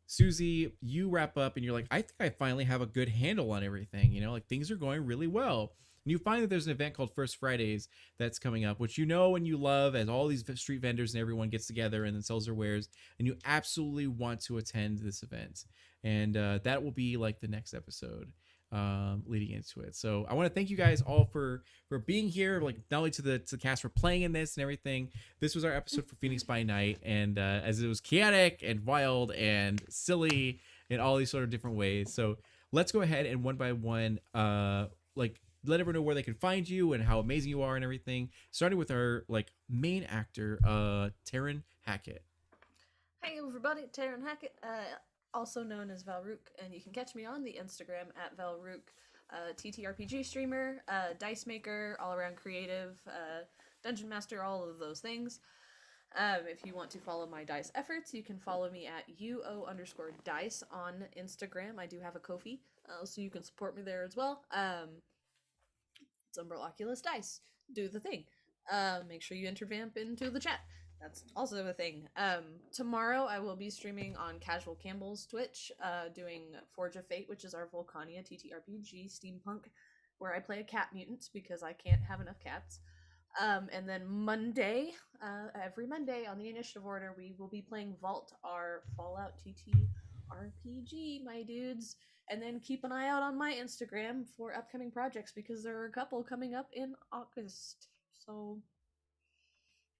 Susie, you wrap up and you're like, I think I finally have a good handle on everything. Like things are going really well. And you find that there's an event called First Fridays that's coming up, which and you love, as all these street vendors and everyone gets together and then sells their wares. And you absolutely want to attend this event. And that will be like the next episode leading into it. So I want to thank you guys all for being here, like not only to the cast for playing in this and everything. This was our episode for Phoenix by Night, and as it was chaotic and wild and silly in all these sort of different ways. So let's go ahead and one by one like let everyone know where they can find you and how amazing you are and everything, starting with our like main actor, Taryn Hackett. Hey everybody, Taryn Hackett, also known as Valrook, and you can catch me on the Instagram at Valrook, TTRPG streamer, dice maker, all around creative, dungeon master, all of those things. If you want to follow my dice efforts, you can follow me at UO_dice on Instagram. I do have a Ko-fi, so you can support me there as well. It's Umbral Oculus Dice. Do the thing. Make sure you enter Vamp into the chat. That's also a thing. Tomorrow I will be streaming on Casual Campbell's Twitch, doing Forge of Fate, which is our Volcania TTRPG steampunk, where I play a cat mutant because I can't have enough cats. And then Monday, every Monday on the initiative order, we will be playing Vault, our Fallout TTRPG, my dudes. And then keep an eye out on my Instagram for upcoming projects because there are a couple coming up in August. So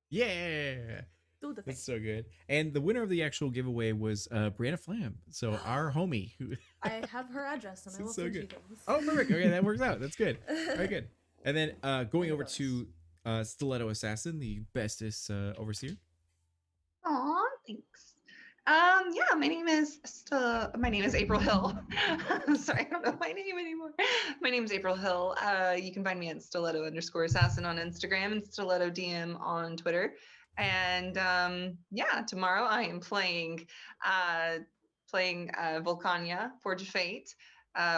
Yeah. do the thing. That's so good. And the winner of the actual giveaway was Brianna Flam. So our homie who I have her address and I This will is so send you good. things. Oh, perfect. Okay, that works out. That's good. Very good. And then going over Bonus. to Stiletto Assassin, the bestest overseer. Aw, thanks. Yeah, my name is April Hill. Sorry, I don't know my name anymore. My name is April Hill. You can find me at stiletto_assassin on Instagram and stiletto DM on Twitter. And yeah, tomorrow I am playing Volcania, Forge of Fate.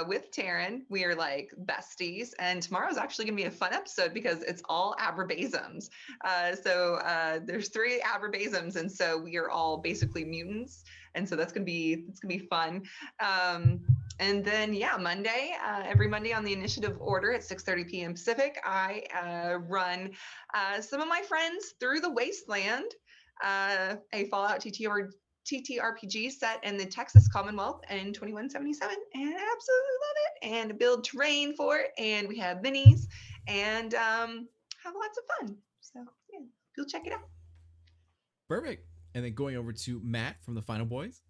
With Taryn, we are like besties, and tomorrow's actually gonna be a fun episode because it's all Abrabasums. So there's 3 Abrabasums, and so we are all basically mutants, and so that's gonna be fun. And then yeah, Monday, every Monday on the initiative order at 6:30 p.m. Pacific, I run some of my friends through the Wasteland, a Fallout TTRPG set in the Texas Commonwealth in 2177, and I absolutely love it. And build terrain for it, and we have minis, and have lots of fun. So yeah, go check it out. Perfect. And then going over to Matt from the Final Boys.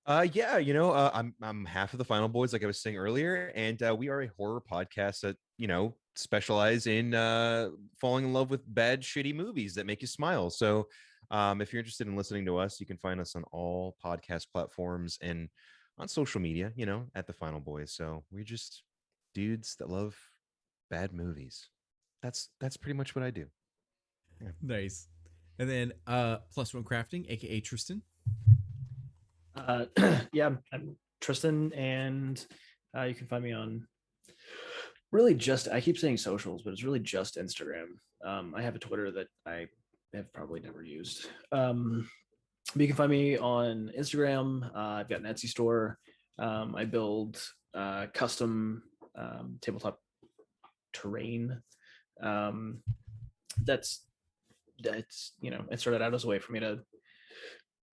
Yeah, I'm half of the Final Boys, like I was saying earlier, and we are a horror podcast that specialize in falling in love with bad, shitty movies that make you smile. So, if you're interested in listening to us, you can find us on all podcast platforms and on social media. At the Final Boys. So we're just dudes that love bad movies. That's pretty much what I do. Nice. And then +1 Crafting, aka Tristan. Yeah, I'm Tristan, and you can find me on really just, I keep saying socials, but it's really just Instagram. I have a Twitter that I have probably never used. But you can find me on Instagram. I've got an Etsy store. I build custom tabletop terrain. Um, that's it started out as a way for me to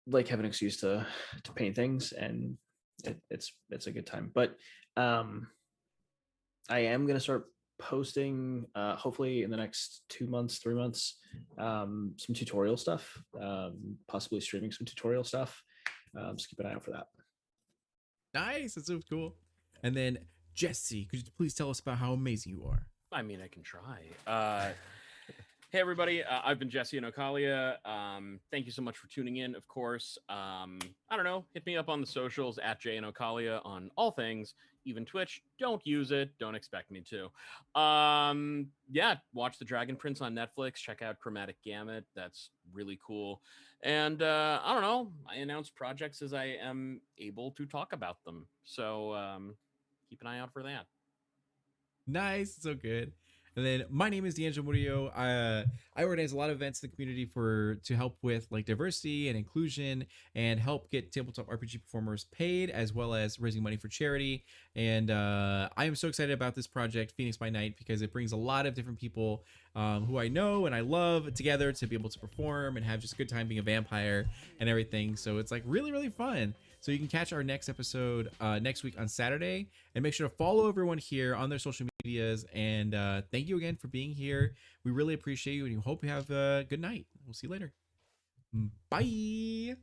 like have an excuse to paint things, and it's a good time. But I am gonna start posting hopefully in the next 2 months, 3 months, some tutorial stuff, possibly streaming some tutorial stuff. Just keep an eye out for that. Nice. That's so cool. And then Jesse, could you please tell us about how amazing you are? I mean, I can try. Hey, everybody. I've been Jesse Anokalia. Thank you so much for tuning in, of course. I don't know. Hit me up on the socials at JNokalia on all things, even Twitch. Don't use it. Don't expect me to. Yeah, watch The Dragon Prince on Netflix. Check out Chromatic Gamut. That's really cool. And I don't know. I announce projects as I am able to talk about them. So keep an eye out for that. Nice. So good. And then my name is D'Angelo Murillo. I organize a lot of events in the community to help with like diversity and inclusion and help get tabletop RPG performers paid, as well as raising money for charity. And I am so excited about this project, Phoenix by Night, because it brings a lot of different people who I know and I love together to be able to perform and have just a good time being a vampire and everything. So it's like really, really fun. So you can catch our next episode next week on Saturday, and make sure to follow everyone here on their social medias. And thank you again for being here. We really appreciate you, and we hope you have a good night. We'll see you later. Bye.